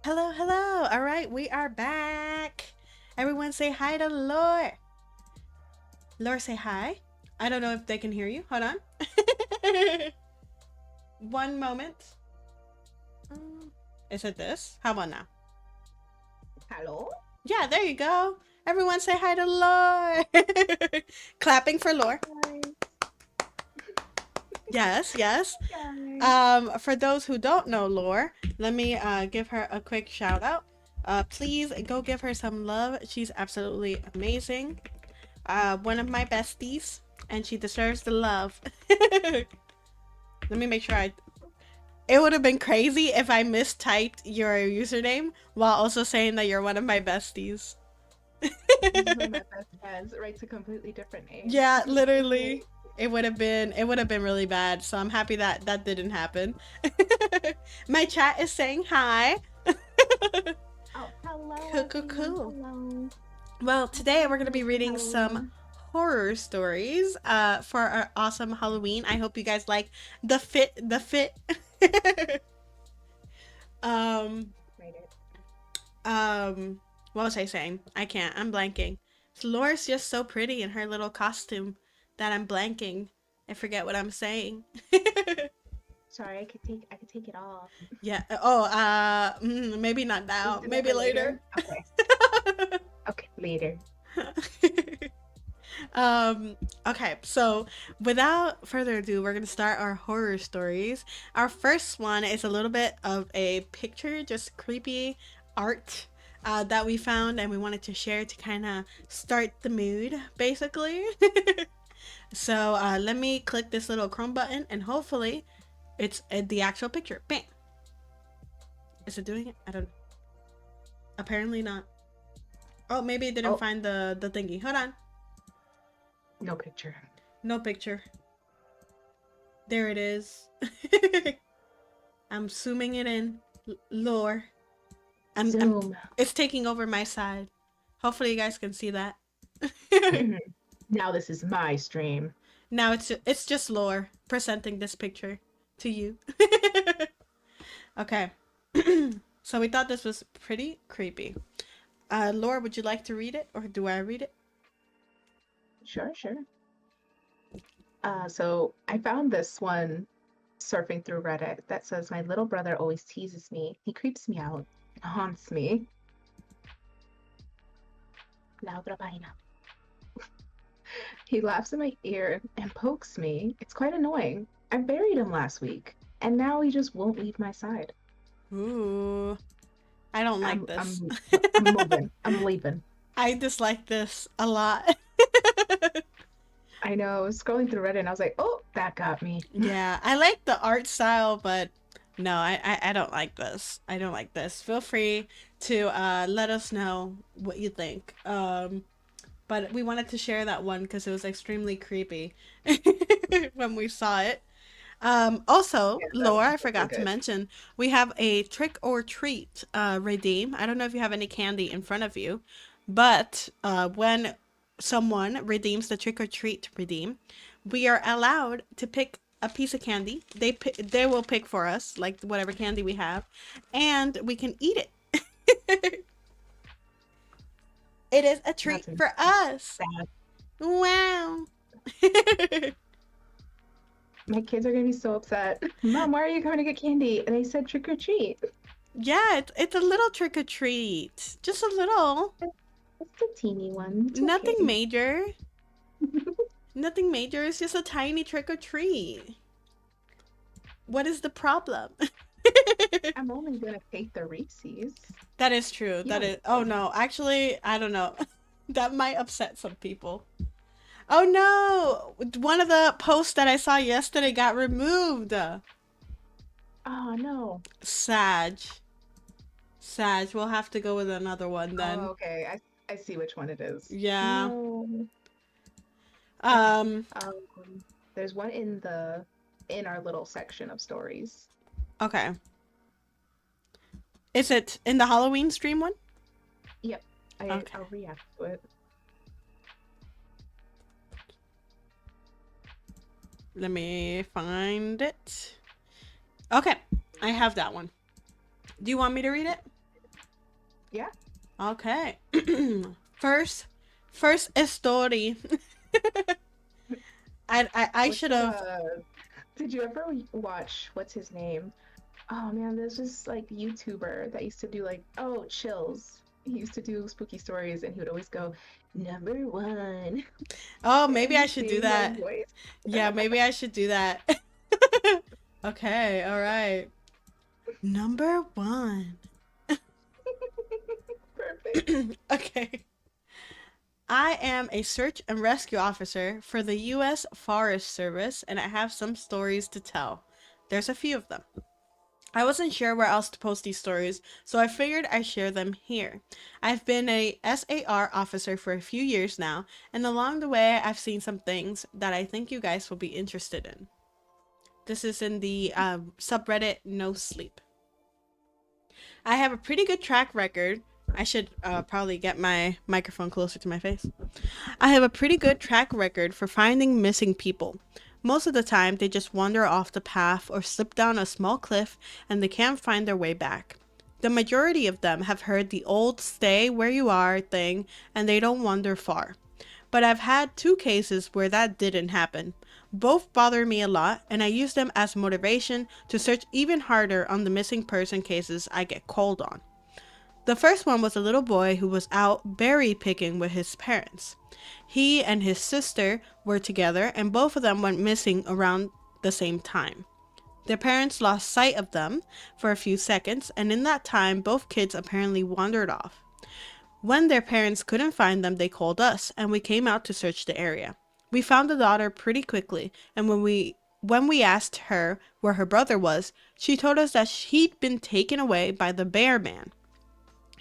Hello, hello. All right, we are back. Everyone say hi to Lore. Lore, say hi. I don't know if they can hear you. Hold on. One moment. Is it this? How about now? Hello? Yeah, there you go. Everyone say hi to Lore. Clapping for Lore. Hi, Yes, yes. guys. For those who don't know Lore, let me give her a quick shout out. Please go give her some love. She's absolutely amazing. One of my besties, and she deserves the love. Let me make sure I. It would have been crazy if I mistyped your username while also saying that you're one of my besties. One of my best friends writes a completely different name. Yeah, It's so literally. cool. It would have been really bad. So I'm happy that that didn't happen. My chat is saying hi. Oh, hello, Cool, cool, everyone. cool. Hello. Well, today we're gonna be Happy reading some Halloween. horror stories for our awesome Halloween. I hope you guys like the fit. um Made it. what was I saying? I can't. I'm blanking. Laura's just so pretty in her little costume that I'm blanking. I forget what I'm saying. Sorry, I could take it off. Yeah. Oh, maybe not We now. do that Maybe for later. later? Okay. Okay, later. um okay, so without further ado, we're gonna start our horror stories. Our first one is a little bit of a picture, just creepy art that we found and we wanted to share to kind of start the mood basically. So let me click this little chrome button and hopefully it's the actual picture. Bam. Is it doing it? I don't know. Apparently not. Oh, maybe it didn't Oh, find the thingy. Hold on. no picture. No picture. There it is. I'm zooming it in. Lore. I'm. Zoom. It's taking over my side. Hopefully, you guys can see that. Now this is my stream. Now it's just lore presenting this picture to you. Okay. So we thought this was pretty creepy. Lore, would you like to read it, or do I read it? Sure, sure. So I found this one surfing through Reddit that says my little brother always teases me. He creeps me out, haunts me. La otra página. He laughs in my ear and pokes me. It's quite annoying. I buried him last week, and now he just won't leave my side. Ooh, I don't like I'm this. I'm I'm moving. I'm leaving. I dislike this a lot. I know. I was scrolling through Reddit and I was like, oh, that got me. Yeah, I like the art style, but no, I don't like this. I don't like this. Feel free to let us know what you think. But we wanted to share that one because it was extremely creepy when we saw it. Also, Yeah, that Laura, one's I really forgot to good. mention, we have a trick or treat redeem. I don't know if you have any candy in front of you, but when someone redeems the trick or treat redeem, we are allowed to pick a piece of candy. They will pick for us, like whatever candy we have, and we can eat it. It is a treat That's for us. sad. Wow. My kids are gonna be so upset. Mom, why are you coming to get candy? And they said trick or treat. Yeah, it's a little trick or treat. Just a little. It's a teeny one. It's Nothing okay. major. Nothing major. It's just a tiny trick or treat. What is the problem? I'm only gonna take the Reese's. That is true. You That don't is. need Oh those. no. Actually, I don't know. That might upset some people. Oh no! One of the posts that I saw yesterday got removed. Oh no. Sag. Sag. We'll have to go with another one Oh, then. okay. I see which one it is. Yeah. No. Okay. Um. There's one in our little section of stories. Okay. Is it in the Halloween stream one? Yep. Okay. I'll react to it. Let me find it. Okay. I have that one. Do you want me to read it? Yeah. Okay. first, first story. I What's should that? have. Did you ever watch what's his name? Oh man, there's this like YouTuber that used to do like chills. He used to do spooky stories, and he would always go number 1 Oh, maybe and I just should do sing that that. voice. Yeah, maybe I should do that. Okay, all right. Number one. Perfect. Okay. I am a search and rescue officer for the U.S. Forest Service, and I have some stories to tell. There's a few of them. I wasn't sure where else to post these stories, so I figured I'd share them here. I've been a SAR officer for a few years now, and along the way, I've seen some things that I think you guys will be interested in. This is in the subreddit No Sleep. I have a pretty good track record. I should probably get my microphone closer to my face. I have a pretty good track record for finding missing people. Most of the time, they just wander off the path or slip down a small cliff and they can't find their way back. The majority of them have heard the old stay where you are thing and they don't wander far. But I've had two cases where that didn't happen. Both bother me a lot, and I use them as motivation to search even harder on the missing person cases I get called on. The first one was a little boy who was out berry picking with his parents. He and his sister were together, and both of them went missing around the same time. Their parents lost sight of them for a few seconds, and in that time, both kids apparently wandered off. When their parents couldn't find them, they called us, and we came out to search the area. We found the daughter pretty quickly, and when we asked her where her brother was, she told us that he'd been taken away by the bear man.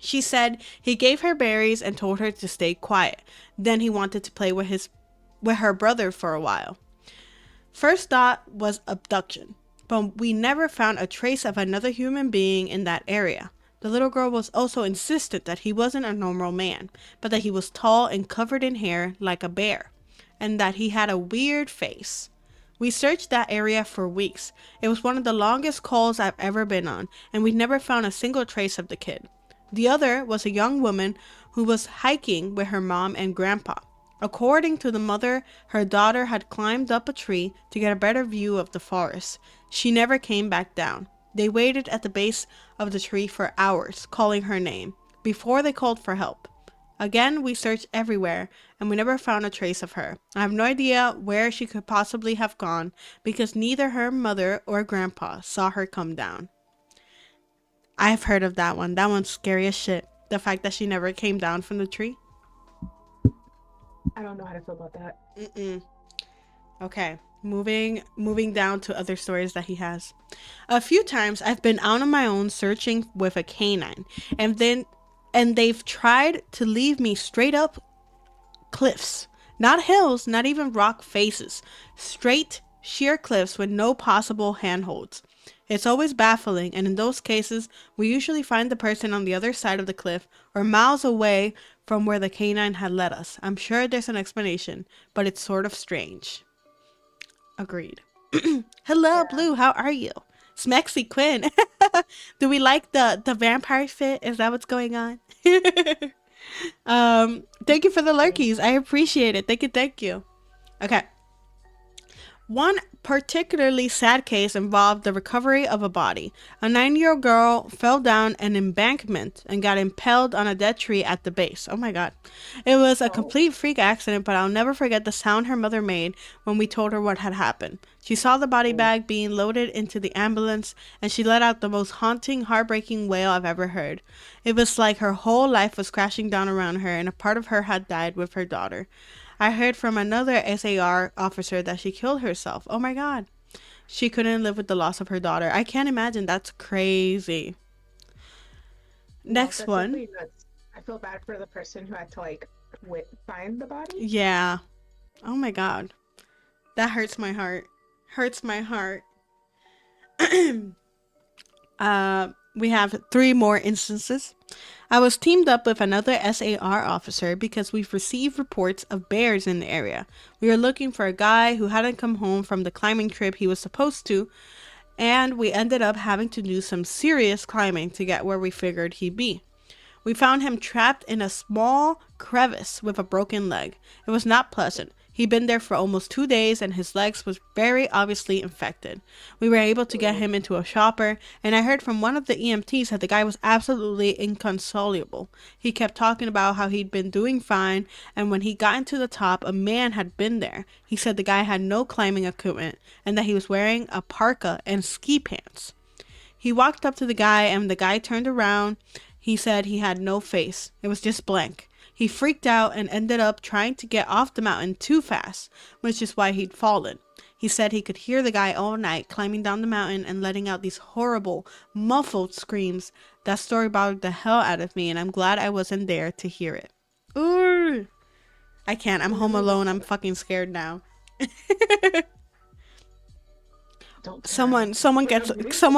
She said he gave her berries and told her to stay quiet. Then he wanted to play with her brother for a while. First thought was abduction, but we never found a trace of another human being in that area. The little girl was also insistent that he wasn't a normal man, but that he was tall and covered in hair like a bear, and that he had a weird face. We searched that area for weeks. It was one of the longest calls I've ever been on, and we never found a single trace of the kid. The other was a young woman who was hiking with her mom and grandpa. According to the mother, her daughter had climbed up a tree to get a better view of the forest. She never came back down. They waited at the base of the tree for hours, calling her name, before they called for help. Again, we searched everywhere, and we never found a trace of her. I have no idea where she could possibly have gone, because neither her mother or grandpa saw her come down. I've heard of that one. That one's scary as shit. The fact that she never came down from the tree. I don't know how to feel about that. Mm-mm. Okay, moving down to other stories that he has. A few times I've been out on my own searching with a canine, and they've tried to leave me straight up cliffs. Not hills, not even rock faces. Straight, sheer cliffs with no possible handholds. It's always baffling, and in those cases, we usually find the person on the other side of the cliff or miles away from where the canine had led us. I'm sure there's an explanation, but it's sort of strange. Agreed. Hello, Yeah. Blue. How are you? Smexy Quinn. Do we like the vampire fit? Is that what's going on? Thank you for the lurkies. I appreciate it. Thank you. Thank you. Okay. One particularly sad case involved the recovery of a body. A 9-year-old girl fell down an embankment and got impaled on a dead tree at the base. Oh my god. It was a Oh. complete freak accident, but I'll never forget the sound her mother made when we told her what had happened. She saw the body bag being loaded into the ambulance and she let out the most haunting, heartbreaking wail I've ever heard. It was like her whole life was crashing down around her and a part of her had died with her daughter. I heard from another SAR officer that she killed herself. Oh my god. She couldn't live with the loss of her daughter. I can't imagine. That's crazy. No, Next that's one. definitely nuts. I feel bad for the person who had to like find the body. Yeah. Oh my god. That hurts my heart. Hurts my heart. We have 3 more instances. I was teamed up with another SAR officer because we've received reports of bears in the area. We were looking for a guy who hadn't come home from the climbing trip he was supposed to, and we ended up having to do some serious climbing to get where we figured he'd be. We found him trapped in a small crevice with a broken leg. It was not pleasant. He'd been there for almost 2 days and his legs was very obviously infected. We were able to get him into a shopper, and I heard from one of the EMTs that the guy was absolutely inconsolable. He kept talking about how he'd been doing fine, and when he got into the top, a man had been there. He said the guy had no climbing equipment and that he was wearing a parka and ski pants. He walked up to the guy, and the guy turned around. He said he had no face. It was just blank. He freaked out and ended up trying to get off the mountain too fast, which is why he'd fallen. He said he could hear the guy all night climbing down the mountain and letting out these horrible, muffled screams. That story bothered the hell out of me, and I'm glad I wasn't there to hear it. Ooh. I can't. I'm home alone. I'm fucking scared now. Don't Someone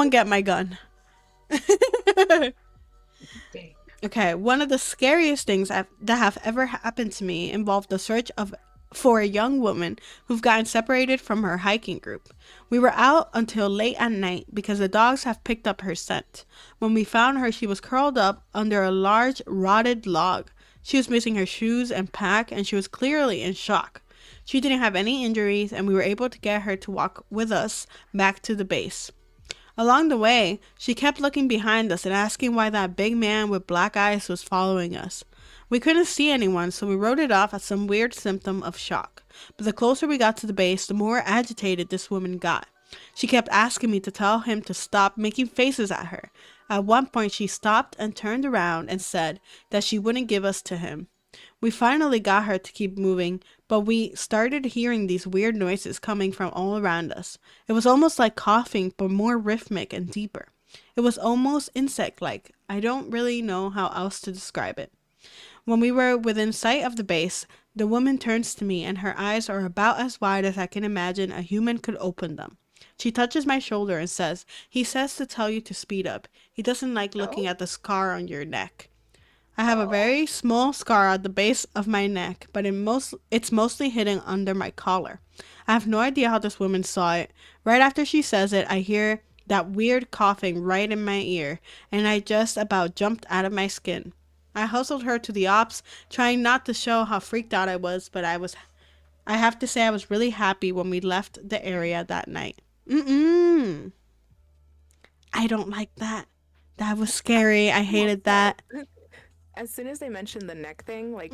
get my gun. Dang. Okay, one of the scariest things that have ever happened to me involved the search for a young woman who've gotten separated from her hiking group. We were out until late at night because the dogs have picked up her scent. When we found her, she was curled up under a large rotted log. She was missing her shoes and pack, and she was clearly in shock. She didn't have any injuries, and we were able to get her to walk with us back to the base. Along the way, she kept looking behind us and asking why that big man with black eyes was following us. We couldn't see anyone, so we wrote it off as some weird symptom of shock. But the closer we got to the base, the more agitated this woman got. She kept asking me to tell him to stop making faces at her. At one point, she stopped and turned around and said that she wouldn't give us to him. We finally got her to keep moving, but we started hearing these weird noises coming from all around us. It was almost like coughing, but more rhythmic and deeper. It was almost insect-like. I don't really know how else to describe it. When we were within sight of the base, the woman turns to me and her eyes are about as wide as I can imagine a human could open them. She touches my shoulder and says, "He says to tell you to speed up. He doesn't like looking at the scar on your neck." I have a very small scar at the base of my neck, but it's mostly hidden under my collar. I have no idea how this woman saw it. Right after she says it, I hear that weird coughing right in my ear, and I just about jumped out of my skin. I hustled her to the ops, trying not to show how freaked out I was, but I have to say I was really happy when we left the area that night. I don't like that. That was scary. I hated that. As soon as they mentioned the neck thing, like,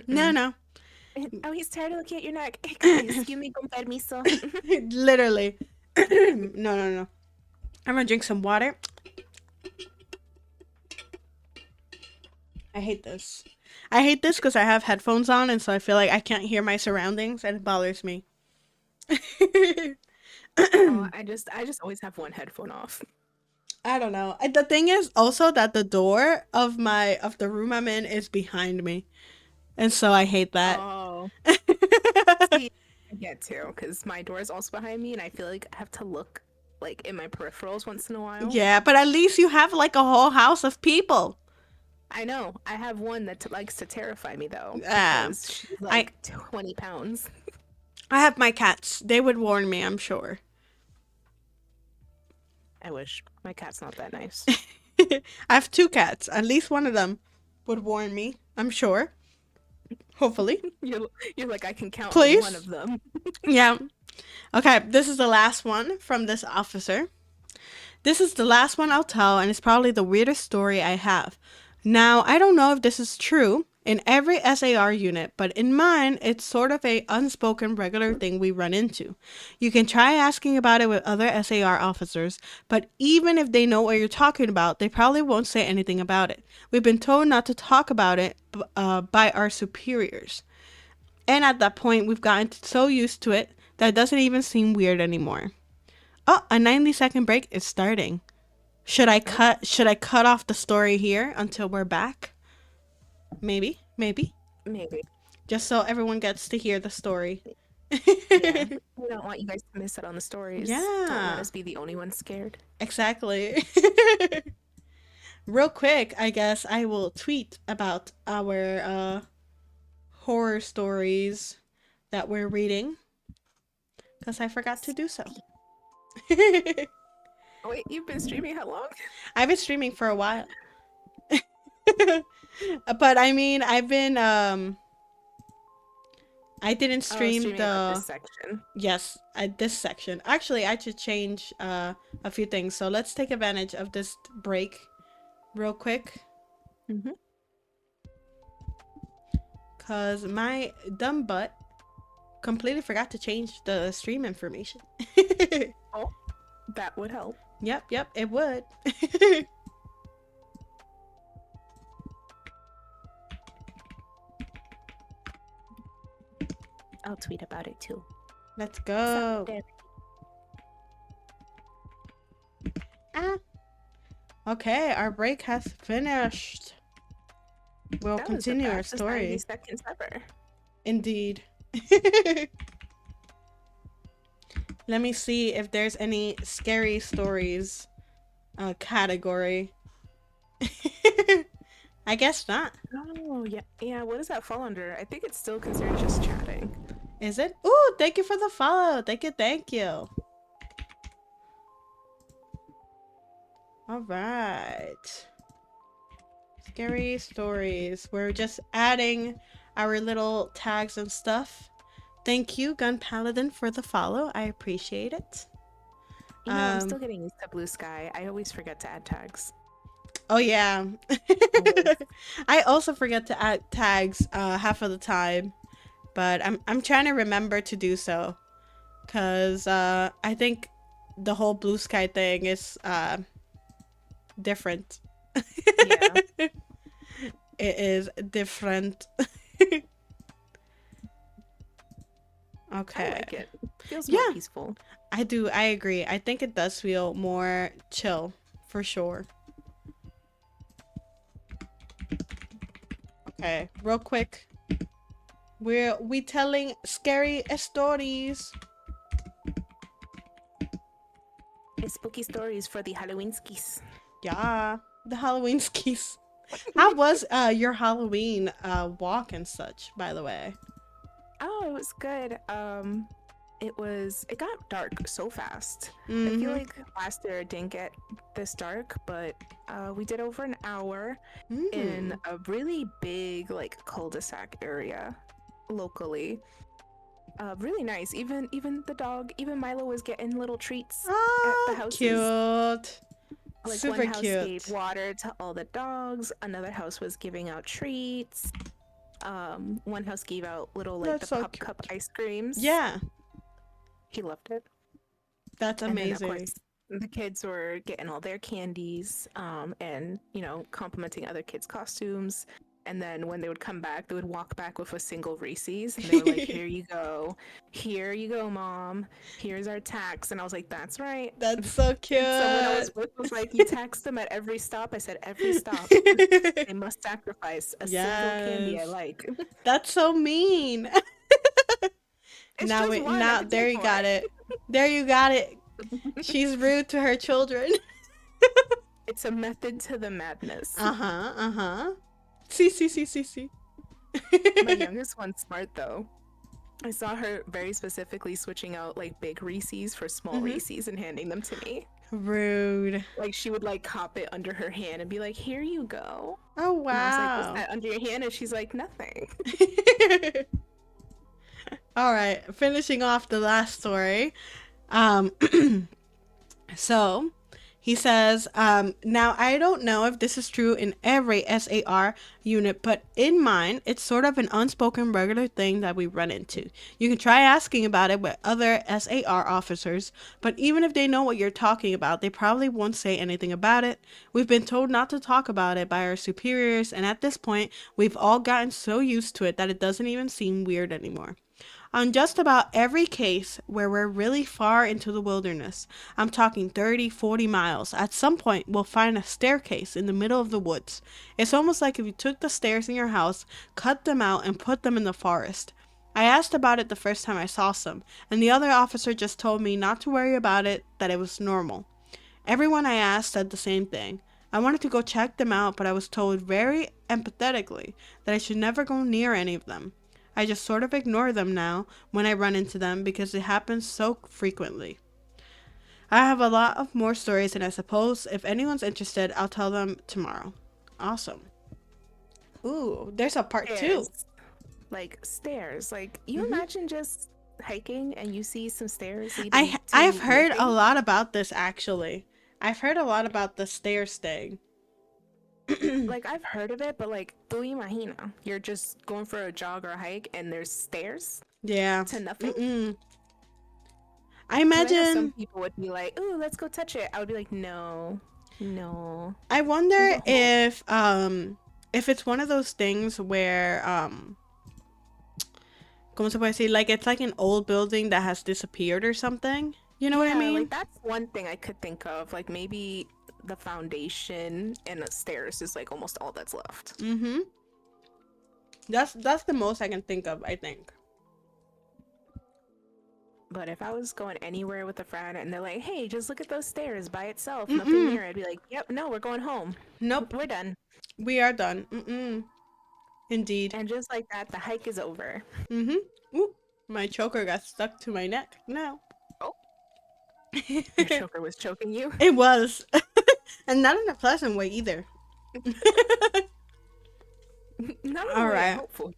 No. Oh, he's tired of looking at your neck. Excuse me, con permiso. Literally. No. I'm gonna drink some water. I hate this. I hate this because I have headphones on, and so I feel like I can't hear my surroundings, and it bothers me. Oh, I just always have one headphone off. I don't know. The thing is also that the door of the room I'm in is behind me, and so I hate that. Oh, see, I get to, because my door is also behind me, and I feel like I have to look like in my peripherals once in a while. Yeah, but at least you have like a whole house of people. I know. I have one that likes to terrify me though. Because she's 20 pounds. I have my cats. They would warn me, I'm sure. I wish. My cat's not that nice. I have 2 cats. At least one of them would warn me, I'm sure. Hopefully. You're like, I can count Please? on one of them. Yeah. Okay, this is the last one from this officer. This is the last one I'll tell, and it's probably the weirdest story I have. Now, I don't know if this is true in every SAR unit, but in mine, it's sort of a unspoken regular thing we run into. You can try asking about it with other SAR officers, but even if they know what you're talking about, they probably won't say anything about it. We've been told not to talk about it by our superiors. And at that point, we've gotten so used to it that it doesn't even seem weird anymore. Oh, a 90-second break is starting. Should I cut off the story here until we're back? Maybe. Just so everyone gets to hear the story. Yeah. We don't want you guys to miss out on the stories. Yeah. Don't let us be the only ones scared. Exactly. Real quick, I guess I will tweet about our horror stories that we're reading, because I forgot to do so. Wait, you've been streaming how long? I've been streaming for a while. But I mean, I didn't Oh, stream streaming of the this section. yes, this section. Actually, I should change a few things. So let's take advantage of this break real quick. Mm-hmm. Cause my dumb butt completely forgot to change the stream information. Oh, that would help. Yep, it would. I'll tweet about it too. Let's go. Ah. Okay, our break has finished. We'll That was the continue our fastest story. 90 seconds ever. Indeed. Let me see if there's any scary stories category. I guess not. Oh, yeah. Yeah, what does that fall under? I think it's still considered just chatting. Is it? Ooh, thank you for the follow. Thank you. All right. Scary stories. We're just adding our little tags and stuff. Thank you, Gun Paladin, for the follow. I appreciate it. You know, I'm still getting used to Blue Sky. I always forget to add tags. Oh yeah. I also forget to add tags half of the time, but I'm trying to remember to do so, cause I think the whole Blue Sky thing is different. Yeah. It is different. Okay. I like it. Feels Yeah. more peaceful. I do. I agree. I think it does feel more chill, for sure. Okay, real quick. We telling scary stories. Spooky stories for the Halloween skis. Yeah, the Halloween skis. How was your Halloween walk and such, by the way? Oh, it was good. It got dark so fast. I Mhm. feel like last year it didn't get this dark, but we did over an hour in a really big like cul-de-sac area locally. Really nice. Even the dog, even Milo was getting little treats at the houses. Cute. Like Super one house cute. gave water to all the dogs. Another house was giving out treats. One house gave out little like That's the so pop cute. cup ice creams. Yeah, He loved it. that's And then, amazing. of course, the kids were getting all their candies, and complimenting other kids' costumes. And then when they would come back, they would walk back with a single Reese's, and they were like, "Here you go, Mom. Here's our tax." And I was like, "That's right." That's so cute. And someone I was with was like, "You tax them at every stop." I said, "Every stop. They must sacrifice a single candy I Yes. like." That's so mean. It's now just one, I now could there take you more. got it. There you got it. She's rude to her children. It's a method to the madness. See. My youngest one's smart though. I saw her very specifically switching out like big Reese's for small Reese's and handing them to me. Rude. Like she would like cop it under her hand and be like, "Here you go." Oh And I was like, "What's wow. that under your hand?" And she's like, "Nothing." All right, finishing off the last story. So he says, now I don't know if this is true in every SAR unit, but in mine, it's sort of an unspoken regular thing that we run into. You can try asking about it with other SAR officers, but even if they know what you're talking about, they probably won't say anything about it. We've been told not to talk about it by our superiors, and at this point, we've all gotten so used to it that it doesn't even seem weird anymore. On just about every case where we're really far into the wilderness, I'm talking 30, 40 miles, at some point we'll find a staircase in the middle of the woods. It's almost like if you took the stairs in your house, cut them out, and put them in the forest. I asked about it the first time I saw some, and the other officer just told me not to worry about it, that it was normal. Everyone I asked said the same thing. I wanted to go check them out, but I was told very empathetically that I should never go near any of them. I just sort of ignore them now when I run into them because it happens so frequently. I have a lot of more stories, and I suppose if anyone's interested, I'll tell them tomorrow. Awesome. Ooh, there's a part two. Stairs. Like stairs. Like you Mm-hmm. imagine just hiking and you see some stairs leading I've to heard a nothing. lot about this actually. I've heard a lot about the stairs thing. Like I've heard of it, but like, do you imagina? You're just going for a jog or a hike and there's stairs Yeah. to nothing. Mm-mm. I Because I know some imagine. people would be like, "Ooh, let's go touch it." I would be like, "No, no." I We wonder go home. if it's one of those things where ¿cómo se puede decir? Like it's like an old building that has disappeared or something. You know what I Yeah, mean? like that's one thing I could think of. Like maybe the foundation and the stairs is like almost all that's left. Mm-hmm. That's the most I can think of, I think. But if I was going anywhere with a friend and they're like, "Hey, just look at those stairs by itself, Mm-mm. nothing there," I'd be like, "Yep, no, we're going home. Nope. We're done." We are done. Mm-mm. Indeed. And just like that, the hike is over. Mm-hmm. Ooh, my choker got stuck to my neck. No. Oh, your choker was choking you. It was. And not in a pleasant way either. Not All really right. hopeful.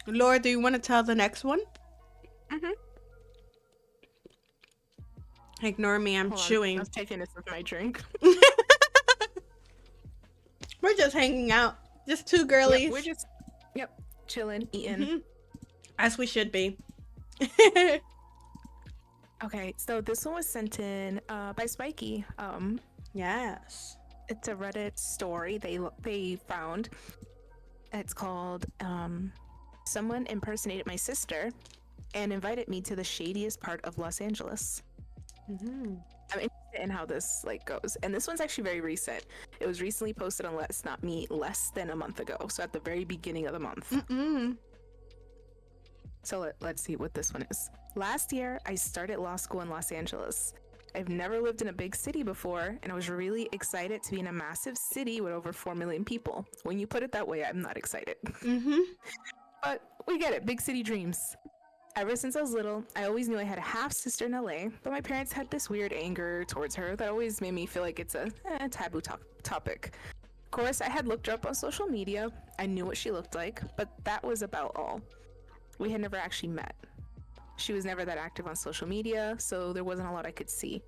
Laura, do you want to tell the next one? Mm-hmm. Ignore me, I'm Hold on, chewing. I was taking this with my drink. We're just hanging out. Just two Yep, girlies. we're just, chilling, eating. Mhm. As we should be. Okay, so this one was sent in by Spiky. Yes. It's a Reddit story they found. It's called "Someone Impersonated My Sister and Invited Me to the Shadiest Part of Los Angeles." Mm-hmm. I'm interested in how this like goes, and this one's actually very recent. It was recently posted on Let's Not Me less than a month ago, so at the very beginning of the month. Mm-mm. So let's see what this one is. Last year, I started law school in Los Angeles. I've never lived in a big city before, and I was really excited to be in a massive city with over 4 million people. When you put it that way, I'm not excited. Mm-hmm. But we get it, big city dreams. Ever since I was little, I always knew I had a half sister in LA, but my parents had this weird anger towards her that always made me feel like it's a taboo topic. Of course, I had looked her up on social media, I knew what she looked like, but that was about all. We had never actually met. She was never that active on social media, so there wasn't a lot I could see.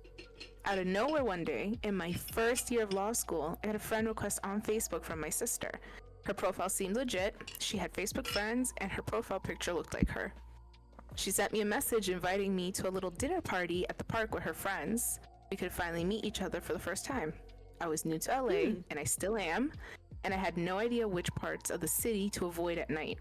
Out of nowhere one day, in my first year of law school, I had a friend request on Facebook from my sister. Her profile seemed legit, she had Facebook friends, and her profile picture looked like her. She sent me a message inviting me to a little dinner party at the park with her friends. We could finally meet each other for the first time. I was new to LA, and I still am, and I had no idea which parts of the city to avoid at night.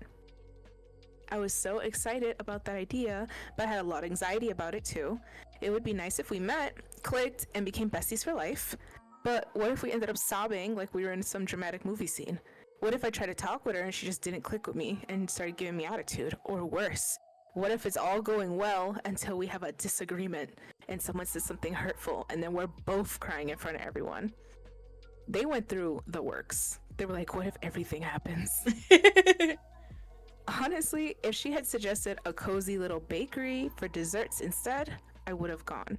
I was so excited about that idea, but I had a lot of anxiety about it too. It would be nice if we met, clicked, and became besties for life. But what if we ended up sobbing like we were in some dramatic movie scene? What if I tried to talk with her and she just didn't click with me and started giving me attitude? Or worse, what if it's all going well until we have a disagreement and someone says something hurtful and then we're both crying in front of everyone? They went through the works. They were like, what if everything happens? Honestly, if she had suggested a cozy little bakery for desserts instead, I would have gone.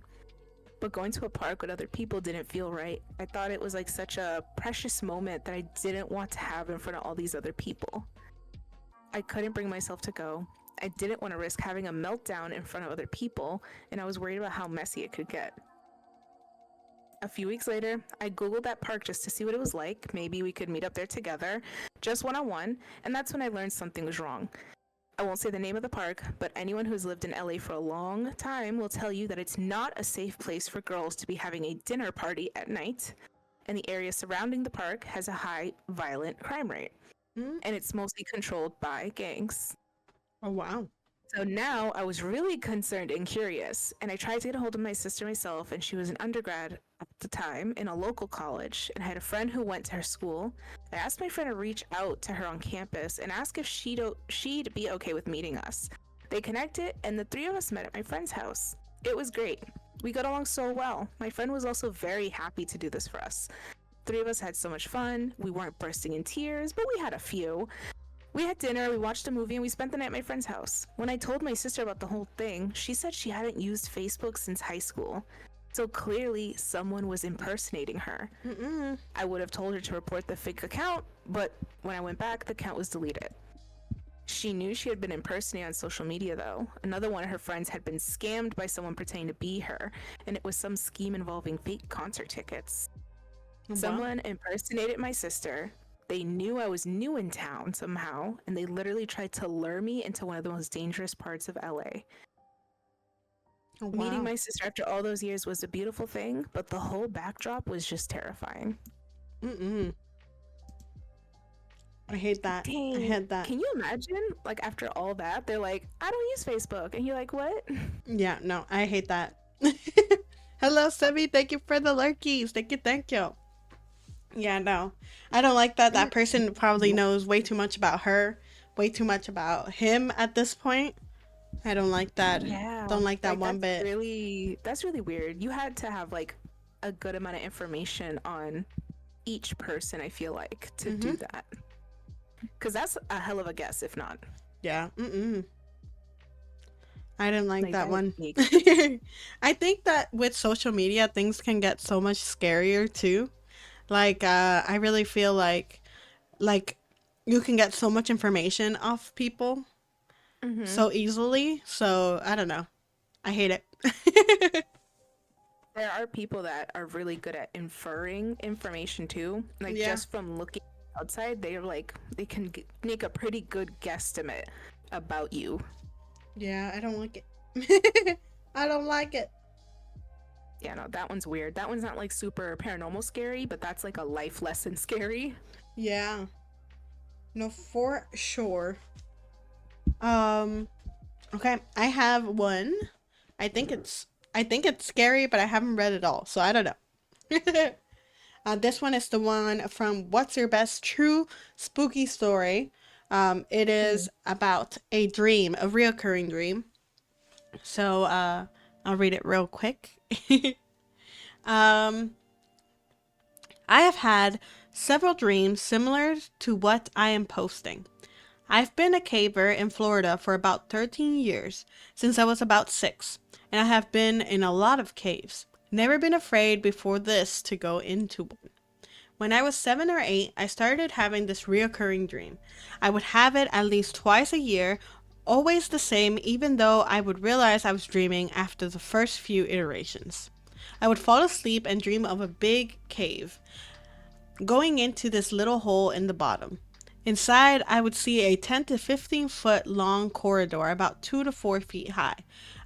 But going to a park with other people didn't feel right. I thought it was like such a precious moment that I didn't want to have in front of all these other people. I couldn't bring myself to go. I didn't want to risk having a meltdown in front of other people, and I was worried about how messy it could get. A few weeks later, I googled that park just to see what it was like. Maybe we could meet up there together, just one-on-one, and that's when I learned something was wrong. I won't say the name of the park, but anyone who's lived in LA for a long time will tell you that it's not a safe place for girls to be having a dinner party at night, and the area surrounding the park has a high violent crime rate, and it's mostly controlled by gangs. Oh, wow. So now I was really concerned and curious, and I tried to get a hold of my sister myself, and she was an undergrad at the time in a local college, and I had a friend who went to her school. I asked my friend to reach out to her on campus and ask if she'd be okay with meeting us. They connected, and the three of us met at my friend's house. It was great. We got along so well. My friend was also very happy to do this for us. Three of us had so much fun. We weren't bursting in tears, but we had a few. We had dinner, we watched a movie, and we spent the night at my friend's house. When I told my sister about the whole thing, she said she hadn't used Facebook since high school. So clearly, someone was impersonating her. I would have told her to report the fake account, but when I went back, the account was deleted. She knew she had been impersonated on social media, though. Another one of her friends had been scammed by someone pretending to be her, and it was some scheme involving fake concert tickets. Wow. Someone impersonated my sister. They knew I was new in town somehow, and they literally tried to lure me into one of the most dangerous parts of LA. Wow. Meeting my sister after all those years was a beautiful thing, but the whole backdrop was just terrifying. I hate that. Dang. I hate that. Can you imagine? Like, after all that, they're like, I don't use Facebook. And you're like, what? Yeah, no, I hate that. Hello, Sebi. Thank you for the lurkies. Thank you. Yeah, no. I don't like that. That person probably knows way too much about her, way too much about him at this point. I don't like that. Yeah. Don't like that one that's bit. That's really weird. You had to have, like, a good amount of information on each person, I feel like, to do that. Because that's a hell of a guess, if not. Yeah. I didn't like that one. I think that with social media, things can get so much scarier too. Like, I really feel like you can get so much information off people so easily. So I don't know. I hate it. There are people that are really good at inferring information too. Like, just from looking outside, they're like, they can make a pretty good guesstimate about you. Yeah, I don't like it. I don't like it. Yeah, no, that one's weird. That one's not like super paranormal scary, but that's like a life lesson scary. Yeah. No, for sure. Okay, I have one. I think it's scary, but I haven't read it all, so I don't know. This one is the one from What's Your Best True Spooky Story. It is about a dream, a reoccurring dream. So, I'll read it real quick. I have had several dreams similar to what I am posting. I've been a caver in Florida for about 13 years, since I was about 6, and I have been in a lot of caves. Never been afraid before this to go into one. When I was 7 or 8, I started having this reoccurring dream. I would have it at least twice a year, always the same, even though I would realize I was dreaming after the first few iterations. I would fall asleep and dream of a big cave, going into this little hole in the bottom. Inside, I would see a 10 to 15 foot long corridor about 2 to 4 feet high.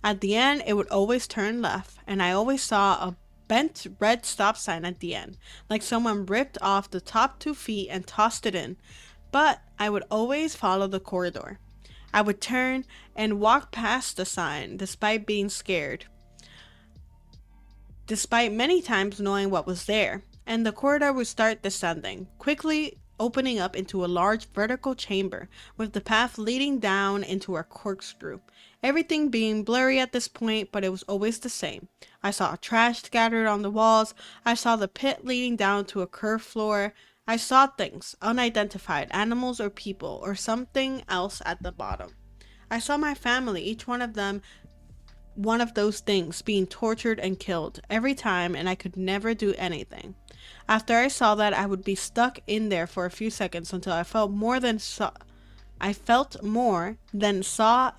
At the end, it would always turn left, and I always saw a bent red stop sign at the end, like someone ripped off the top 2 feet and tossed it in. But I would always follow the corridor. I would turn and walk past the sign, despite being scared, despite many times knowing what was there, and the corridor would start descending, quickly opening up into a large vertical chamber, with the path leading down into a corkscrew. Everything being blurry at this point, but it was always the same. I saw trash scattered on the walls. I saw the pit leading down to a curved floor. I saw things, unidentified, animals or people, or something else at the bottom. I saw my family, each one of them, one of those things, being tortured and killed every time, and I could never do anything. After I saw that, I would be stuck in there for a few seconds until I felt more than saw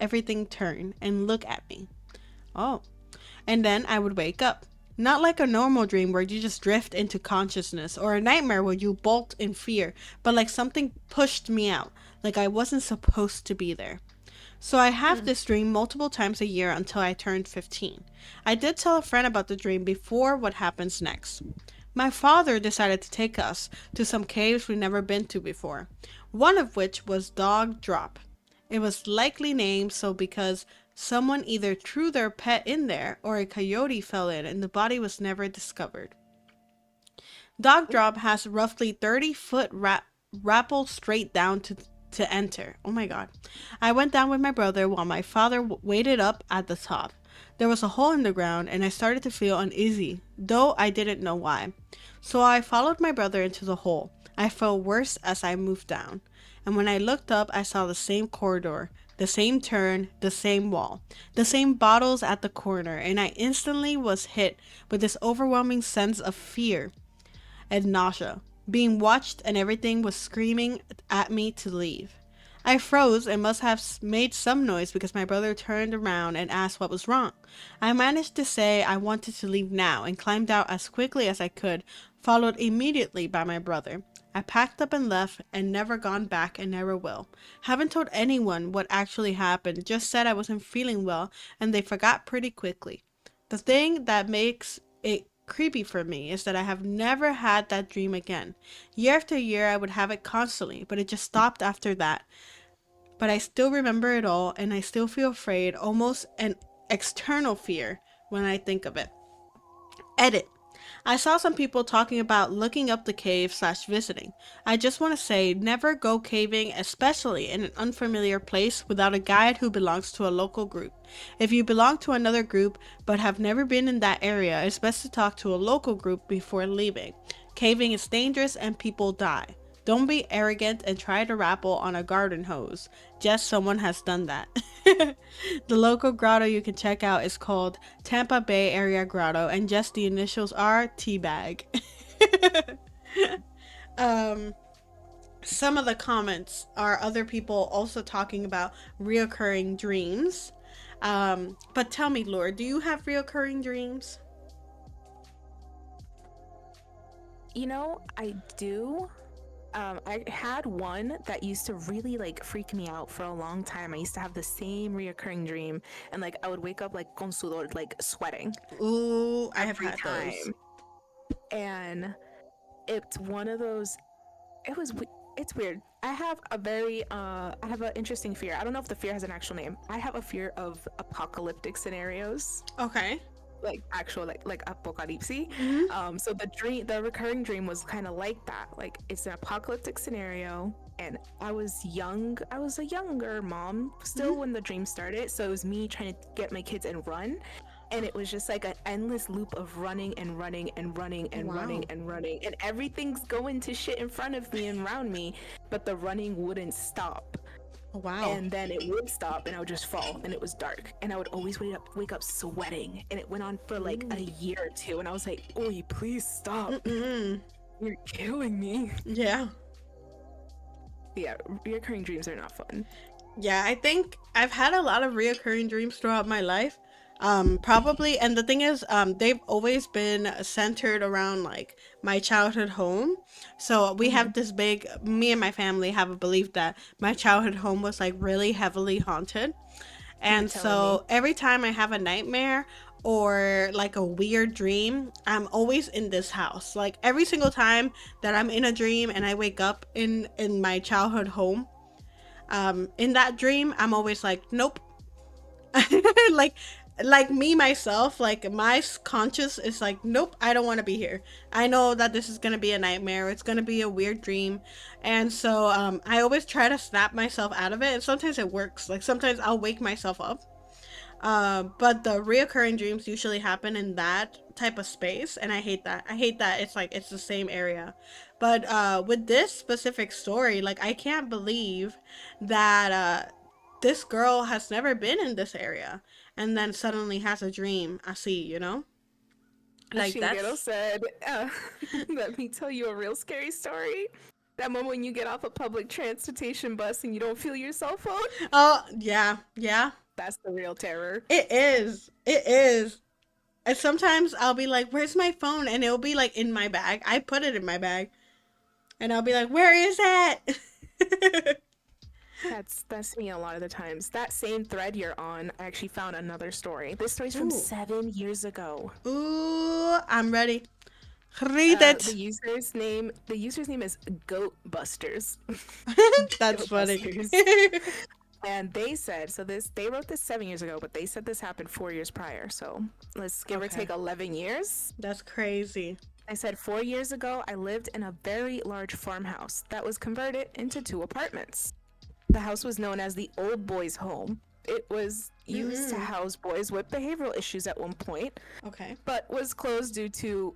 everything turn and look at me. Oh. And then I would wake up. Not like a normal dream where you just drift into consciousness, or a nightmare where you bolt in fear, but like something pushed me out, like I wasn't supposed to be there. So I have this dream multiple times a year until I turned 15. I did tell a friend about the dream before what happens next. My father decided to take us to some caves we'd never been to before, one of which was Dog Drop. It was likely named so because someone either threw their pet in there or a coyote fell in and the body was never discovered. Dog Drop has roughly 30-foot rappel straight down to enter. Oh my god. I went down with my brother while my father waited up at the top. There was a hole in the ground and I started to feel uneasy, though I didn't know why. So I followed my brother into the hole. I felt worse as I moved down. And when I looked up, I saw the same corridor, the same turn, the same wall, the same bottles at the corner, and I instantly was hit with this overwhelming sense of fear and nausea, being watched and everything was screaming at me to leave. I froze and must have made some noise because my brother turned around and asked what was wrong. I managed to say I wanted to leave now and climbed out as quickly as I could, followed immediately by my brother. I packed up and left and never gone back and never will. Haven't told anyone what actually happened, just said I wasn't feeling well and they forgot pretty quickly. The thing that makes it creepy for me is that I have never had that dream again. Year after year, I would have it constantly, but it just stopped after that. But I still remember it all, and I still feel afraid, almost an external fear, when I think of it. Edit. I saw some people talking about looking up the cave / visiting. I just want to say never go caving, especially in an unfamiliar place without a guide who belongs to a local group. If you belong to another group but have never been in that area, it's best to talk to a local group before leaving. Caving is dangerous and people die. Don't be arrogant and try to rappel on a garden hose. Just someone has done that. The local grotto you can check out is called Tampa Bay Area Grotto, and just the initials are Teabag. Some of the comments are other people also talking about reoccurring dreams. But tell me, Laura, do you have reoccurring dreams? You know, I do. I had one that used to really like freak me out for a long time. I used to have the same reoccurring dream, and like I would wake up like con sudor, like sweating. Ooh, I have every had time. those. And it's one of those. It's weird. I have an interesting fear. I don't know if the fear has an actual name. I have a fear of apocalyptic scenarios. Okay. Like actual like apocalypse. Mm-hmm. So the recurring dream was kind of like that. Like it's an apocalyptic scenario, and I was a younger mom still when the dream started. So it was me trying to get my kids and run, and it was just like an endless loop of running and running and running and Wow. running and running, and everything's going to shit in front of me and around me, but the running wouldn't stop. Wow. And then it would stop and I would just fall, and it was dark, and I would always wake up sweating, and it went on for like a year or two, and I was like, "Oy, please stop. Mm-mm. You're killing me." Yeah. Yeah, reoccurring dreams are not fun. Yeah, I think I've had a lot of reoccurring dreams throughout my life. Probably, and the thing is, they've always been centered around like my childhood home. So we have this me and my family have a belief that my childhood home was like really heavily haunted. And so every time I have a nightmare or like a weird dream, I'm always in this house. Like every single time that I'm in a dream and I wake up in my childhood home, in that dream, I'm always like, nope. like me myself, like my conscious is like, nope, I don't want to be here. I know that this is gonna be a nightmare, it's gonna be a weird dream. And so I always try to snap myself out of it, and sometimes it works. Like sometimes I'll wake myself up, but the reoccurring dreams usually happen in that type of space, and I hate that. It's like it's the same area. But with this specific story, like I can't believe that this girl has never been in this area and then suddenly has a dream. I see, you know? Like Shingero said, let me tell you a real scary story. That moment when you get off a public transportation bus and you don't feel your cell phone. Oh, yeah. That's the real terror. It is. And sometimes I'll be like, where's my phone? And it'll be like in my bag. I put it in my bag. And I'll be like, where is it? That's me a lot of the times. That same thread you're on, I actually found another story. This story's from 7 years ago. Ooh, I'm ready. Read it. The user's name is Goat Busters. That's Goat funny. Busters. And they said, they wrote this 7 years ago, but they said this happened 4 years prior. So let's give or take 11 years. That's crazy. I said 4 years ago, I lived in a very large farmhouse that was converted into 2 apartments. The house was known as the Old Boys Home. It was used to house boys with behavioral issues at one point. Okay. But was closed due to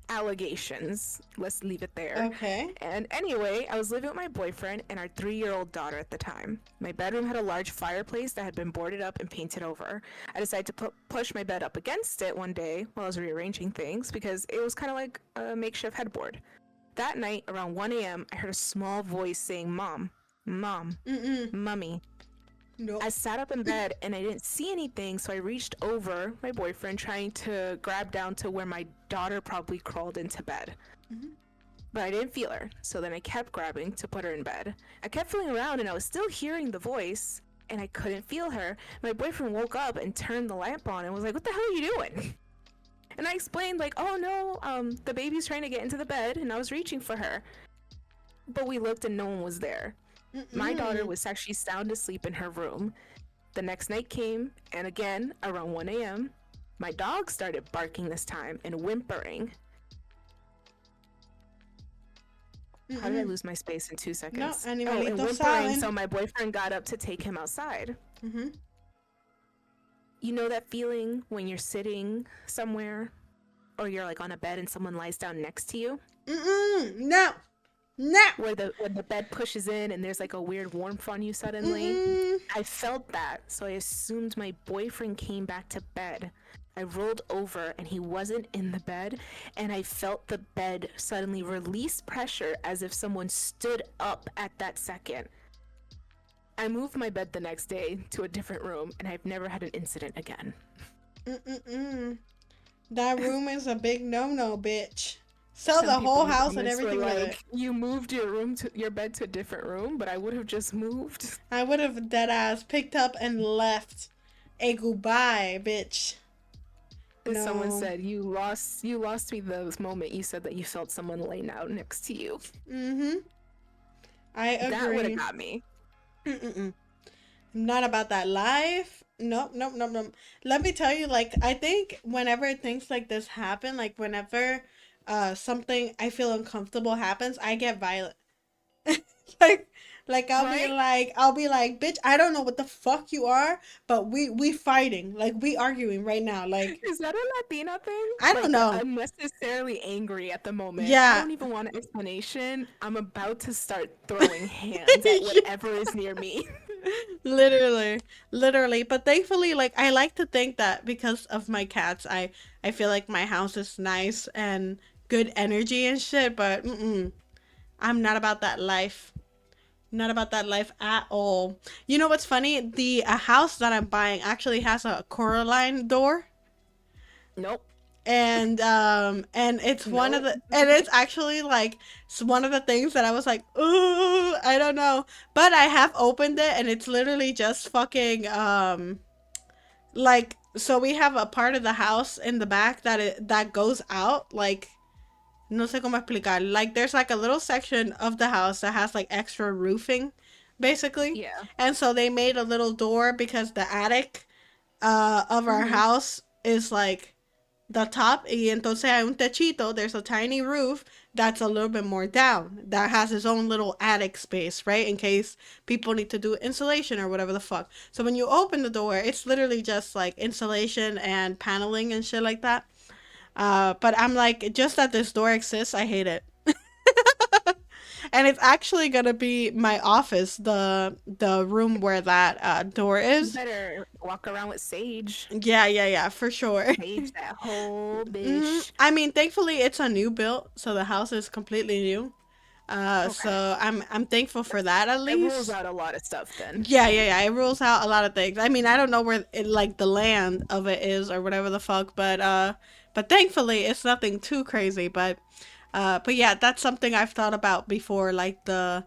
allegations. Let's leave it there. Okay. And anyway, I was living with my boyfriend and our 3-year-old daughter at the time. My bedroom had a large fireplace that had been boarded up and painted over. I decided to push my bed up against it one day while I was rearranging things because it was kind of like a makeshift headboard. That night, around 1 a.m., I heard a small voice saying, "Mom, Mom, Mummy." No. I sat up in bed and I didn't see anything, so I reached over my boyfriend trying to grab down to where my daughter probably crawled into bed. But I didn't feel her, so then I kept grabbing to put her in bed. I kept feeling around and I was still hearing the voice, and I couldn't feel her. My boyfriend woke up and turned the lamp on and was like, "What the hell are you doing?" And I explained like, "Oh no, the baby's trying to get into the bed and I was reaching for her." But we looked and no one was there. My daughter was actually sound asleep in her room. The next night came, and again, around 1 a.m., my dog started barking this time and whimpering. How did I lose my space in 2 seconds? No, and animalitos whimpering, saben. so my boyfriend got up to take him outside. You know that feeling when you're sitting somewhere, or you're like on a bed and someone lies down next to you? No. No. Where the bed pushes in and there's like a weird warmth on you suddenly. I felt that, so I assumed my boyfriend came back to bed. I rolled over and he wasn't in the bed, and I felt the bed suddenly release pressure as if someone stood up at that second. I moved my bed the next day to a different room, and I've never had an incident again. That room is a big no-no, bitch. Sell Some the people whole in the house and comments were everything with like, it. "You moved your bed to a different room," but I would have just moved. I would have dead ass picked up and left. A goodbye, bitch. No. Someone said, you lost me the moment you said that you felt someone laying out next to you. I agree. That would have got me. I'm not about that life. Nope. Let me tell you, like, I think whenever things like this happen, like whenever something I feel uncomfortable happens, I get violent. like I'll be like, bitch, I don't know what the fuck you are, but we fighting, like we arguing right now. Like, is that a Latina thing? I don't know. I'm necessarily angry at the moment. Yeah. I don't even want an explanation. I'm about to start throwing hands at whatever is near me. literally, but thankfully, like, I like to think that because of my cats, I feel like my house is nice and good energy and shit, but I'm not about that life. Not about that life at all. You know what's funny? The house that I'm buying actually has a Coraline door. Nope. And it's one of the, and it's actually like one of the things that I was like, ooh, I don't know, but I have opened it and it's literally just fucking like, so we have a part of the house in the back that goes out, like, no sé cómo explicar, like there's like a little section of the house that has like extra roofing, basically. Yeah. And so they made a little door because the attic of our house is like the top, y entonces hay un techito, there's a tiny roof that's a little bit more down, that has its own little attic space, right, in case people need to do insulation or whatever the fuck. So when you open the door, it's literally just like insulation and paneling and shit like that. But I'm like, just that this door exists, I hate it. And it's actually gonna be my office, the room where that door is. You better walk around with sage. Yeah, for sure. Sage that whole bitch. I mean, thankfully it's a new build, so the house is completely new. So I'm thankful for that at least. It rules out a lot of stuff then. Yeah. It rules out a lot of things. I mean, I don't know where like the land of it is or whatever the fuck, but thankfully it's nothing too crazy. But yeah, that's something I've thought about before, like the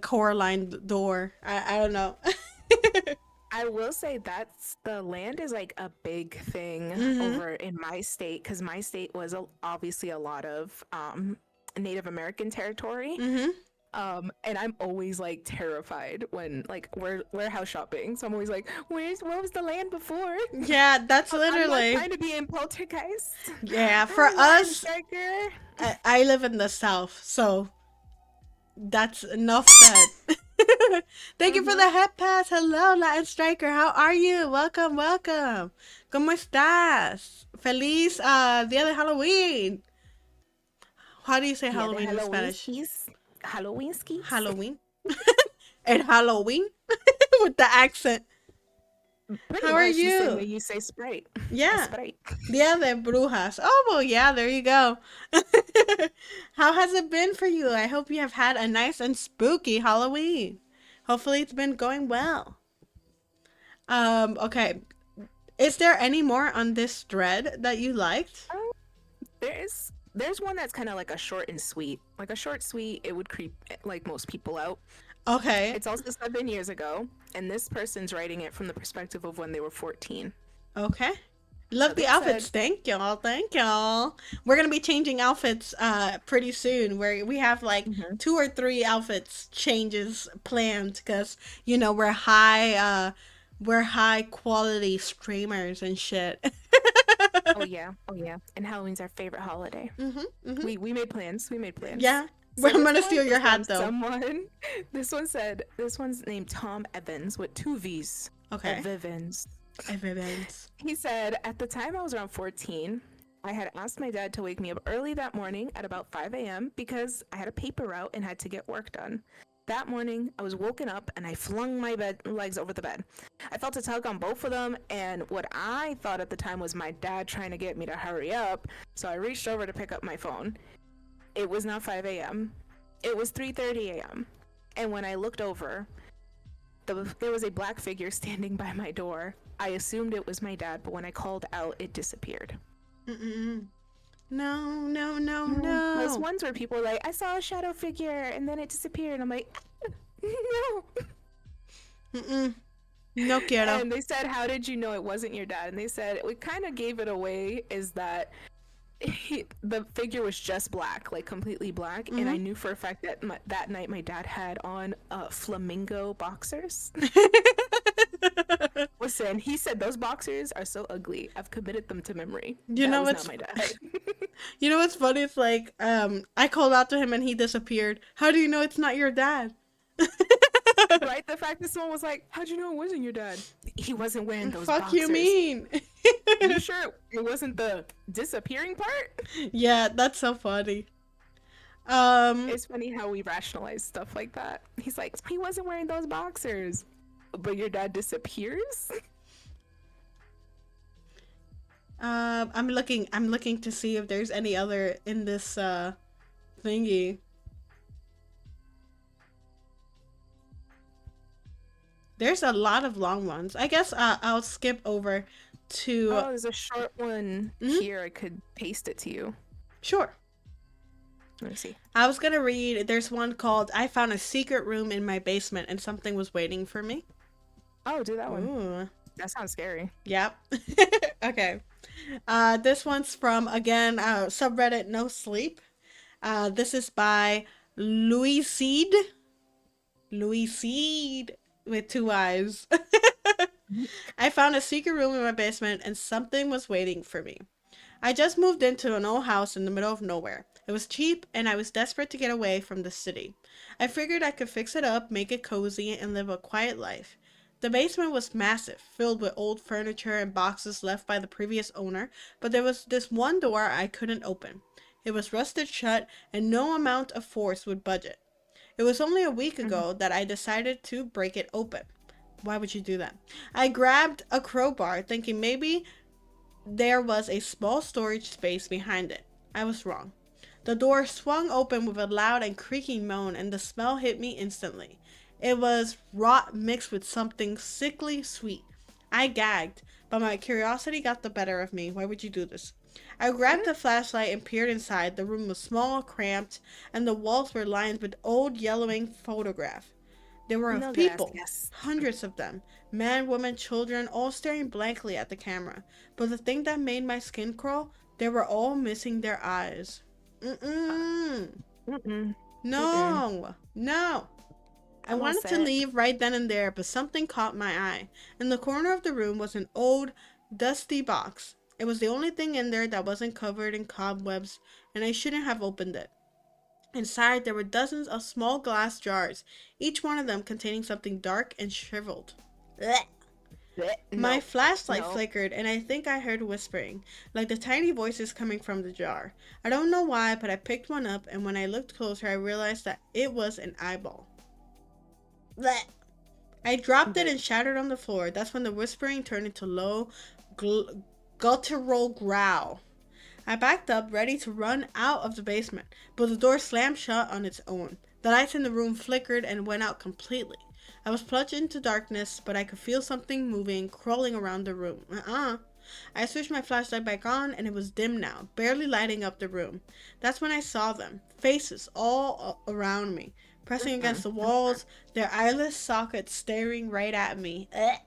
Coraline door. I don't know. I will say that's the land is like a big thing over in my state, because my state was obviously a lot of Native American territory. And I'm always like terrified when like we're warehouse shopping, so I'm always like, where was the land before? Yeah, that's literally. I'm not trying to be in poltergeist. Yeah, for us, I live in the South, so that's enough said. Thank you for the head pass. Hello, Latin Striker. How are you? Welcome. ¿Cómo estás? Feliz Día de Halloween. How do you say Yeah, the Halloween in Halloween Spanish? skis. Halloween skis? Halloween. And Halloween with the accent. Pretty How are much the same way you? you say Sprite. A Yeah. Sprite. Dia de Brujas. Oh, well, yeah, there you go. How has it been for you? I hope you have had a nice and spooky Halloween. Hopefully, it's been going well. Okay. Is there any more on this thread that you liked? Um, there's one that's kind of like a short and sweet. Like a short sweet, it would creep like most people out. Okay. It's also 7 years ago, and this person's writing it from the perspective of when they were 14. Okay. Love So the they outfits. said, Thank y'all. Thank y'all. We're gonna be changing outfits pretty soon. Where we have like Mhm. 2 or 3 outfits changes planned because we're high quality streamers and shit. oh yeah, and Halloween's our favorite holiday. Mhm. Mhm. We made plans. We made plans. Yeah. So I'm this gonna one steal your is from hat though. someone. This one said this one's named Tom Evans with 2 V's. Okay. Evans. Evans. He said, at the time I was around 14, I had asked my dad to wake me up early that morning at about 5 a.m. because I had a paper route and had to get work done. That morning, I was woken up and I flung my legs over the bed. I felt a tug on both of them, and what I thought at the time was my dad trying to get me to hurry up, so I reached over to pick up my phone. It was not 5 a.m. It was 3:30 a.m. And when I looked over, there was a black figure standing by my door. I assumed it was my dad, but when I called out, it disappeared. Mm-mm. No, no, no, Those no. ones where people are like, I saw a shadow figure and then it disappeared. And I'm like, no. Mm-mm. No quiero. And they said, how did you know it wasn't your dad? And they said, what kind of gave it away is that the figure was just black, like completely black. And I knew for a fact that that night my dad had on flamingo boxers. Listen, he said those boxers are so ugly. I've committed them to memory. You That know was what's not my dad. You know what's funny? It's like I called out to him and he disappeared. How do you know it's not your dad? Right? The fact that someone was like, how'd you know it wasn't your dad? He wasn't wearing those Fuck boxers. you mean? You sure it wasn't the disappearing part? Yeah, that's so funny. It's funny how we rationalize stuff like that. He's like, he wasn't wearing those boxers. But your dad disappears? I'm looking to see if there's any other in this thingy. There's a lot of long ones. I guess I'll skip over to. Oh, there's a short one here. I could paste it to you. Sure. Let me see. I was gonna read. There's one called "I found a secret room in my basement and something was waiting for me." Oh, do that one. Ooh. That sounds scary. Yep. Okay. This one's from again subreddit No Sleep. This is by Louis Seed. Louis Seed with 2 eyes. I found a secret room in my basement and something was waiting for me. I just moved into an old house in the middle of nowhere. It was cheap and I was desperate to get away from the city. I figured I could fix it up, make it cozy, and live a quiet life. The basement was massive, filled with old furniture and boxes left by the previous owner, but there was this one door I couldn't open. It was rusted shut and no amount of force would budge it. It was only a week ago that I decided to break it open. Why would you do that? I grabbed a crowbar thinking maybe there was a small storage space behind it. I was wrong. The door swung open with a loud and creaking moan and the smell hit me instantly. It was rot mixed with something sickly sweet. I gagged, but my curiosity got the better of me. Why would you do this? I grabbed the flashlight and peered inside. The room was small, cramped, and the walls were lined with old yellowing photographs. There were of people, hundreds of them, men, women, children, all staring blankly at the camera. But the thing that made my skin crawl, they were all missing their eyes. No. No. I wanted to leave right then and there, but something caught my eye. In the corner of the room was an old, dusty box. It was the only thing in there that wasn't covered in cobwebs, and I shouldn't have opened it. Inside, there were dozens of small glass jars, each one of them containing something dark and shriveled. Blech. My No, flashlight no. flickered, and I think I heard whispering, like the tiny voices coming from the jar. I don't know why, but I picked one up, and when I looked closer, I realized that it was an eyeball. Blech. I dropped it But and shattered on the floor. That's when the whispering turned into low, guttural growl. I backed up, ready to run out of the basement, but the door slammed shut on its own. The lights in the room flickered and went out completely. I was plunged into darkness, but I could feel something moving, crawling around the room. I switched my flashlight back on, and it was dim now, barely lighting up the room. That's when I saw them, faces all around me, pressing against the walls, their eyeless sockets staring right at me. Ugh.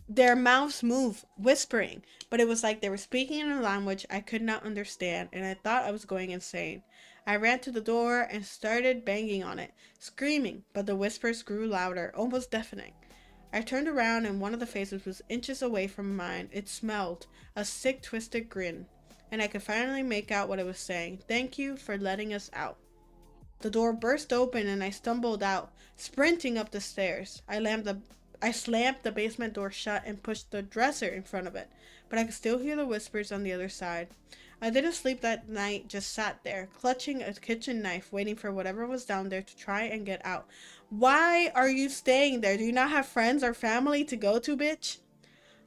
Their mouths moved, whispering, but it was like they were speaking in a language I could not understand, and I thought I was going insane. I ran to the door and started banging on it, screaming, but the whispers grew louder, almost deafening. I turned around, and one of the faces was inches away from mine. It smelled, a sick, twisted grin, and I could finally make out what it was saying. Thank you for letting us out. The door burst open, and I stumbled out, sprinting up the stairs. I slammed the basement door shut and pushed the dresser in front of it, but I could still hear the whispers on the other side. I didn't sleep that night, just sat there, clutching a kitchen knife, waiting for whatever was down there to try and get out. Why are you staying there? Do you not have friends or family to go to, bitch?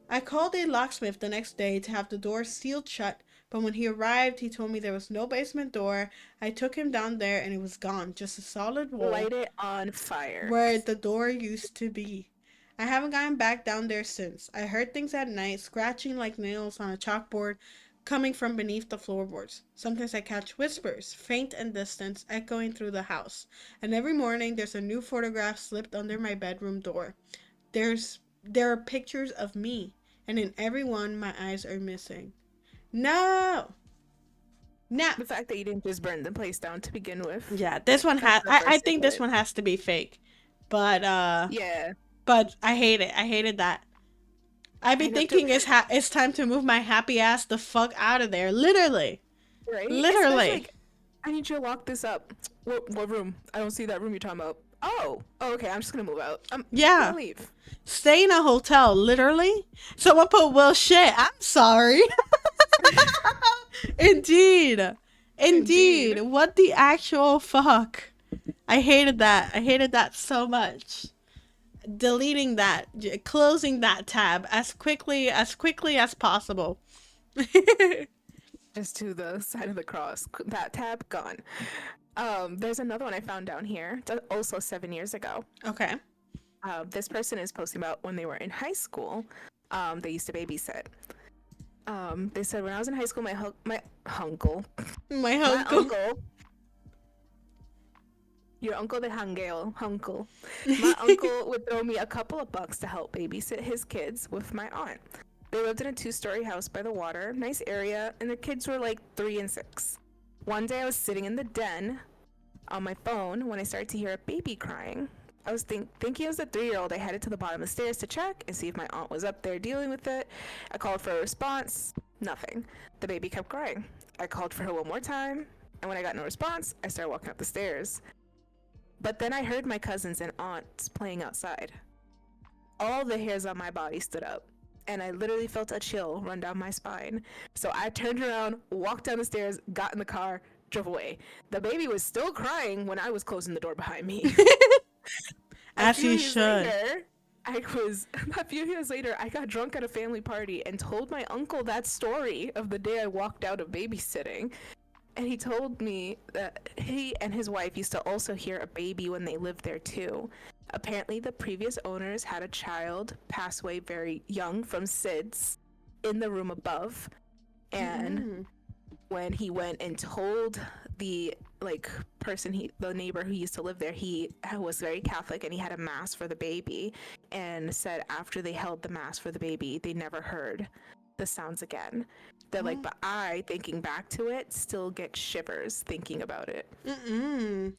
I called a locksmith the next day to have the door sealed shut, but when he arrived, he told me there was no basement door. I took him down there and it was gone, just a solid wall light it on fire. where the door used to be. I haven't gotten back down there since. I heard things at night, scratching like nails on a chalkboard, coming from beneath the floorboards. Sometimes I catch whispers, faint and distant, echoing through the house. And every morning there's a new photograph slipped under my bedroom door. There are pictures of me, and in every one my eyes are missing. No! No! The fact that you didn't just burn the place down to begin with. Yeah, this one That's has. the I first think thing this that- one has to be fake, but Yeah. but I hate it. I hated that. I be I know thinking too. it's time to move my happy ass the fuck out of there. Literally, Right? literally. Especially, like, I need you to lock this up. What room? I don't see that room you're talking about. Oh, okay. I'm just gonna move out. I'm Yeah. gonna leave. Stay in a hotel. Literally. Someone put Will shit. I'm sorry. Indeed. Indeed. What the actual fuck? I hated that. I hated that so much. Deleting that, closing that tab as quickly as possible. Just to the side of the cross. That tab gone. There's another one I found down here. Also 7 years ago. Okay. This person is posting about when they were in high school. They used to babysit. They said when I was in high school, my uncle, My my uncle. uncle, your uncle the uncle, my uncle would throw me a couple of bucks to help babysit his kids with my aunt. They lived in a 2-story house by the water, nice area, and their kids were like 3 and 6. One day I was sitting in the den on my phone when I started to hear a baby crying. I was thinking it was a 3-year-old. I headed to the bottom of the stairs to check and see if my aunt was up there dealing with it. I called for a response. Nothing. The baby kept crying. I called for her one more time, and when I got no response, I started walking up the stairs. But then I heard my cousins and aunts playing outside. All the hairs on my body stood up, and I literally felt a chill run down my spine. So I turned around, walked down the stairs, got in the car, drove away. The baby was still crying when I was closing the door behind me. As you should. A few years later, I got drunk at a family party and told my uncle that story of the day I walked out of babysitting. And he told me that he and his wife used to also hear a baby when they lived there too. Apparently, the previous owners had a child pass away very young from SIDS in the room above. And when he went and told the the neighbor who used to live there, he was very Catholic and he had a mass for the baby, and said after they held the mass for the baby, they never heard the sounds again. They're like, but I, thinking back to it, still get shivers thinking about it.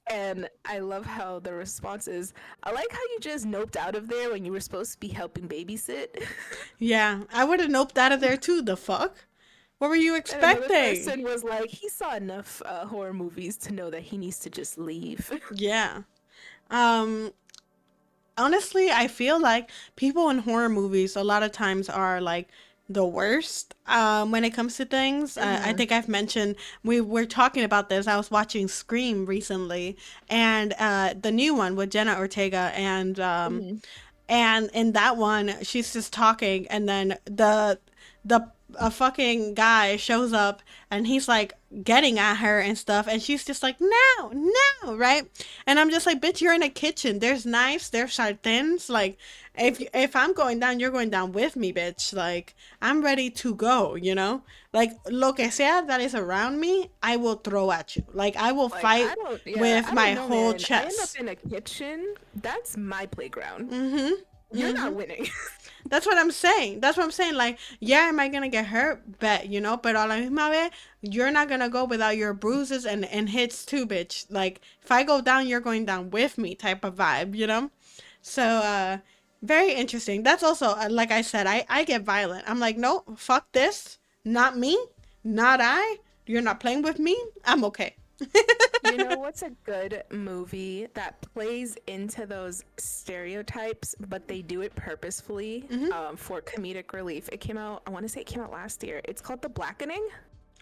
And I love how the response is, I like how you just noped out of there when you were supposed to be helping babysit. Yeah, I would have noped out of there too. The fuck? What were you And another expecting? person was like, he saw enough horror movies to know that he needs to just leave. Yeah. honestly, I feel like people in horror movies a lot of times are like the worst when it comes to things. I Mm-hmm. think I've mentioned we were talking about this. I was watching Scream recently, and the new one with Jenna Ortega, Mm-hmm. and in that one she's just talking, and then the a fucking guy shows up and he's like getting at her and stuff, and she's just like, no, no, right? And I'm just like, bitch, you're in a kitchen, there's knives, there's sartens, like if I'm going down, you're going down with me, bitch. Like, I'm ready to go, you know? Like, lo que sea that is around me, I will throw at you. Like, I will Like, fight yeah, with I my don't know, whole man. I end up chest. in a kitchen. That's my playground. Mm-hmm. You're Mm-hmm. not winning. That's what I'm saying. That's what I'm saying. Like, yeah, am I gonna get hurt? Bet, you know. But a la misma vez, you're not gonna go without your bruises and hits too, bitch. Like, if I go down, you're going down with me, type of vibe, you know. So, very interesting. That's also like I said, I get violent. I'm like, no, fuck this, not me, not I. You're not playing with me. I'm okay. You know what's a good movie that plays into those stereotypes, but they do it purposefully Hmm. for comedic relief? It came out, I want to say it came out last year. It's called The Blackening,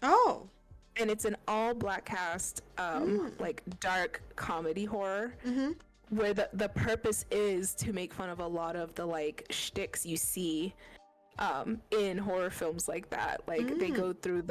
Oh. and it's an all black cast, Mm. like dark comedy horror, Mm-hmm. where the purpose is to make fun of a lot of the like shticks you see in horror films like that. Like Mm. they go through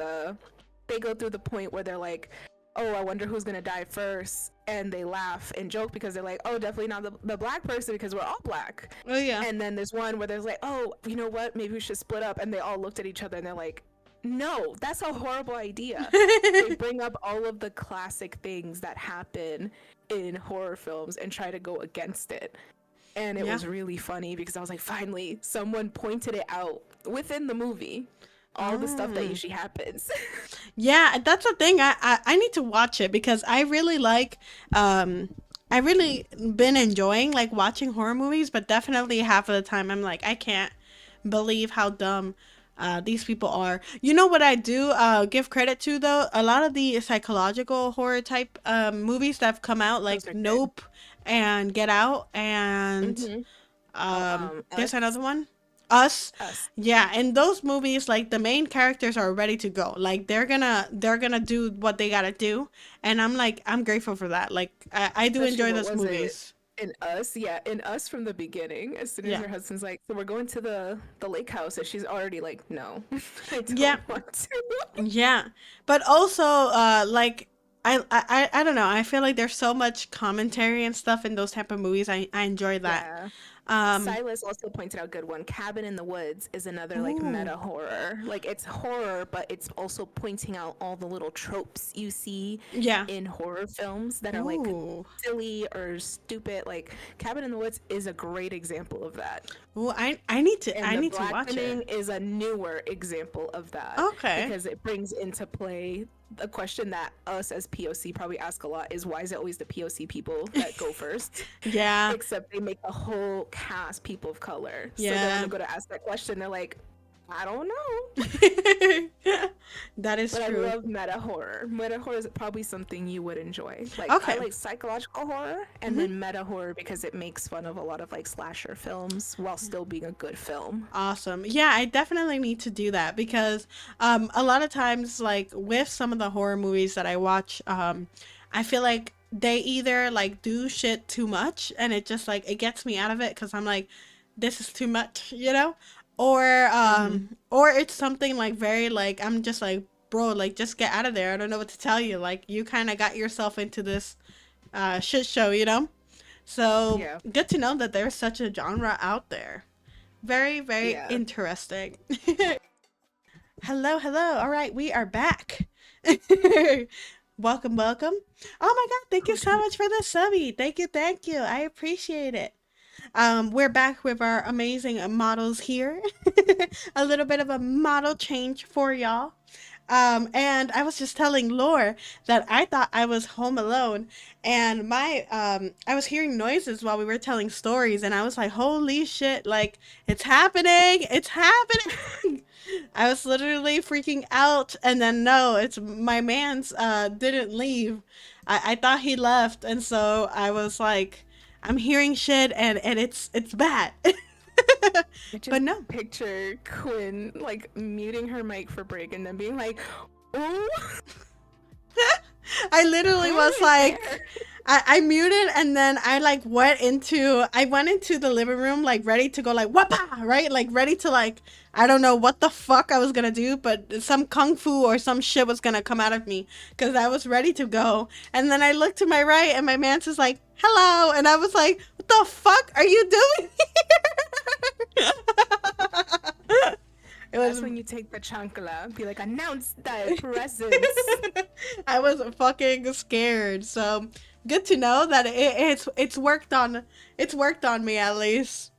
the point where they're like, oh, I wonder who's gonna die first, and they laugh and joke because they're like, oh, definitely not the black person because we're all black. Oh yeah. And then there's one where there's like, oh, you know what, maybe we should split up, and they all looked at each other and they're like, no, that's a horrible idea. They bring up all of the classic things that happen in horror films and try to go against it. And it Yeah. was really funny because I was like, finally, someone pointed it out within the movie. All the stuff that Mm. usually happens. Yeah, that's the thing. I need to watch it because I really like I really been enjoying like watching horror movies, but definitely half of the time I'm like, I can't believe how dumb these people are. You know what I do give credit to though? A lot of the psychological horror type movies that have come out, Those like are good. Nope and Get Out, and Mm-hmm. Oh, there's us, another one, Us. us. Yeah, in those movies, like the main characters are ready to go. Like they're gonna do what they gotta do, and I'm like, I'm grateful for that. Like I do Especially enjoy what those was it? movies. In us, yeah, in us from the beginning. As soon as Yeah, her husband's like, "So we're going to the lake house," and she's already like, "No, I yeah, don't want to." yeah. But also, like I don't know. I feel like there's so much commentary and stuff in those type of movies. I enjoy that. Yeah. Um. Silas also pointed out good one. Cabin in the Woods is another like Ooh. meta horror. Like it's horror, but it's also pointing out all the little tropes you see Yeah. in horror films that are like Ooh. silly or stupid. Like Cabin in the Woods is a great example of that. Ooh. And I The need to watch Blackening it. is a newer example of that Okay. because it brings into play a question that us as POC probably ask a lot is why is it always the POC people that go first? Yeah. Except they make the whole cast people of color. So then when Yeah. they go to ask that question, they're like, I don't know. That is But I true. love meta horror. Meta horror is probably something you would enjoy. Like I Okay. like psychological horror and Hmm. then meta horror because it makes fun of a lot of like slasher films while still being a good film. Awesome. Yeah, I definitely need to do that because a lot of times like with some of the horror movies that I watch, I feel like they either like do shit too much and it just like it gets me out of it cuz I'm like this is too much, you know? Hmm. Or it's something like very like I'm just like, bro, like just get out of there. I don't know what to tell you. Like you kind of got yourself into this shit show, you know? So, Yeah. good to know that there's such a genre out there. Very, very Yeah. interesting. Hello, hello. All right, we are back. Welcome, welcome. Oh my God, thank you so much for the subby. Thank you, thank you. I appreciate it. We're back with our amazing models here. A little bit of a model change for y'all. And I was just telling Lore that I thought I was home alone, and I was hearing noises while we were telling stories, and I was like, "Holy shit! Like it's happening! It's happening!" I was literally freaking out, and then no, it's my man's didn't leave. I thought he left, and so I was like. I'm hearing shit and it's bad. I But just no. picture Quinn like muting her mic for break and then being like, "Ooh, I literally who was is like, there?" I muted and then I like went into the living room like ready to go like whapa, right? Like ready to like I don't know what the fuck I was gonna do, but some kung fu or some shit was gonna come out of me because I was ready to go. And then I looked to my right and my man's was like, hello, and I was like, what the fuck are you doing here? It was That's when you take the chancla, be like, "Announce thy presence." I was fucking scared. So good to know that it's worked on me at least.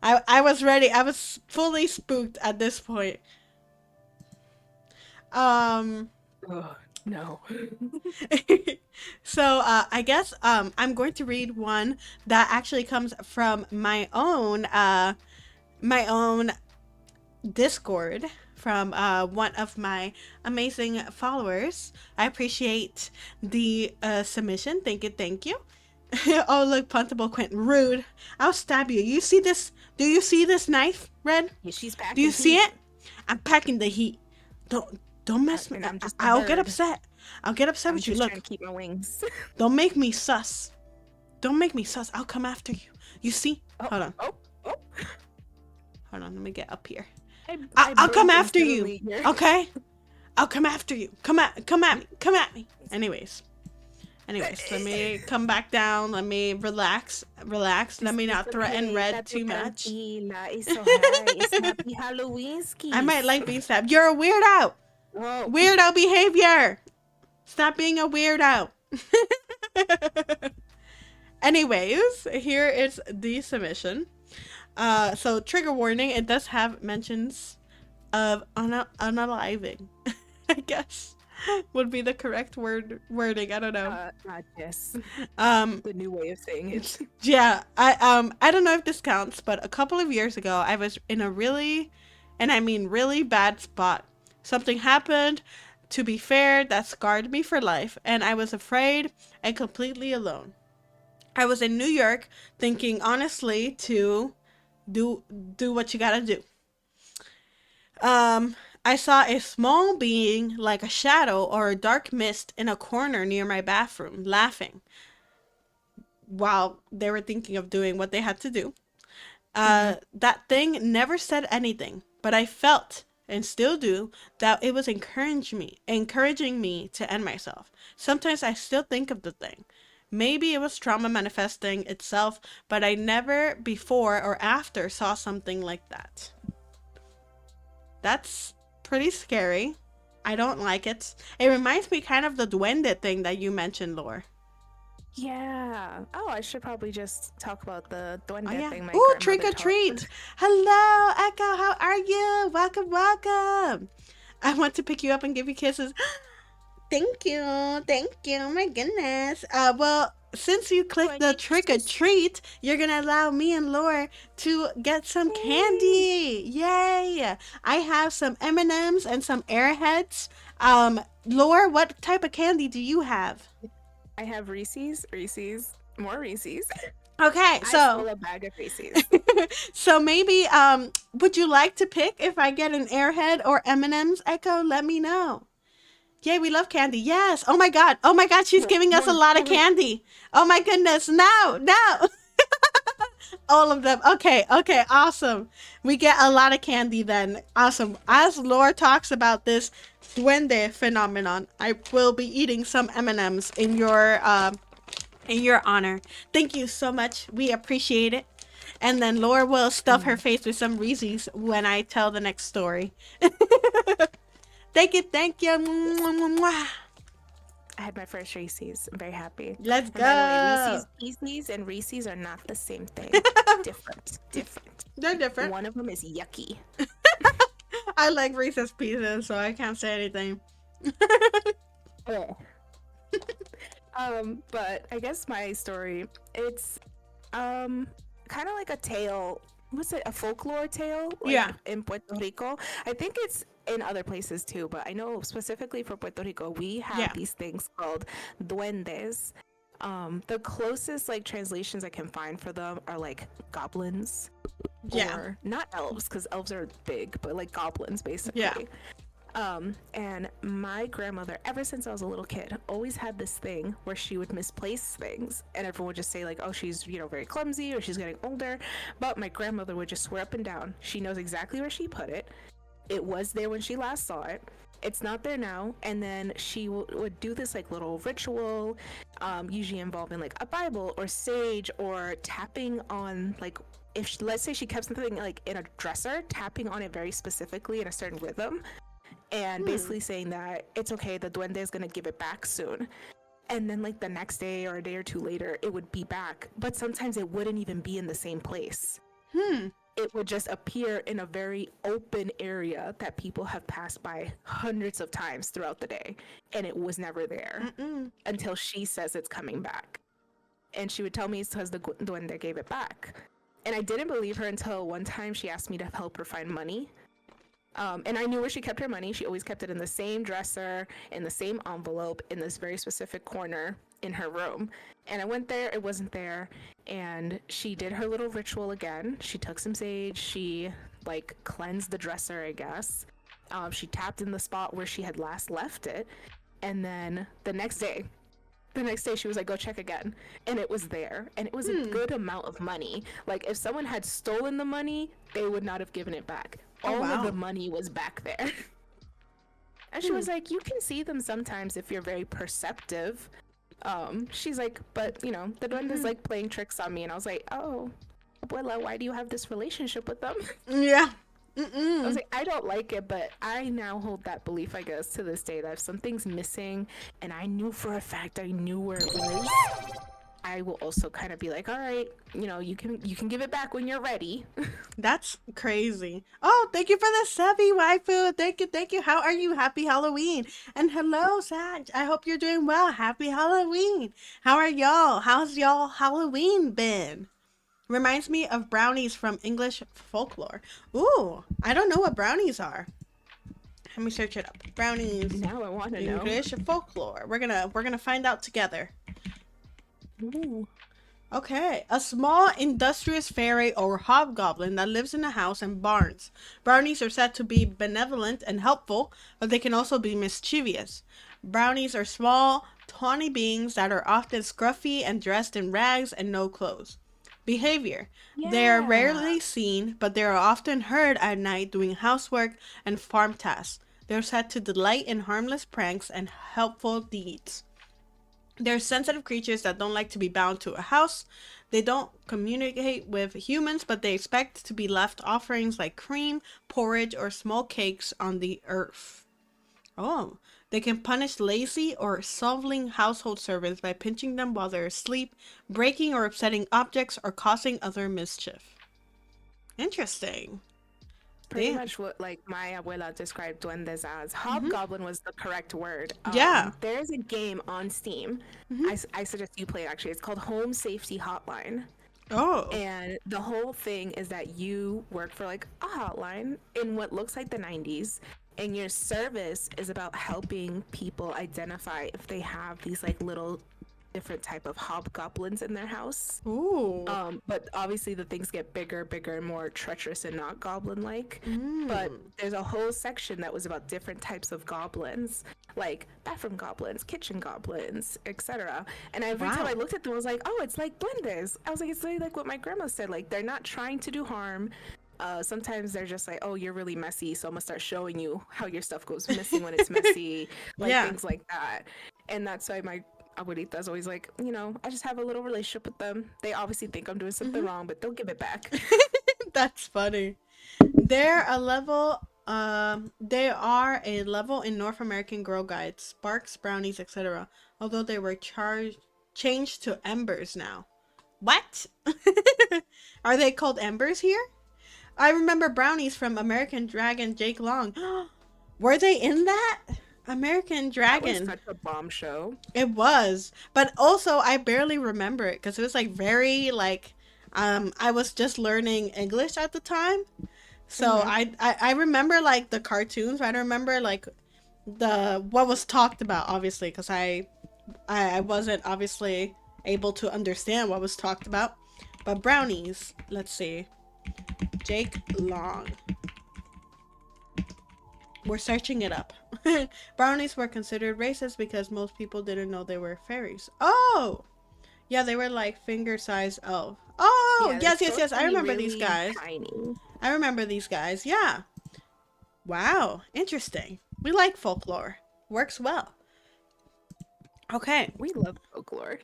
I was ready. I was fully spooked at this point. Um Oh, no. so I guess I'm going to read one that actually comes from my own Discord from one of my amazing followers. I appreciate the submission. Thank you, thank you. Oh look, Puntable Quentin, rude. I'll stab you. You see this? Do you see this knife, Red? Yeah, she's packing. Do you see heat. it? I'm packing the heat. Don't mess me. I'm just a I'll get bird. upset. I'll get upset I'm with you. just Look, trying to keep my wings. don't make me sus. Don't make me sus. I'll come after you. You see? Oh, Hold on. Oh, Hold on. Let me get up here. I I'll come burped after you. instantly here. Okay? I'll come after you. Come at me. Come at me. Anyways, let me come back down. Let me relax. Let me not threaten Red too much. It's so high. It's happy Halloween skis. I might like being stabbed. You're a weirdo. Whoa. Weirdo behavior. Stop being a weirdo. Anyways, here is the submission. So trigger warning, it does have mentions of unaliving. I guess would be the correct wording. I don't know. Yes. Um, The new way of saying it. yeah, I don't know if this counts, but a couple of years ago, I was in a really, and I mean really bad spot. Something happened, to be fair, that scarred me for life, and I was afraid and completely alone. I was in New York, thinking honestly to do what you gotta do. I saw a small being like a shadow or a dark mist in a corner near my bathroom, laughing while they were thinking of doing what they had to do. That thing never said anything, but I felt and still do that it was encouraging me to end myself. Sometimes I still think of the thing. Maybe it was trauma manifesting itself, but I never before or after saw something like that. That's pretty scary. I don't like it. It reminds me kind of the duende thing that you mentioned, Lore. Yeah. Oh, I should probably just talk about the duende Oh yeah. thing. My Ooh, grandmother trick or taught treat. us. Hello, Echo. How are you? Welcome, welcome. I want to pick you up and give you kisses. Thank you. Thank you. Oh my goodness. Well, since you clicked the trick or treat, you're gonna allow me and Laura to get some candy. Yay! I have some M&Ms and some Airheads. Laura, what type of candy do you have? I have Reese's, more Reese's. Okay, I so stole a bag of Reese's. so maybe would you like to pick if I get an Airhead or M&Ms? Echo, let me know. Yay, we love candy. Yes. Oh my god. She's giving us a lot of candy. Oh my goodness. No. All of them. Okay, awesome. We get a lot of candy then. Awesome. As Laura talks about this duende phenomenon, I will be eating some M&Ms in your honor. Thank you so much. We appreciate it. And then Laura will stuff her face with some Reese's when I tell the next story. Thank you. Mwah. I had my first Reese's. I'm very happy. Let's go. And by the way, Reese's Pieces and Reese's are not the same thing. Different. They're different. One of them is yucky. I like Reese's Pieces, so I can't say anything. But I guess my story, it's kind of like a tale. What's it? A folklore tale? Like, yeah. In Puerto Rico. I think it's in other places too, but I know specifically for Puerto Rico, we have these things called duendes. The closest like translations I can find for them are like goblins, Yeah. or not elves, because elves are big, but like goblins basically. Yeah. And my grandmother, ever since I was a little kid, always had this thing where she would misplace things, and everyone would just say like, oh, she's, you know, very clumsy, or she's getting older. But my grandmother would just swear up and down she knows exactly where she put it. It was there when she last saw it. It's not there now. And then she would do this like little ritual, usually involving like a Bible or sage, or tapping on like, if she, let's say she kept something like in a dresser, tapping on it very specifically in a certain rhythm, and basically saying that it's okay, the duende is gonna give it back soon. And then like the next day or a day or two later, it would be back, but sometimes it wouldn't even be in the same place. It would just appear in a very open area that people have passed by hundreds of times throughout the day, and it was never there until she says it's coming back. And she would tell me it's because the duende gave it back. And I didn't believe her until one time she asked me to help her find money. And I knew where she kept her money. She always kept it in the same dresser, in the same envelope, in this very specific corner in her room. And I went there, it wasn't there. And she did her little ritual again. She took some sage, she like cleansed the dresser, I guess. She tapped in the spot where she had last left it. And then the next day she was like, go check again, and it was there, and it was a good amount of money. Like, if someone had stolen the money, they would not have given it back. All of the money was back there. And she was like, you can see them sometimes if you're very perceptive. She's like, but you know, the duende's like playing tricks on me. And I was like, oh, abuela, why do you have this relationship with them? Yeah. I was like, I don't like it, but I now hold that belief, I guess, to this day, that if something's missing and I knew for a fact I knew where it was, I will also kind of be like, all right, you know, you can give it back when you're ready. That's crazy. Oh, thank you for the subby, waifu. Thank you. How are you? Happy Halloween. And hello, Sag. I hope you're doing well. Happy Halloween. How are y'all? How's y'all Halloween been? Reminds me of brownies from English folklore. Ooh, I don't know what brownies are. Let me search it up. Brownies. Now I want to know. English folklore. We're gonna find out together. Ooh. Okay, a small industrious fairy or hobgoblin that lives in a house and barns. Brownies are said to be benevolent and helpful, but they can also be mischievous. Brownies are small, tawny beings that are often scruffy and dressed in rags and no clothes. Behavior. They are rarely seen, but they are often heard at night doing housework and farm tasks. They are said to delight in harmless pranks and helpful deeds. They're sensitive creatures that don't like to be bound to a house. They don't communicate with humans, but they expect to be left offerings like cream, porridge, or small cakes on the earth. Oh, they can punish lazy or slovenly household servants by pinching them while they're asleep, breaking or upsetting objects, or causing other mischief. Interesting. Pretty much what like my abuela described duendes as. Hobgoblin was the correct word. Yeah. There's a game on Steam. I suggest you play it, actually. It's called Home Safety Hotline. Oh. And the whole thing is that you work for like a hotline in what looks like the 90s. And your service is about helping people identify if they have these like little different type of hobgoblins in their house. Ooh. But obviously the things get bigger, and more treacherous and not goblin-like. But there's a whole section that was about different types of goblins, like bathroom goblins, kitchen goblins, etc. And every time I looked at them, I was like, oh, it's like duendes. I was like, it's really like what my grandma said. Like, they're not trying to do harm. Sometimes they're just like, oh, you're really messy, so I'm gonna start showing you how your stuff goes missing when it's messy, like things like that. And that's why my abuelita's always like, you know, I just have a little relationship with them. They obviously think I'm doing something wrong, but they'll give it back. That's funny. They are a level in North American Girl Guides, Sparks, Brownies, etc. Although they were changed to Embers now. What? Are they called Embers here? I remember Brownies from American Dragon Jake Long. Were they in that? American Dragon. That was such a bomb show. It was. But also, I barely remember it because it was like very like, I was just learning English at the time. So I remember like the cartoons, but I don't remember like what was talked about, obviously, because I wasn't obviously able to understand what was talked about. But brownies, let's see. Jake Long. We're searching it up. Brownies were considered racist because most people didn't know they were fairies. Oh! Yeah, they were like finger-sized elf. Oh, Yeah, they're yes. supposed I to be remember these really guys. tiny. I remember these guys. Yeah. Wow. Interesting. We like folklore. Works well. Okay. We love folklore.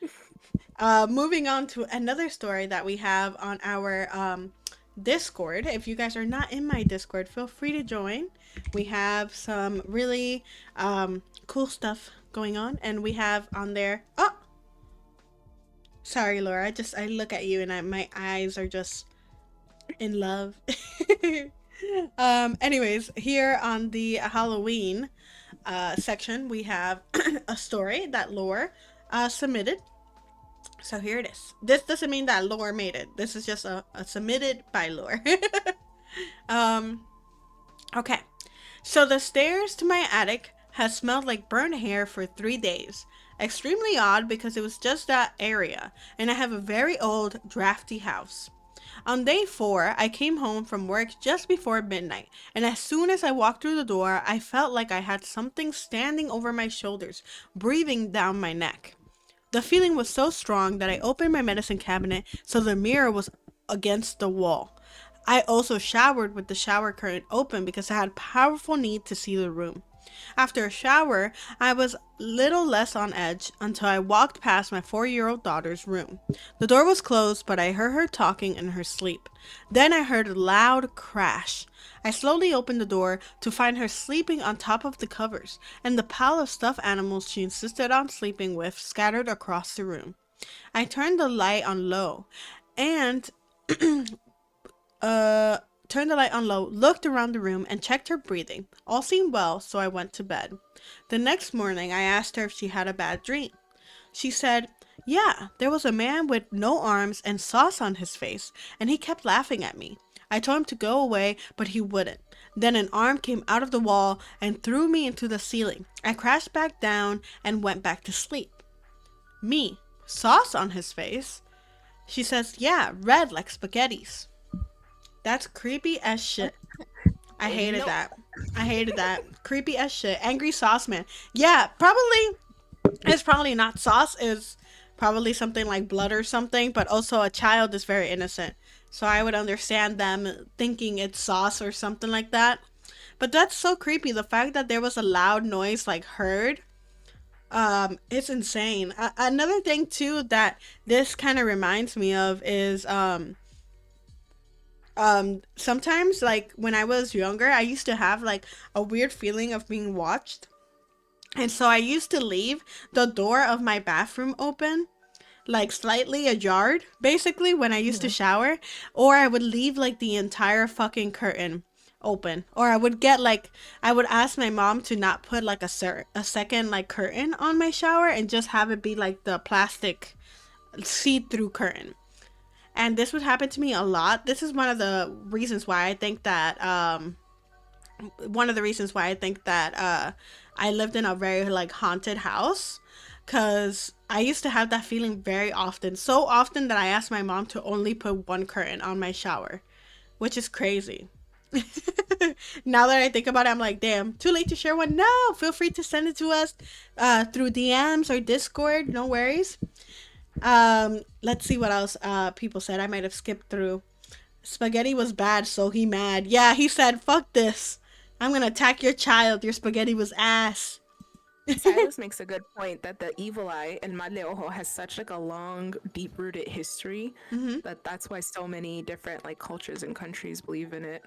Moving on to another story that we have on our Discord. If you guys are not in my Discord, feel free to join. We have some really cool stuff going on, and we have on there. Oh, sorry, Laura. I look at you and my eyes are just in love. Anyways, here on the Halloween section, we have a story that Laura submitted. So here it is. This doesn't mean that Laura made it. This is just a submitted by Laura. Okay. So the stairs to my attic has smelled like burnt hair for 3 days. Extremely odd because it was just that area, and I have a very old, drafty house. On day 4, I came home from work just before midnight, and as soon as I walked through the door, I felt like I had something standing over my shoulders, breathing down my neck. The feeling was so strong that I opened my medicine cabinet so the mirror was against the wall. I also showered with the shower curtain open because I had powerful need to see the room. After a shower, I was little less on edge until I walked past my 4-year-old daughter's room. The door was closed, but I heard her talking in her sleep. Then I heard a loud crash. I slowly opened the door to find her sleeping on top of the covers, and the pile of stuffed animals she insisted on sleeping with scattered across the room. I turned the light on low, and looked around the room and checked her breathing. All seemed well, so I went to bed. The next morning, I asked her if she had a bad dream. She said, "Yeah, there was a man with no arms and sauce on his face, and he kept laughing at me. I told him to go away, but he wouldn't. Then an arm came out of the wall and threw me into the ceiling. I crashed back down and went back to sleep." Me, sauce on his face? She says, "Yeah, red like spaghettis." That's creepy as shit. I hated Nope. that. I hated that. Creepy as shit. Angry sauce man. Yeah, probably. It's probably not sauce. It's probably something like blood or something. But also a child is very innocent. So I would understand them thinking it's sauce or something like that. But that's so creepy. The fact that there was a loud noise like heard. It's insane. Another thing too that this kind of reminds me of is sometimes like when I was younger, I used to have like a weird feeling of being watched, and so I used to leave the door of my bathroom open, like slightly ajar, basically, when I used to shower, or I would leave like the entire fucking curtain open, or I would get like I would ask my mom to not put like a second like curtain on my shower and just have it be like the plastic see-through curtain. And this would happen to me a lot. This is one of the reasons why I think that I lived in a very like haunted house, cuz I used to have that feeling very often. So often that I asked my mom to only put one curtain on my shower, which is crazy. Now that I think about it, I'm like, damn, too late to share one. No, feel free to send it to us through DMs or Discord. No worries. Let's see what else people said. I might have skipped through. Spaghetti was bad, so he mad. Yeah, he said, "Fuck this. I'm gonna attack your child. Your spaghetti was ass." Silas makes a good point that the evil eye in Madleojo has such like a long, deep-rooted history that's why so many different like cultures and countries believe in it.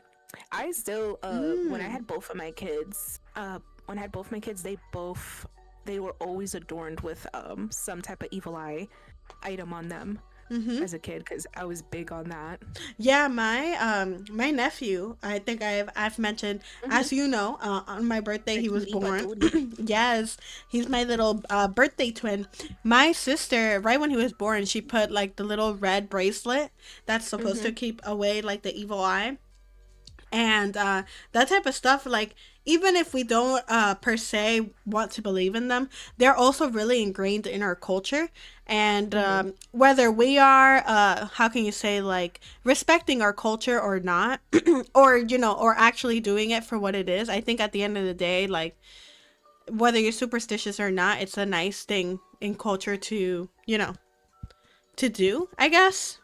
I still, when I had both of my kids, they were always adorned with some type of evil eye item on them as a kid because I was big on that. Yeah, my nephew, I think I've mentioned, as you know, on my birthday he was born. Yes, he's my little birthday twin. My sister, right when he was born, she put like the little red bracelet that's supposed to keep away like the evil eye. And that type of stuff, like, even if we don't per se want to believe in them, they're also really ingrained in our culture. And Hmm. whether we are how can you say, like, respecting our culture or not, or or actually doing it for what it is, I think at the end of the day, like, whether you're superstitious or not, it's a nice thing in culture to to do, I guess.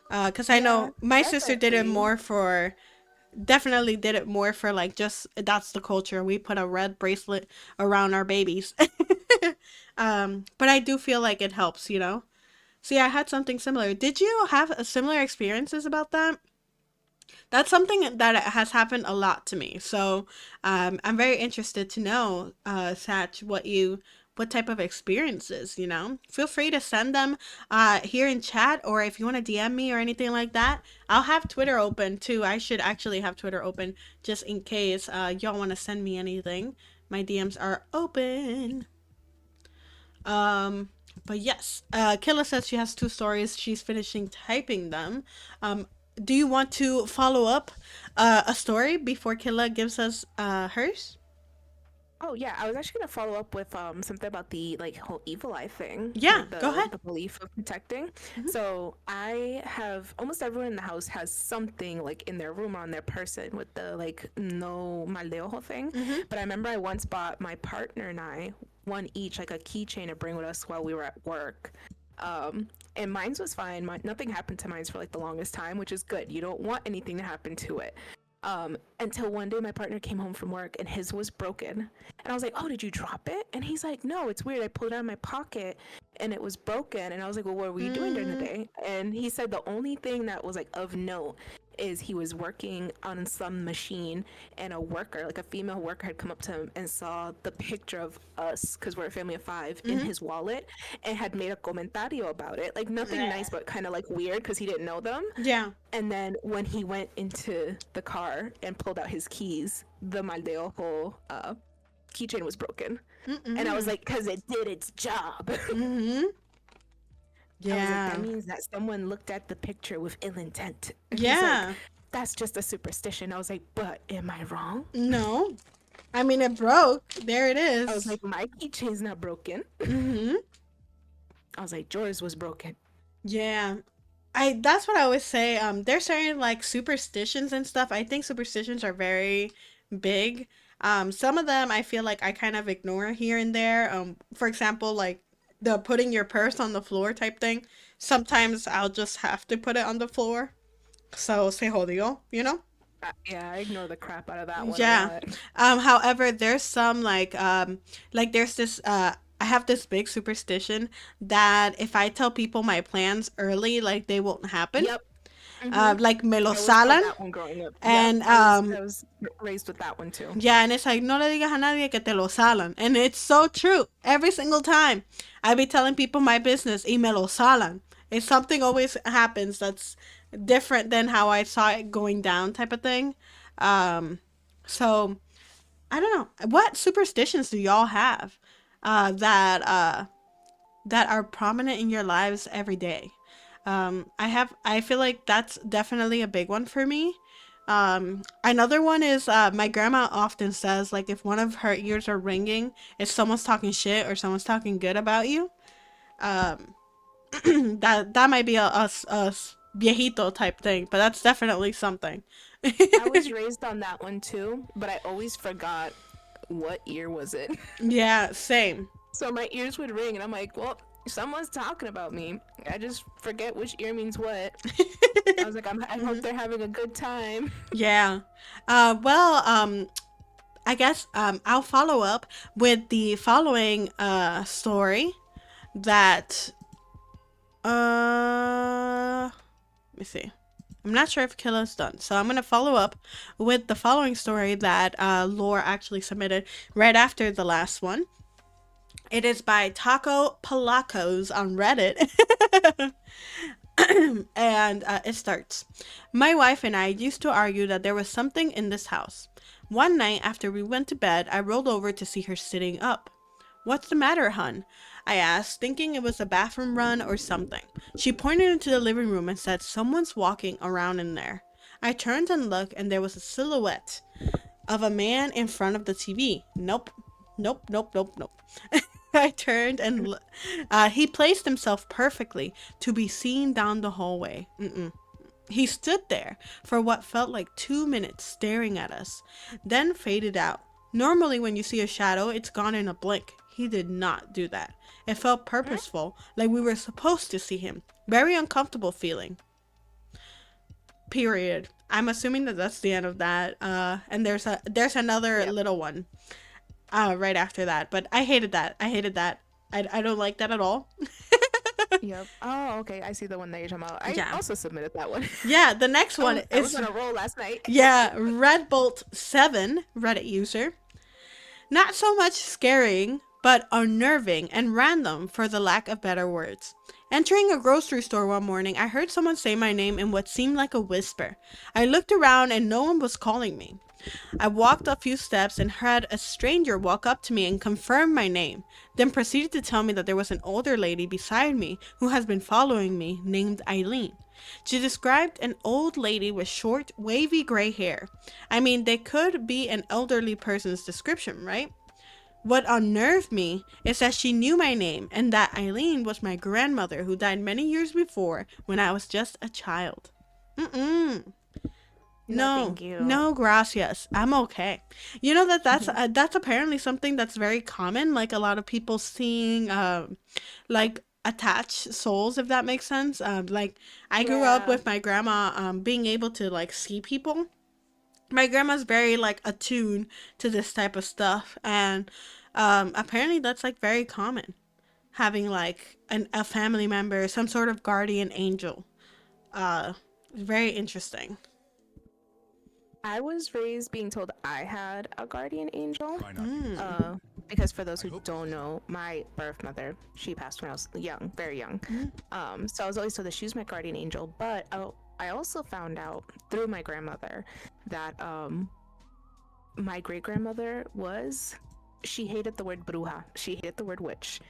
Because I Yeah, know my sister did it definitely. more for, definitely did it more for, like, just that's the culture. We put a red bracelet around our babies. But I do feel like it helps, you know? So yeah, I had something similar. Did you have similar experiences about that? That's something that has happened a lot to me. So I'm very interested to know, Satch, what type of experiences, feel free to send them here in chat, or if you want to DM me or anything like that. I'll have Twitter open too. I should actually have Twitter open just in case y'all want to send me anything. My DMs are open. Um, but yes, Killa says she has two stories. She's finishing typing them. Um, do you want to follow up a story before Killa gives us hers? Oh yeah, I was actually gonna follow up with something about the like whole evil eye thing, Yeah, like go the ahead. the belief of protecting. Hmm. So I have almost everyone in the house has something like in their room or on their person with the like no mal de ojo thing. Hmm. But I remember I once bought my partner and I one each like a keychain to bring with us while we were at work. And mine's was fine. Nothing happened to mine's for like the longest time, which is good. You don't want anything to happen to it. Until one day my partner came home from work and his was broken. And I was like, "Oh, did you drop it?" And he's like, "No, it's weird. I pulled it out of my pocket and it was broken." And I was like, "Well, what were you doing during the Mm, day?" And he said the only thing that was like of note is he was working on some machine and a worker, like a female worker, had come up to him and saw the picture of us, because we're a family of five, in hmm. his wallet and had made a comentario about it. Like nothing nice, but kind of like weird because he didn't know them. Yeah. And then when he went into the car and pulled out his keys, the mal de ojo keychain was broken. And I was Mm-mm. like, because it did its job. Hmm. I was like, that Yeah. means that someone looked at the picture with ill intent. And he's like, Yeah. that's just a superstition. I was like, but am I wrong? No. I mean, it broke. There it I was is. like, my keychain's not broken. Hmm. I was like, yours was broken. Yeah. That's what I always say. There's certain, like, superstitions and stuff. I think superstitions are very big. Some of them I feel like I kind of ignore here and there. For example, like the putting your purse on the floor type thing. Sometimes I'll just have to put it on the floor. So se jodió, you know? Yeah, I ignore the crap out of that one a Yeah. lot. However, there's some, like there's this I have this big superstition that if I tell people my plans early, like, they won't happen. Yep. Mm-hmm. Like, me lo I was told salan. that one growing up. Yep. And I was raised with that one too. yeah, and it's like, no le digas a nadie que te lo salan. And it's so true. Every single time I be telling people my business, y me lo salan. If something always happens that's different than how I saw it going down, type of thing. Um, so I don't know. What superstitions do y'all have that are prominent in your lives every day? I feel like that's definitely a big one for me. Another one is, my grandma often says, like, if one of her ears are ringing, if someone's talking shit or someone's talking good about you, um, that might be a viejito type thing, but that's definitely something. I was raised on that one too, but I always forgot what ear was it. Yeah, same. So my ears would ring, and I'm like, well, someone's talking about me. I just forget which ear means what. I was like, I hope they're having a good time. Yeah. Well, I guess I'll follow up with the following story that let me see. I'm not sure if Killa's done, so I'm gonna follow up with the following story that Lore actually submitted right after the last one. It is by Taco Palacos on Reddit. And it starts. My wife and I used to argue that there was something in this house. One night after we went to bed, I rolled over to see her sitting up. What's the matter, hun? I asked, thinking it was a bathroom run or something. She pointed into the living room and said, someone's walking around in there. I turned and looked, and there was a silhouette of a man in front of the TV. Nope. Nope, nope, nope, nope. I turned and he placed himself perfectly to be seen down the hallway. He stood there for what felt like 2 minutes staring at us, then faded out. Normally, when you see a shadow, it's gone in a blink. He did not do that. It felt purposeful, like we were supposed to see him. Very uncomfortable feeling. Period. I'm assuming that that's the end of that. And there's another little one right after that. But I hated that. I don't like that at all. Yep. Oh, okay. I see the one that you're talking about. I Yeah. also submitted that one. Yeah, the next one I is was on a roll last night. yeah, Red Bolt 7 Reddit user. Not so much scaring, but unnerving and random for the lack of better words. Entering a grocery store one morning, I heard someone say my name in what seemed like a whisper. I looked around and no one was calling me. I walked a few steps and heard a stranger walk up to me and confirm my name, then proceeded to tell me that there was an older lady beside me who has been following me named Eileen. She described an old lady with short, wavy gray hair. I mean, they could be an elderly person's description, right? What unnerved me is that she knew my name and that Eileen was my grandmother who died many years before when I was just a child. No, thank you. no, gracias. I'm okay. You know that's apparently something that's very common. Like a lot of people seeing, like attached souls, if that makes sense. Like I grew up Yeah. with my grandma, being able to like see people. My grandma's very like attuned to this type of stuff, and apparently that's like very common. Having like a family member, some sort of guardian angel. Very interesting. I was raised being told I had a guardian angel. Try not to use it. Because for those who don't know, my birth mother, she passed when I was young, very young. So I was always told that she was my guardian angel. But I also found out through my grandmother that my great grandmother she hated the word bruja. She hated the word witch.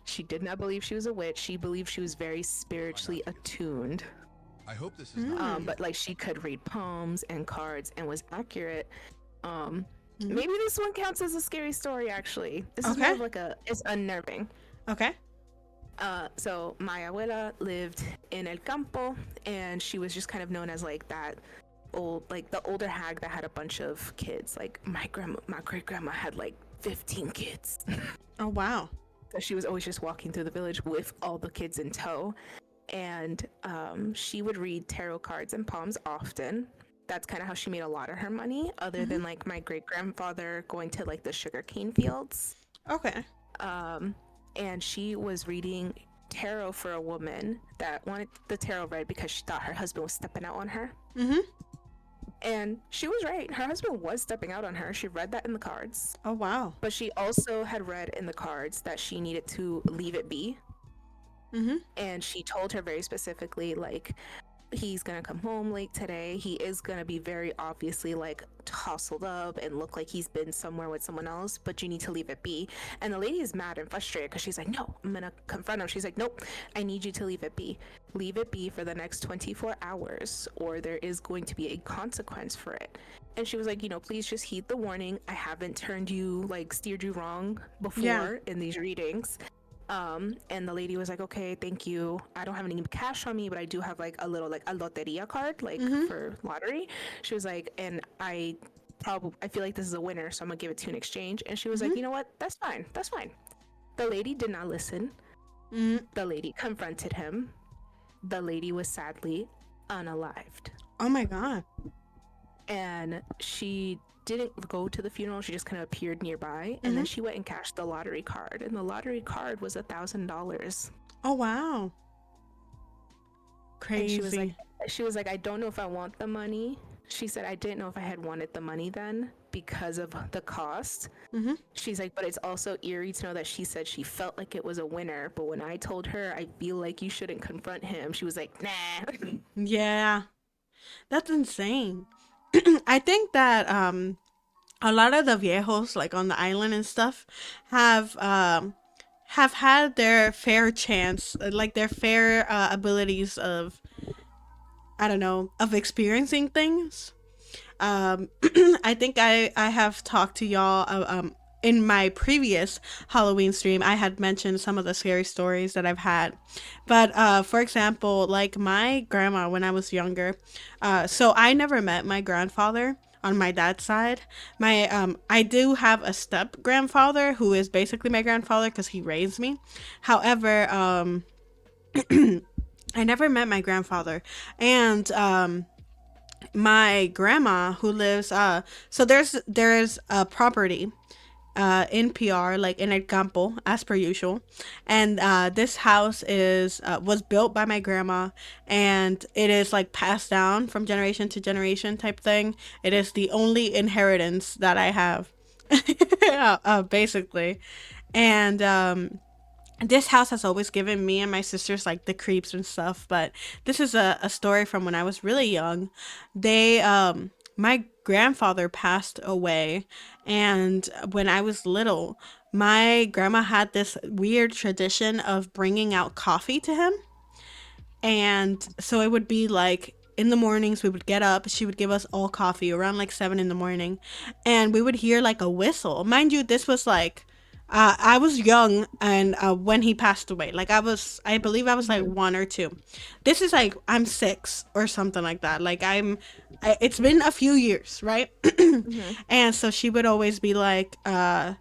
She did not believe she was a witch. She believed she was very spiritually attuned. I hope this is not But like she could read palms and cards and was accurate. Maybe this one counts as a scary story. Actually, this is more of like it's unnerving. Okay. So my abuela lived in El Campo, and she was just kind of known as like that the older hag that had a bunch of kids. Like my great grandma had like 15 kids. Oh wow. So she was always just walking through the village with all the kids in tow. And she would read tarot cards and palms often. That's kind of how she made a lot of her money, other than like my great grandfather going to like the sugarcane fields. Okay. And she was reading tarot for a woman that wanted the tarot read because she thought her husband was stepping out on her. And she was right. Her husband was stepping out on her. She read that in the cards. Oh wow. But she also had read in the cards that she needed to leave it be. And she told her very specifically, like, he's gonna come home late today. He is gonna be very obviously like tousled up and look like he's been somewhere with someone else, but you need to leave it be. And the lady is mad and frustrated because she's like, no, I'm gonna confront him. She's like, nope, I need you to leave it be. Leave it be for the next 24 hours or there is going to be a consequence for it. And she was like, please just heed the warning. I haven't steered you wrong before in these readings. And the lady was like, okay, thank you. I don't have any cash on me, but I do have like a little like a loteria card, like for lottery. She was like, and I feel like this is a winner, so I'm gonna give it to you in exchange. And she was like, you know what? That's fine. The lady did not listen. The lady confronted him. The lady was sadly unalived. Oh my god. And she didn't go to the funeral. She just kind of appeared nearby, and then she went and cashed the lottery card, and the lottery card was $1,000. Oh wow. Crazy. And she was like, I don't know if I want the money. She said, I didn't know if I had wanted the money then because of the cost. She's like, but it's also eerie to know that she said she felt like it was a winner, but when I told her I feel like you shouldn't confront him, she was like, nah. Yeah. That's insane. I think that a lot of the viejos like on the island and stuff have had their fair chance, like their fair abilities of I don't know, of experiencing things. I think I have talked to y'all in my previous Halloween stream. I had mentioned some of the scary stories that I've had, but for example, like my grandma when I was younger. So I never met my grandfather on my dad's side. My I do have a step grandfather who is basically my grandfather because he raised me. However, I never met my grandfather, and my grandma who lives so there's a property in PR, like in El Campo, as per usual. And this house is was built by my grandma, and it is like passed down from generation to generation type thing. It is the only inheritance that I have, basically. And this house has always given me and my sisters like the creeps and stuff, but this is a story from when I was really young. They my grandfather passed away, and when I was little, my grandma had this weird tradition of bringing out coffee to him. And so it would be like in the mornings we would get up, she would give us all coffee around like 7 in the morning, and we would hear like a whistle. Mind you, this was like I was young, and when he passed away, like I believe I was like 1 or 2. This is like I'm 6 or something like that. Like it's been a few years, right? And so she would always be like, at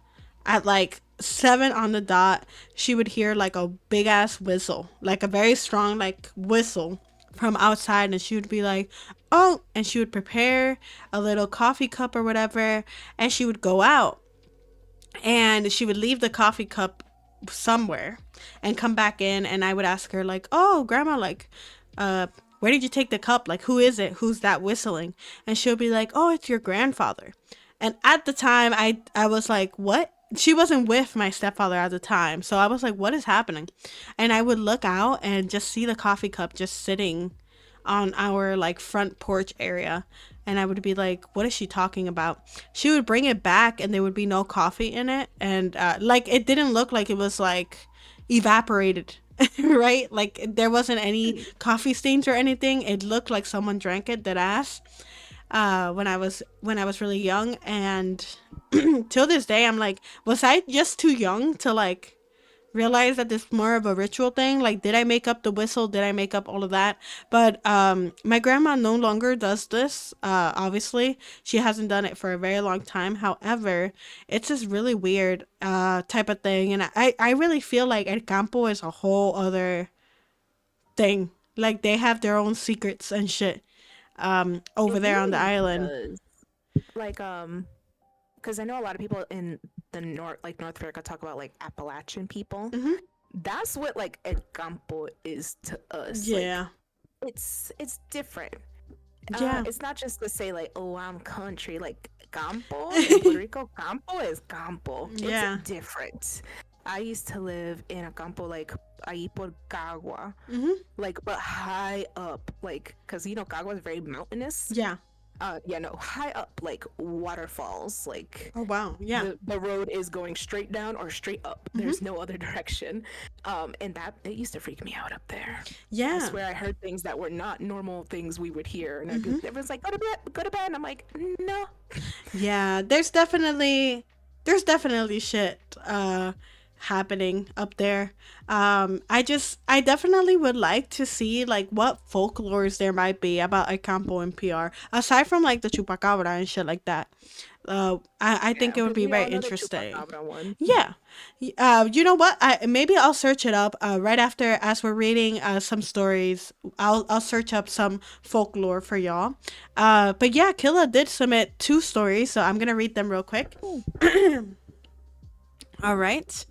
like 7 on the dot, she would hear like a big ass whistle, like a very strong like whistle from outside, and she would be like, oh, and she would prepare a little coffee cup or whatever, and she would go out, and she would leave the coffee cup somewhere and come back in, and I would ask her like, oh grandma, like where did you take the cup, like who is it, who's that whistling? And she'll be like, oh, it's your grandfather. And at the time I was like, what? She wasn't with my stepfather at the time, so I was like, what is happening? And I would look out and just see the coffee cup just sitting on our like front porch area, and I would be like, what is she talking about? She would bring it back and there would be no coffee in it, and like it didn't look like it was like evaporated. Right, like there wasn't any coffee stains or anything. It looked like someone drank it, dead ass. When I was really young, and till this day I'm like, was I just too young to like realize that this is more of a ritual thing? Like, did I make up the whistle? Did I make up all of that? But my grandma no longer does this. Obviously she hasn't done it for a very long time. However, it's this really weird type of thing, and I really feel like El Campo is a whole other thing. Like they have their own secrets and shit over It there on the really island. does. Like, because I know a lot of people in the north, like North America, talk about like Appalachian people. Hmm. That's what like El Campo is to us. Yeah. Like, it's different. Yeah. It's not just to say like, oh, I'm country. Like Campo in Puerto Rico, Campo is Campo. Yeah. It's different. I used to live in a campo like ahí por Cagua, Hmm. like but high up, like because you know Cagua is very mountainous. Yeah. Yeah, no, high up, like waterfalls, like Oh wow. Yeah. the road is going straight down or straight up. There's no other direction. And that it used to freak me out up there. I Yeah. swear I heard things that were not normal things we would hear, and everyone's like, go to bed, and I'm like, no. Yeah. There's definitely shit happening up there. I definitely would like to see like what folklores there might be about Acampo and PR, aside from like the chupacabra and shit like that. I think it would be very interesting. Yeah. You know what? Maybe I'll search it up right after, as we're reading some stories. I'll search up some folklore for y'all. But yeah, Killa did submit 2 stories, so I'm gonna read them real quick. All right.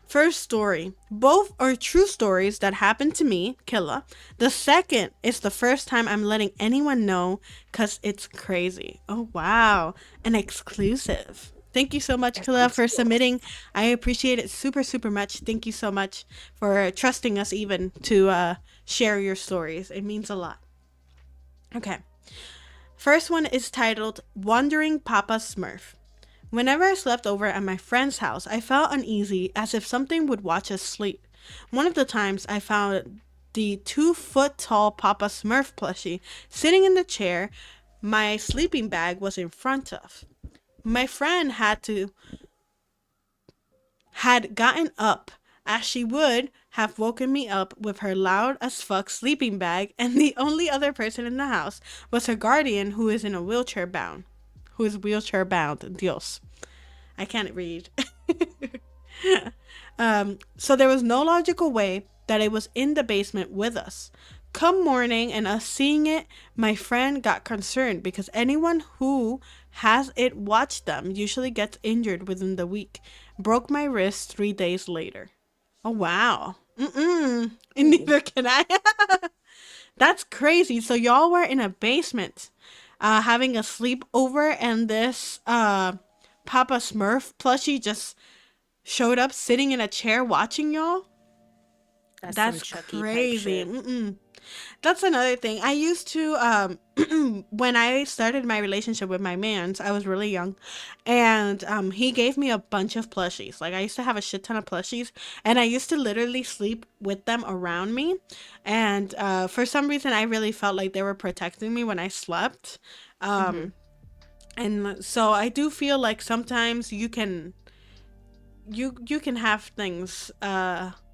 First story. Both are true stories that happened to me, Killa. The second is the first time I'm letting anyone know because it's crazy. Oh, wow. An exclusive. Thank you so much, Killa, for submitting. I appreciate it super, super much. Thank you so much for trusting us even to share your stories. It means a lot. Okay. First one is titled Wandering Papa Smurf. Whenever I slept over at my friend's house, I felt uneasy, as if something would watch us sleep. One of the times I found the 2-foot tall Papa Smurf plushie sitting in the chair my sleeping bag was in front of. My friend had gotten up, as she would have woken me up with her loud as fuck sleeping bag, and the only other person in the house was her guardian, who is wheelchair bound. Dios. I can't read. So there was no logical way that it was in the basement with us. Come morning and us seeing it, my friend got concerned because anyone who has it watch them usually gets injured within the week. Broke my wrist 3 days later. Oh, wow. And neither can I. That's crazy. So y'all were in a basement having a sleepover, and this Papa Smurf plushie just showed up sitting in a chair watching y'all? That's crazy. That's another thing. I used to, when I started my relationship with my man, I was really young, and he gave me a bunch of plushies. Like, I used to have a shit ton of plushies, and I used to literally sleep with them around me. And for some reason, I really felt like they were protecting me when I slept. And so I do feel like sometimes you can have things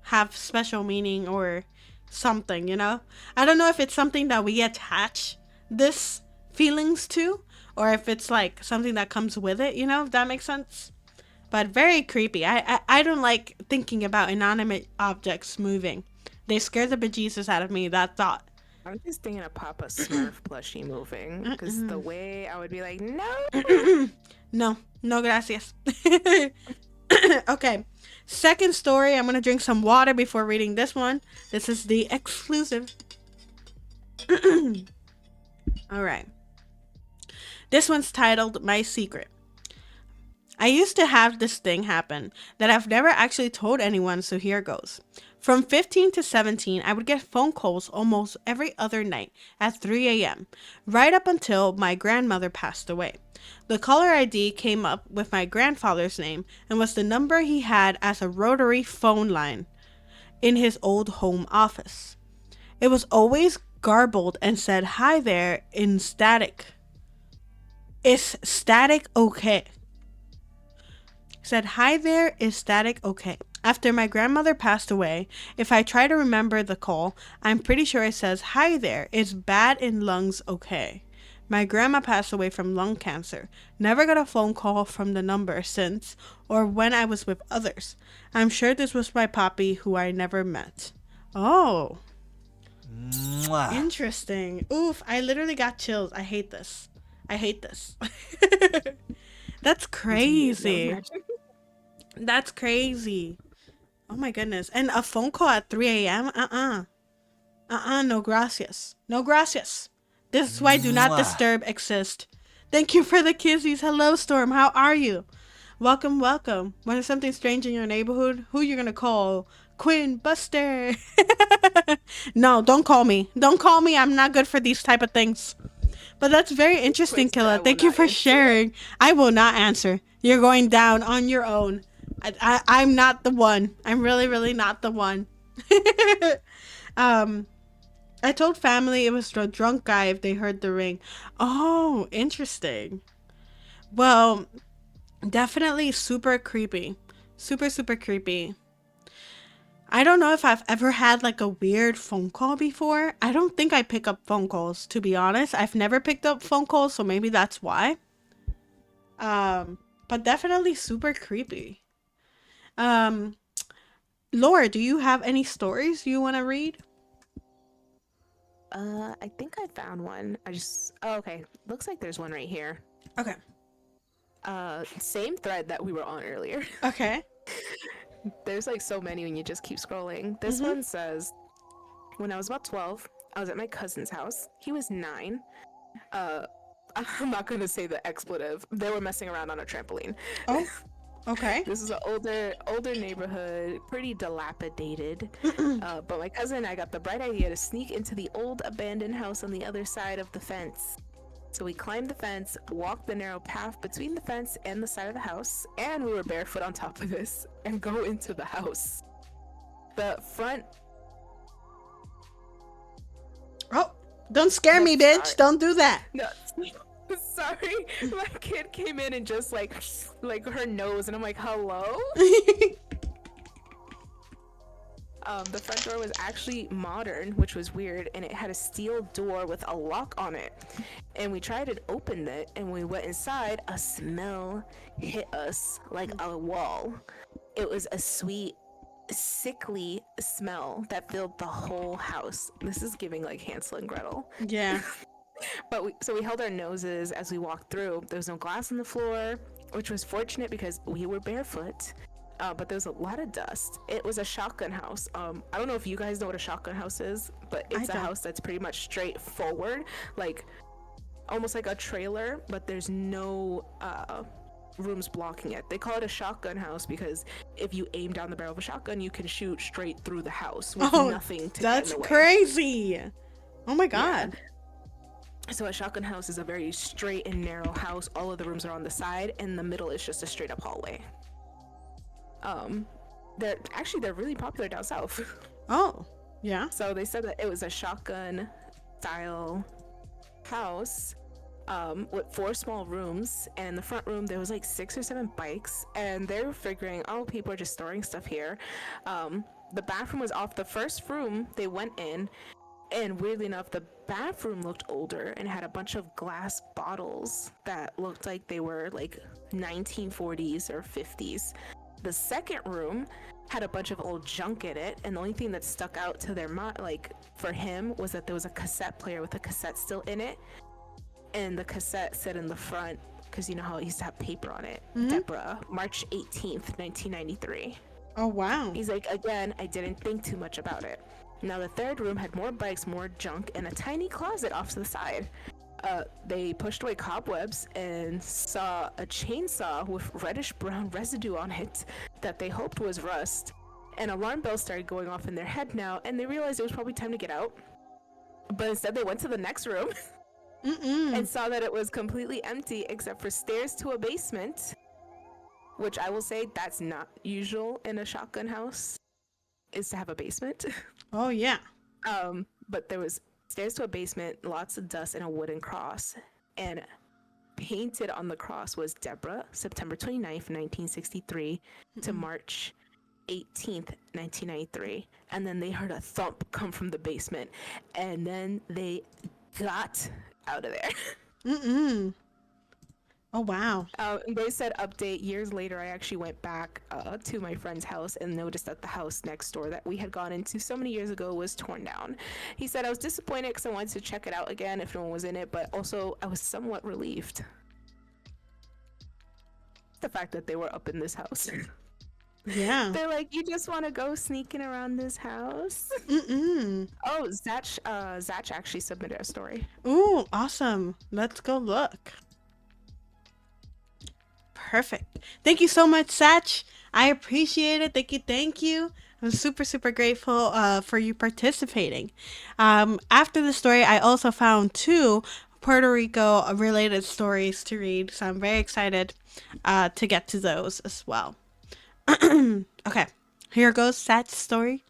have special meaning or something, you know? I don't know if it's something that we attach this feelings to, or if it's like something that comes with it, you know, if that makes sense. But very creepy. I don't like thinking about inanimate objects moving. They scare the bejesus out of me, that thought. I'm just thinking of Papa Smurf plushie moving, because the way I would be like, no. No gracias. Okay, second story. I'm gonna drink some water before reading this one. This is the exclusive. All right, this one's titled My Secret. I used to have this thing happen that I've never actually told anyone, so here goes. From 15 to 17, I would get phone calls almost every other night at 3 a.m., right up until my grandmother passed away. The caller ID came up with my grandfather's name and was the number he had as a rotary phone line in his old home office. It was always garbled and said, "Hi there," in static. Is static okay? Said, "Hi there, is static okay?" After my grandmother passed away, if I try to remember the call, I'm pretty sure it says, "Hi there, is bad in lungs okay?" My grandma passed away from lung cancer. Never got a phone call from the number since, or when I was with others. I'm sure this was my poppy, who I never met. Oh. Mwah. Interesting. Oof, I literally got chills. I hate this. That's crazy. That's crazy. Oh my goodness. And a phone call at 3 a.m.? No gracias. No gracias. This is why Do Not Disturb exist. Thank you for the kisses. Hello, Storm. How are you? Welcome. When there's something strange in your neighborhood, who you gonna call? Quinn Buster. No, don't call me. I'm not good for these type of things. But that's very interesting, Killa. Thank you for sharing. I will not answer. You're going down on your own. I'm not the one. I'm really, really not the one. I told family it was a drunk guy if they heard the ring. Oh, interesting. Well, definitely super creepy. Super, super creepy. I don't know if I've ever had like a weird phone call before. I don't think I pick up phone calls, to be honest. I've never picked up phone calls, so maybe that's why. But definitely super creepy. Laura, do you have any stories you want to read? I think I found one. Okay. Looks like there's one right here. Okay. Same thread that we were on earlier. Okay. There's like so many when you just keep scrolling. This one says, when I was about 12, I was at my cousin's house. He was 9. I'm not going to say the expletive. They were messing around on a trampoline. Oh, okay. This is an older neighborhood, pretty dilapidated. But my cousin and I got the bright idea to sneak into the old abandoned house on the other side of the fence. So we climbed the fence, walked the narrow path between the fence and the side of the house, and we were barefoot on top of this, and go into the house. The front Don't scare me, bitch. Sorry. Don't do that. No, sorry. My kid came in and just like her nose, and I'm like, hello. The front door was actually modern, which was weird, and it had a steel door with a lock on it. And we tried and opened it, and when we went inside, a smell hit us like a wall. It was a sweet, sickly smell that filled the whole house. This is giving like Hansel and Gretel. Yeah. But we held our noses as we walked through. There was no glass on the floor, which was fortunate because we were barefoot. But there was a lot of dust. It was a shotgun house. I don't know if you guys know what a shotgun house is, but it's a house that's pretty much straightforward, like almost like a trailer, but there's no rooms blocking it. They call it a shotgun house because if you aim down the barrel of a shotgun, you can shoot straight through the house with nothing to get in the way. That's crazy. Oh my god. Yeah. So a shotgun house is a very straight and narrow house. All of the rooms are on the side, and the middle is just a straight up hallway. They're really popular down south. Oh, yeah. So they said that it was a shotgun style house with 4 small rooms, and in the front room there was like 6 or 7 bikes, and they were figuring, oh, people are just storing stuff here. The bathroom was off the first room they went in, and weirdly enough, the bathroom looked older and had a bunch of glass bottles that looked like they were like 1940s or 50s. The second room had a bunch of old junk in it, and the only thing that stuck out to their mind, like for him, was that there was a cassette player with a cassette still in it, and the cassette said in the front, because you know how it used to have paper on it, Deborah, March 18th, 1993. Oh, wow. He's like, again, I didn't think too much about it. Now the third room had more bikes, more junk, and a tiny closet off to the side. They pushed away cobwebs and saw a chainsaw with reddish brown residue on it that they hoped was rust. An alarm bell started going off in their head now, and they realized it was probably time to get out. But instead they went to the next room and saw that it was completely empty except for stairs to a basement, which I will say that's not usual in a shotgun house, is to have a basement. Oh, yeah. But there was stairs to a basement, lots of dust, and a wooden cross. And painted on the cross was Deborah, September 29th, 1963 to March 18th, 1993. And then they heard a thump come from the basement. And then they got out of there. Oh, wow. They said update. Years later, I actually went back to my friend's house and noticed that the house next door that we had gone into so many years ago was torn down. He said I was disappointed because I wanted to check it out again if no one was in it, but also I was somewhat relieved. The fact that they were up in this house. Yeah. They're like, you just want to go sneaking around this house? Oh, Zach actually submitted a story. Ooh, awesome. Let's go look. Perfect. Thank you so much, Satch. I appreciate it. Thank you. I'm super, super grateful for you participating. After the story, I also found 2 Puerto Rico related stories to read, so I'm very excited to get to those as well. Okay, here goes Satch's story.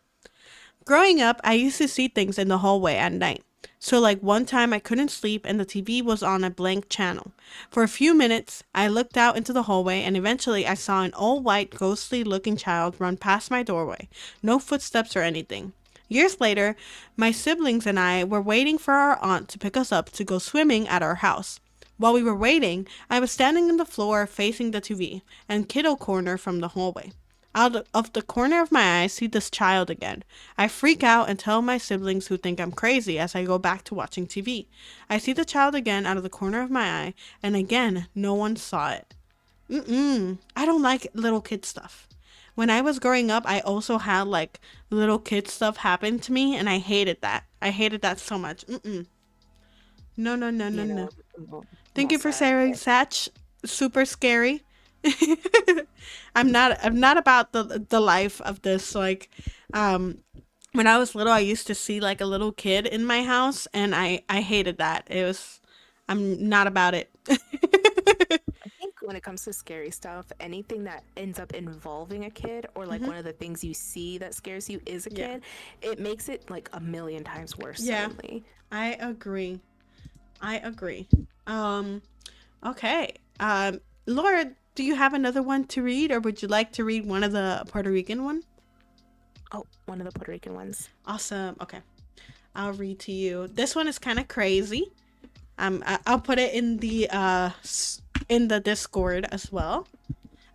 Growing up, I used to see things in the hallway at night. So like one time I couldn't sleep and the TV was on a blank channel. For a few minutes, I looked out into the hallway and eventually I saw an all-white ghostly looking child run past my doorway. No footsteps or anything. Years later, my siblings and I were waiting for our aunt to pick us up to go swimming at our house. While we were waiting, I was standing on the floor facing the TV and kiddo corner from the hallway. Out of the corner of my eye, I see this child again. I freak out and tell my siblings, who think I'm crazy, as I go back to watching TV. I see the child again out of the corner of my eye, and again, no one saw it. I don't like little kid stuff. When I was growing up, I also had like little kid stuff happen to me, and I hated that. I hated that so much. No. Thank you for sharing, Satch. Super scary. I'm not about the life of this. Like, when I was little, I used to see like a little kid in my house, and I hated that. I'm not about it. I think when it comes to scary stuff, anything that ends up involving a kid or like one of the things you see that scares you is a kid, it makes it like a million times worse suddenly. I agree. Okay. Laura, do you have another one to read, or would you like to read one of the Puerto Rican one? Oh, one of the Puerto Rican ones. Awesome. Okay. I'll read to you. This one is kind of crazy. I'll put it in the Discord as well.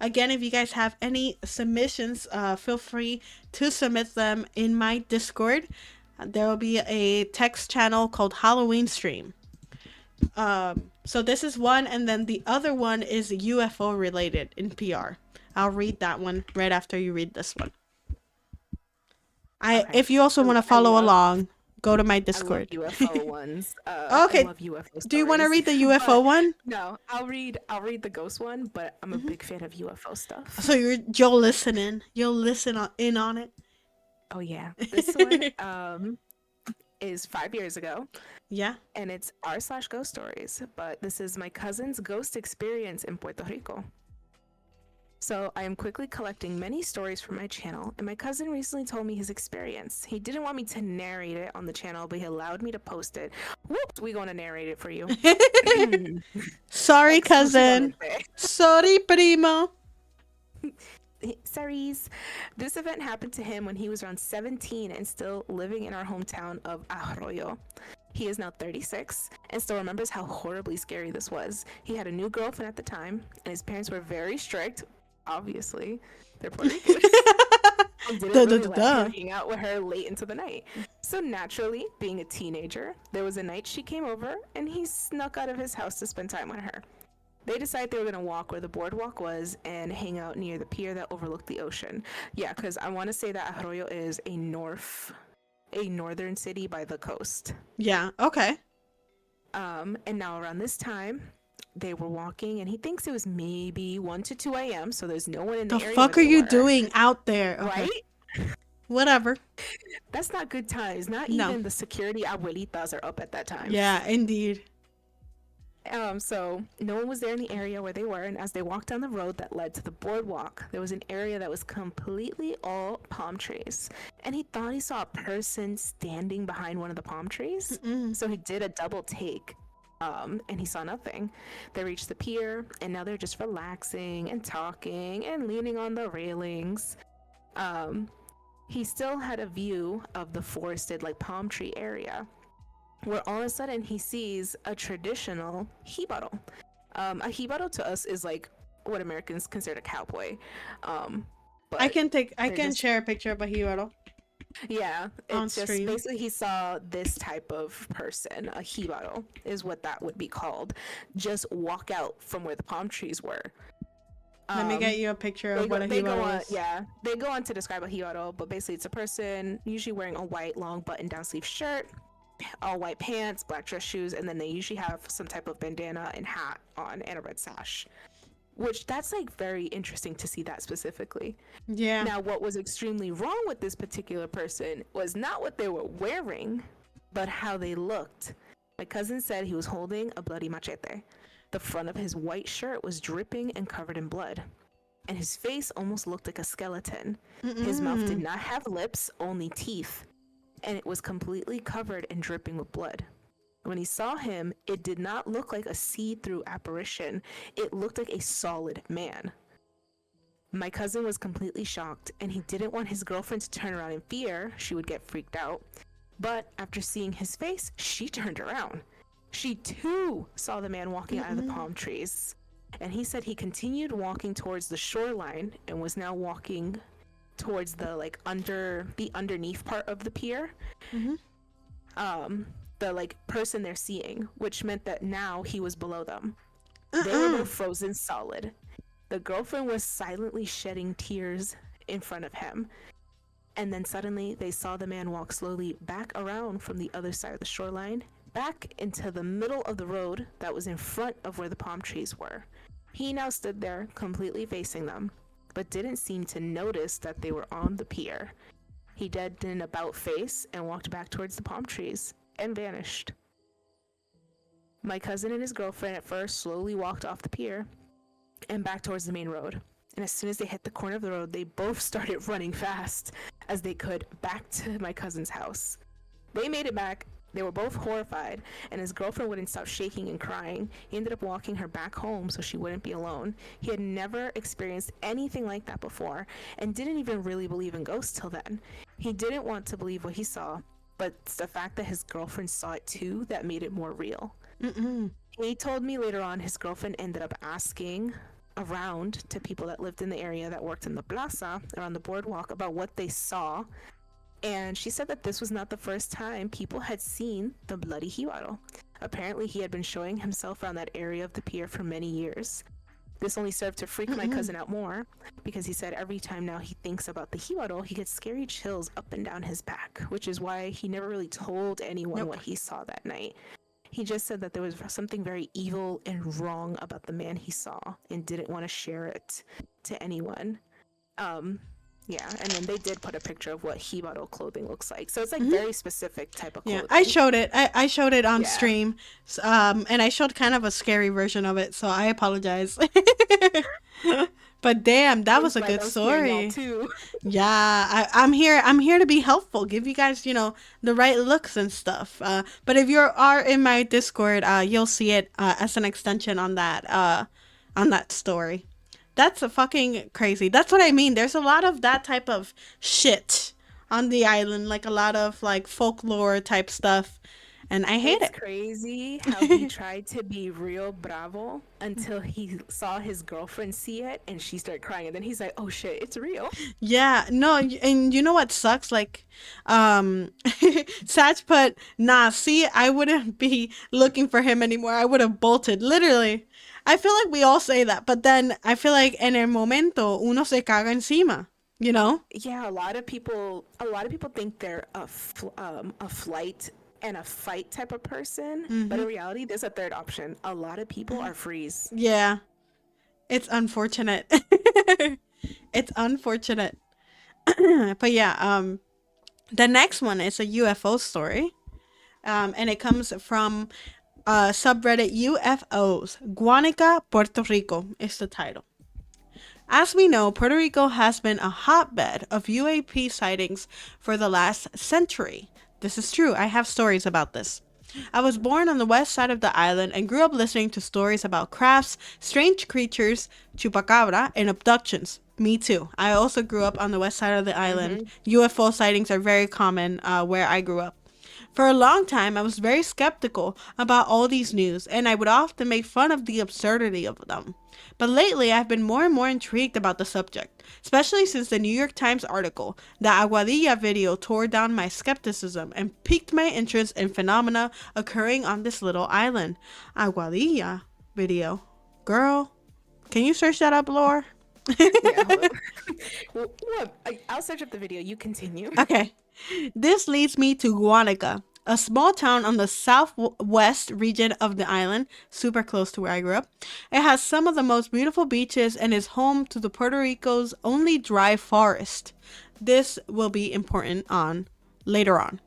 Again, if you guys have any submissions, feel free to submit them in my Discord. There will be a text channel called Halloween Stream. So this is one, and then the other one is UFO related in PR. I'll read that one right after you read this one. If you also want to follow along, go to my Discord. I love UFO ones. Okay. I love UFO stories. Do you want to read the UFO one? No, I'll read the ghost one, but I'm a big fan of UFO stuff. So you'll listen in on it. Oh yeah, this one is 5 years ago. Yeah. And it's r/ghost stories, but this is my cousin's ghost experience in Puerto Rico. So I am quickly collecting many stories from my channel, and my cousin recently told me his experience. He didn't want me to narrate it on the channel, but he allowed me to post it. Whoops, we gonna narrate it for you. Sorry, cousin. Sorry, primo. Sorries. This event happened to him when he was around 17 and still living in our hometown of Arroyo. He is now 36 and still remembers how horribly scary this was. He had a new girlfriend at the time, and his parents were very strict. Obviously, they're Puerto Rican. And didn't really let him hang out with her late into the night. So naturally, being a teenager, there was a night she came over, and he snuck out of his house to spend time with her. They decided they were going to walk where the boardwalk was and hang out near the pier that overlooked the ocean. Yeah, because I want to say that Arroyo is a northern city by the coast. Yeah, okay. And now around this time, they were walking, and he thinks it was maybe 1 to 2 a.m., so there's no one in the area. The fuck are you doing out there? Okay. Right? Whatever. That's not good times. Not even the security abuelitas are up at that time. Yeah, indeed. So no one was there in the area where they were, and as they walked down the road that led to the boardwalk, there was an area that was completely all palm trees, and he thought he saw a person standing behind one of the palm trees. So he did a double take, and he saw nothing. They reached the pier, and now they're just relaxing and talking and leaning on the railings. He still had a view of the forested like palm tree area, where all of a sudden he sees a traditional jibaro. A jibaro to us is like what Americans consider a cowboy. But I can share a picture of a jibaro. Yeah, on it's just stream. basically he saw this type of person, a jibaro is what that would be called, just walk out from where the palm trees were. Let me get you a picture of what a jibaro is. Yeah, they go on to describe a jibaro, but basically it's a person usually wearing a white long button-down sleeve shirt, all white pants, black dress shoes, and then they usually have some type of bandana and hat on and a red sash. Which that's like very interesting to see that specifically. Yeah. Now, what was extremely wrong with this particular person was not what they were wearing, but how they looked. My cousin said he was holding a bloody machete. The front of his white shirt was dripping and covered in blood, and his face almost looked like a skeleton. His mouth did not have lips, only teeth, and it was completely covered and dripping with blood. When he saw him, it did not look like a see-through apparition. It looked like a solid man. My cousin was completely shocked, and he didn't want his girlfriend to turn around in fear. She would get freaked out. But after seeing his face, she turned around. She too saw the man walking out of the palm trees. And he said he continued walking towards the shoreline and was now walking towards the underneath part of the pier. The person they're seeing, which meant that now he was below them. They were both frozen solid. The girlfriend was silently shedding tears in front of him. And then suddenly they saw the man walk slowly back around from the other side of the shoreline, back into the middle of the road that was in front of where the palm trees were. He now stood there completely facing them, but didn't seem to notice that they were on the pier. He did an about face and walked back towards the palm trees and vanished. My cousin and his girlfriend at first slowly walked off the pier, and back towards the main road. And as soon as they hit the corner of the road, they both started running fast as they could back to my cousin's house. They made it back. They were both horrified, and his girlfriend wouldn't stop shaking and crying. He ended up walking her back home so she wouldn't be alone. He had never experienced anything like that before and didn't even really believe in ghosts till then. He didn't want to believe what he saw, but it's the fact that his girlfriend saw it too that made it more real. He told me later on his girlfriend ended up asking around to people that lived in the area that worked in the plaza around the boardwalk about what they saw. And she said that this was not the first time people had seen the bloody Jibaro. Apparently, he had been showing himself around that area of the pier for many years. This only served to freak my cousin out more, because he said every time now he thinks about the Jibaro, he gets scary chills up and down his back, which is why he never really told anyone what he saw that night. He just said that there was something very evil and wrong about the man he saw and didn't want to share it to anyone. Yeah, and then they did put a picture of what Jibaro clothing looks like. So it's like very specific type of clothing. Yeah, I showed it. I showed it on stream. And I showed kind of a scary version of it, so I apologize. But damn, that was a good story. Yeah, I'm here to be helpful, give you guys, the right looks and stuff. But if you are in my Discord, you'll see it as an extension on that story. That's a fucking crazy. That's what I mean. There's a lot of that type of shit on the island, like a lot of like folklore type stuff, and I hate it. It's crazy how he tried to be real bravo until he saw his girlfriend see it and she started crying, and then he's like, "Oh shit, it's real." Yeah, no, and you know what sucks? Like, Satch put, "Nah, see, I wouldn't be looking for him anymore. I would have bolted." Literally. I feel like we all say that, but then I feel like en el momento uno se caga encima, Yeah, a lot of people think they're a flight and a fight type of person, but in reality, there's a third option. A lot of people are freeze. Yeah, it's unfortunate. It's unfortunate. But yeah, the next one is a UFO story, and it comes from subreddit UFOs. Guanica, Puerto Rico is the title. As we know, Puerto Rico has been a hotbed of UAP sightings for the last century. This is true. I have stories about this. I was born on the west side of the island and grew up listening to stories about crafts, strange creatures, chupacabra, and abductions. Me too. I also grew up on the west side of the island. UFO sightings are very common where I grew up. For a long time, I was very skeptical about all these news, and I would often make fun of the absurdity of them. But lately, I've been more and more intrigued about the subject, especially since the New York Times article, the Aguadilla video, tore down my skepticism and piqued my interest in phenomena occurring on this little island. Aguadilla video. Girl, can you search that up, Lore? Yeah, well, I'll search up the video. You continue. Okay. This leads me to Guanica, a small town on the southwest region of the island, super close to where I grew up. It has some of the most beautiful beaches and is home to the Puerto Rico's only dry forest. This will be important later on.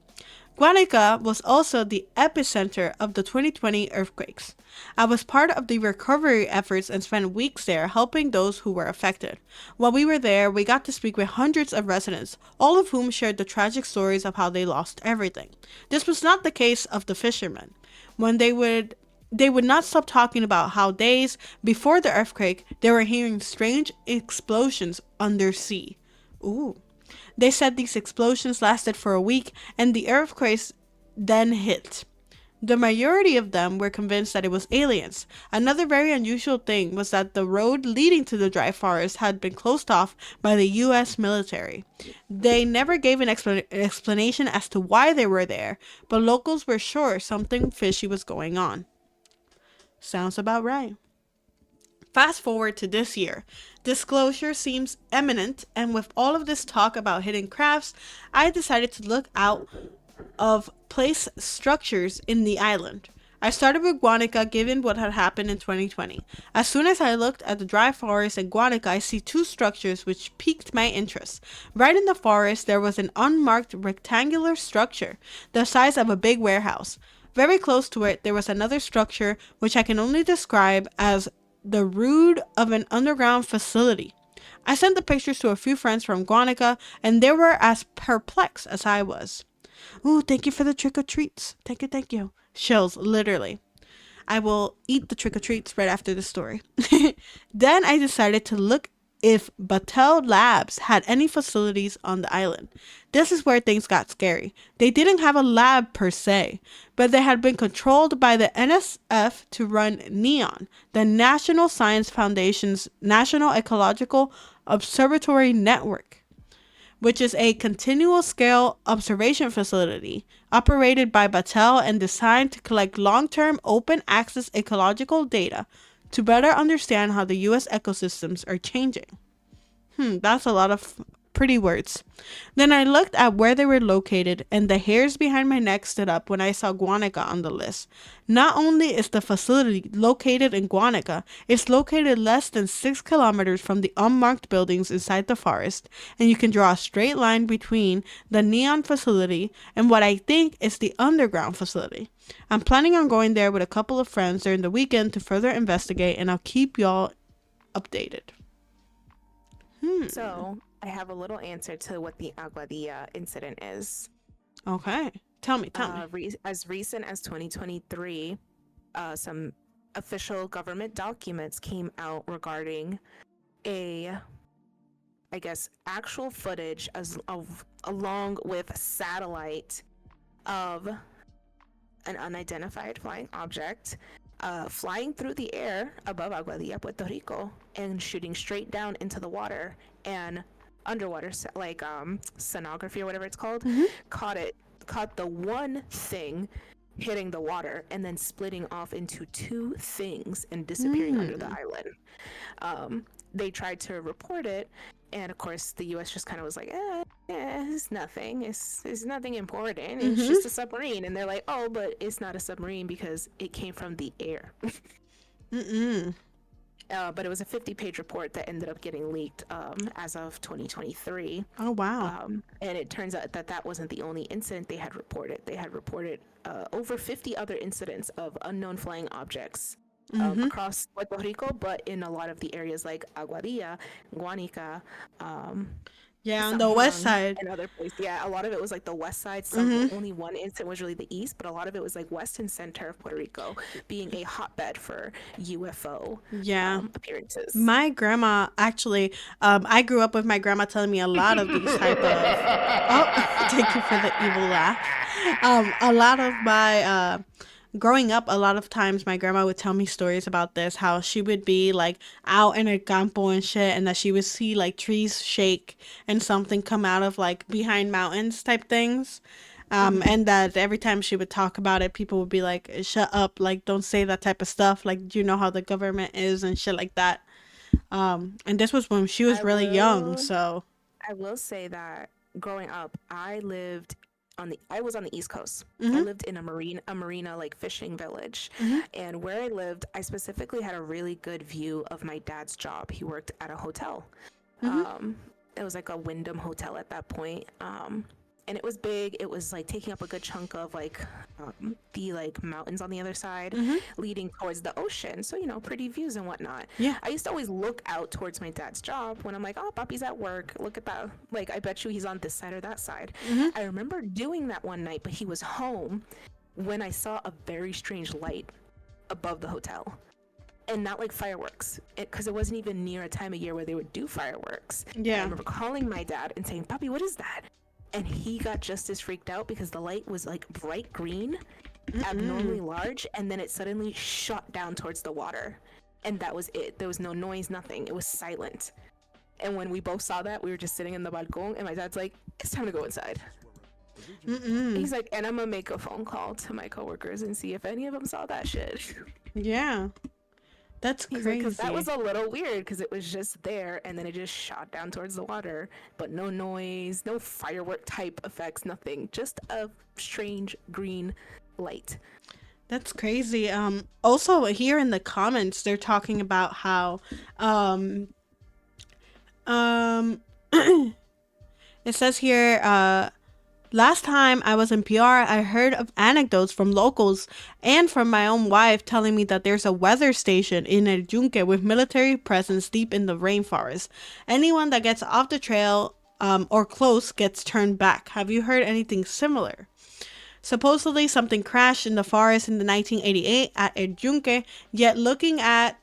Guanica was also the epicenter of the 2020 earthquakes. I was part of the recovery efforts and spent weeks there helping those who were affected. While we were there, we got to speak with hundreds of residents, all of whom shared the tragic stories of how they lost everything. This was not the case of the fishermen. When they would not stop talking about how days before the earthquake, they were hearing strange explosions undersea. Ooh. They said these explosions lasted for a week and the earthquakes then hit. The majority of them were convinced that it was aliens. Another very unusual thing was that the road leading to the dry forest had been closed off by the U.S. military. They never gave an explanation as to why they were there, but locals were sure something fishy was going on. Sounds about right. Fast forward to this year. Disclosure seems imminent, and with all of this talk about hidden crafts, I decided to look out of place structures in the island. I started with Guanica given what had happened in 2020. As soon as I looked at the dry forest in Guanica, I see two structures which piqued my interest. Right in the forest, there was an unmarked rectangular structure, the size of a big warehouse. Very close to it, there was another structure which I can only describe as the root of an underground facility. I sent the pictures to a few friends from Guanica, and they were as perplexed as I was. Ooh, thank you for the trick-or-treats. Thank you, thank you. Chills, literally. I will eat the trick-or-treats right after the story. Then I decided to look if Battelle Labs had any facilities on the island. This is where things got scary. They didn't have a lab per se, but they had been controlled by the NSF to run NEON, the National Science Foundation's National Ecological Observatory Network, which is a continual scale observation facility operated by Battelle and designed to collect long-term open access ecological data to better understand how the US ecosystems are changing. That's a lot of pretty words. Then I looked at where they were located, and the hairs behind my neck stood up when I saw Guanica on the list. Not only is the facility located in Guanica, it's located less than 6 kilometers from the unmarked buildings inside the forest, and you can draw a straight line between the Neon facility and what I think is the underground facility. I'm planning on going there with a couple of friends during the weekend to further investigate, and I'll keep y'all updated. So I have a little answer to what the Aguadilla incident is. Okay. Tell me. As recent as 2023, some official government documents came out regarding actual footage along with satellite of an unidentified flying object flying through the air above Aguadilla, Puerto Rico, and shooting straight down into the water, and underwater sonography or whatever it's called, caught the one thing hitting the water and then splitting off into two things and disappearing under the island. They tried to report it, and of course the US just kind of was like, it's nothing. It's nothing important. It's just a submarine. And they're like, oh, but it's not a submarine because it came from the air. But it was a 50-page report that ended up getting leaked as of 2023. Oh, wow. And it turns out that wasn't the only incident they had reported. They had reported over 50 other incidents of unknown flying objects across Puerto Rico, but in a lot of the areas like Aguadilla, Guanica, on the west side. And other places. Yeah, a lot of it was like the west side. Only one incident was really the east, but a lot of it was like west and center of Puerto Rico being a hotbed for UFO appearances. My grandma, actually, I grew up with my grandma telling me a lot of these type of... Oh, thank you for the evil laugh. A lot of my... growing up, a lot of times my grandma would tell me stories about this, how she would be like out in a campo and shit, and that she would see like trees shake and something come out of like behind mountains type things. And that every time she would talk about it, people would be like, shut up, like don't say that type of stuff, like do you know how the government is and shit like that. And this was when she was really young, so I will say that growing up, I was on the East Coast. I lived in a marina like fishing village. And where I lived, I specifically had a really good view of my dad's job. He worked at a hotel. It was like a Wyndham hotel at that point. And it was big. It was like taking up a good chunk of like the like mountains on the other side, leading towards the ocean. So, pretty views and whatnot. Yeah. I used to always look out towards my dad's job when I'm like, oh, Papi's at work. Look at that. Like, I bet you he's on this side or that side. I remember doing that one night, but he was home when I saw a very strange light above the hotel. And not like fireworks, because it wasn't even near a time of year where they would do fireworks. Yeah. I remember calling my dad and saying, Papi, what is that? And he got just as freaked out because the light was like bright green, abnormally large, and then it suddenly shot down towards the water. And that was it. There was no noise, nothing. It was silent. And when we both saw that, we were just sitting in the balcón, and my dad's like, it's time to go inside. He's like, and I'm gonna make a phone call to my coworkers and see if any of them saw that shit. Yeah. That's crazy. Because that was a little weird, because it was just there, and then it just shot down towards the water, but no noise, no firework type effects, nothing. Just a strange green light. That's crazy. Also here in the comments, they're talking about how it says here Last time I was in PR, I heard of anecdotes from locals and from my own wife telling me that there's a weather station in El Yunque with military presence deep in the rainforest. Anyone that gets off the trail or close gets turned back. Have you heard anything similar? Supposedly, something crashed in the forest in the 1988 at El Yunque, yet looking at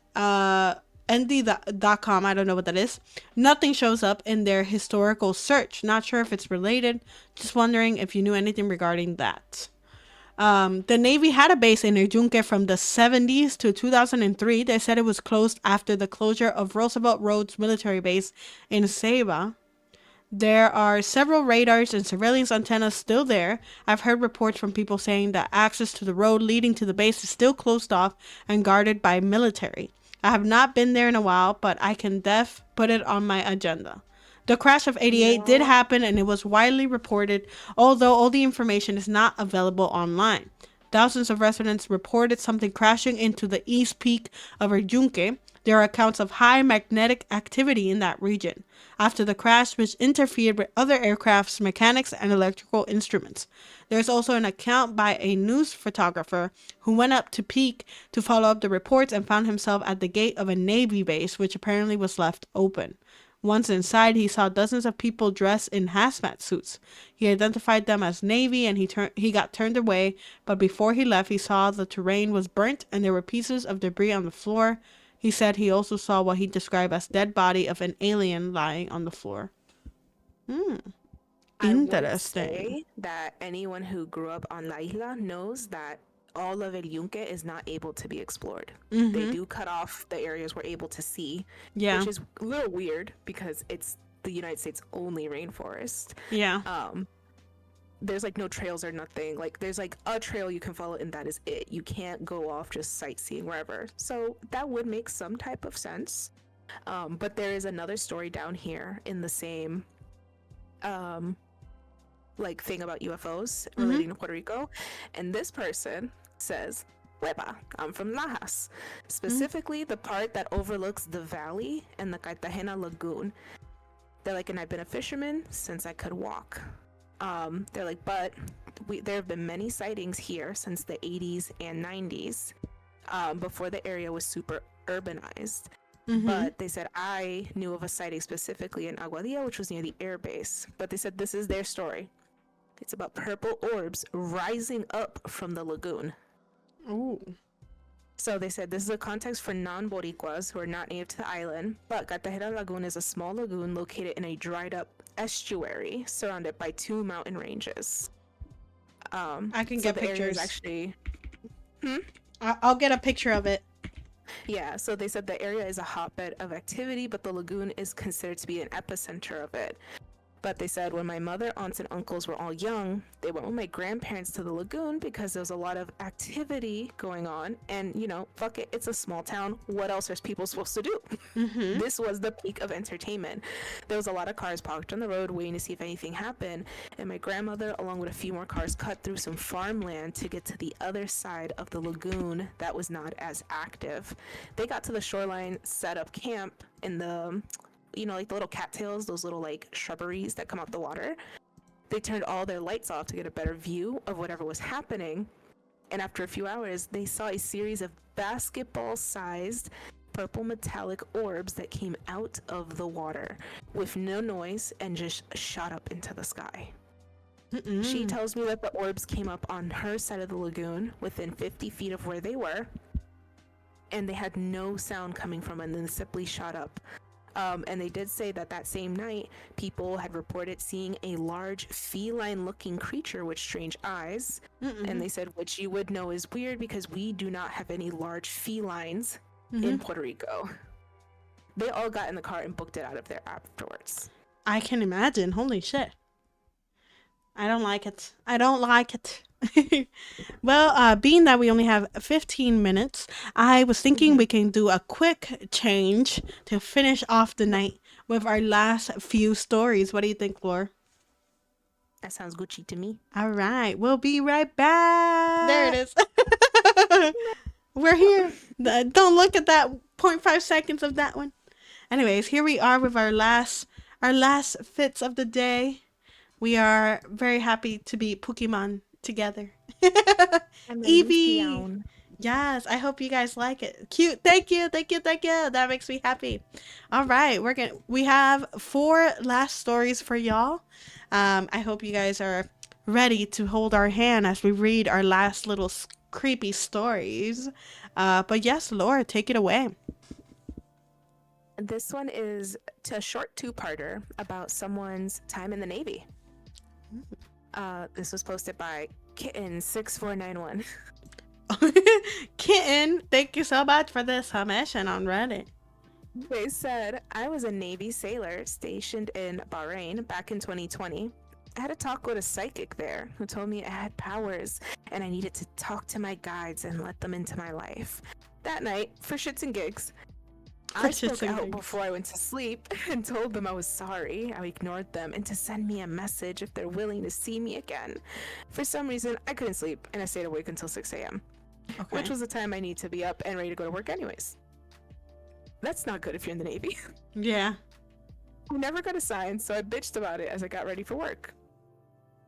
ND.com, I don't know what that is, nothing shows up in their historical search. Not sure if it's related. Just wondering if you knew anything regarding that. The Navy had a base in El Yunque from the 70s to 2003. They said it was closed after the closure of Roosevelt Roads military base in Ceiba. There are several radars and surveillance antennas still there. I've heard reports from people saying that access to the road leading to the base is still closed off and guarded by military. I have not been there in a while, but I can put it on my agenda. The crash of 88 did happen and it was widely reported, although all the information is not available online. Thousands of residents reported something crashing into the east peak of El Yunque. There are accounts of high magnetic activity in that region after the crash, which interfered with other aircraft's mechanics and electrical instruments. There's also an account by a news photographer who went up to peak to follow up the reports and found himself at the gate of a Navy base, which apparently was left open. Once inside, he saw dozens of people dressed in hazmat suits. He identified them as Navy and he got turned away, but before he left, he saw the terrain was burnt and there were pieces of debris on the floor. He said he also saw what he described as dead body of an alien lying on the floor. I would Interesting. say that anyone who grew up on La Isla knows that all of El Yunque is not able to be explored. They do cut off the areas we're able to see, Yeah. which is a little weird because it's the United States' only rainforest. Yeah. There's like no trails or nothing. Like there's like a trail you can follow and that is it. You can't go off just sightseeing wherever. So that would make some type of sense. But there is another story down here in the same like thing about UFOs relating to Puerto Rico. And this person says, Huepa, I'm from Lajas. Specifically the part that overlooks the valley and the Cartagena Lagoon. They're like, and I've been a fisherman since I could walk. They're like, but there have been many sightings here since the 80s and 90s, before the area was super urbanized. But they said I knew of a sighting specifically in Aguadilla, which was near the air base. But they said this is their story. It's about purple orbs rising up from the lagoon. Ooh. So they said this is a context for non-Boricuas who are not native to the island, but Cartagena Lagoon is a small lagoon located in a dried up estuary surrounded by 2 mountain ranges. I can so get the area is pictures. actually... I'll get a picture of it. Yeah, so they said the area is a hotbed of activity, but the lagoon is considered to be an epicenter of it. But they said when my mother, aunts, and uncles were all young, they went with my grandparents to the lagoon because there was a lot of activity going on. And, you know, fuck it, it's a small town. What else are people supposed to do? This was the peak of entertainment. There was a lot of cars parked on the road waiting to see if anything happened. And my grandmother, along with a few more cars, cut through some farmland to get to the other side of the lagoon that was not as active. They got to the shoreline, set up camp in the... you know, like the little cattails, those little like shrubberies that come out the water. They turned all their lights off to get a better view of whatever was happening. And after a few hours, they saw a series of basketball-sized purple metallic orbs that came out of the water with no noise and just shot up into the sky. She tells me that the orbs came up on her side of the lagoon within 50 feet of where they were, and they had no sound coming from it, and then simply shot up. And they did say that that same night, people had reported seeing a large feline-looking creature with strange eyes. And they said, which you would know is weird because we do not have any large felines in Puerto Rico. They all got in the car and booked it out of there afterwards. I can imagine. Holy shit. I don't like it. I don't like it. Well, being that we only have 15 minutes, I was thinking we can do a quick change to finish off the night with our last few stories. What do you think, Flor? That sounds Gucci to me. All right. We'll be right back. There it is. We're here. Don't look at that 0.5 seconds of that one. Anyways, here we are with our last fits of the day. We are very happy to be Pokemon together. I'm a Evie! Luthien. Yes, I hope you guys like it. Cute. Thank you. Thank you. Thank you. That makes me happy. All right, we have 4 last stories for y'all. I hope you guys are ready to hold our hand as we read our last little creepy stories. But yes, Laura, take it away. This one is a short 2-parter about someone's time in the Navy. This was posted by Kitten6491. Kitten, thank you so much for this submission on Reddit. They said, I was a Navy sailor stationed in Bahrain back in 2020. I had a talk with a psychic there who told me I had powers and I needed to talk to my guides and let them into my life. That night, for shits and gigs, I spoke out before I went to sleep and told them I was sorry. I ignored them and to send me a message if they're willing to see me again. For some reason, I couldn't sleep and I stayed awake until 6 a.m., which was the time I need to be up and ready to go to work anyways. That's not good if you're in the Navy. Yeah. I never got assigned, so I bitched about it as I got ready for work.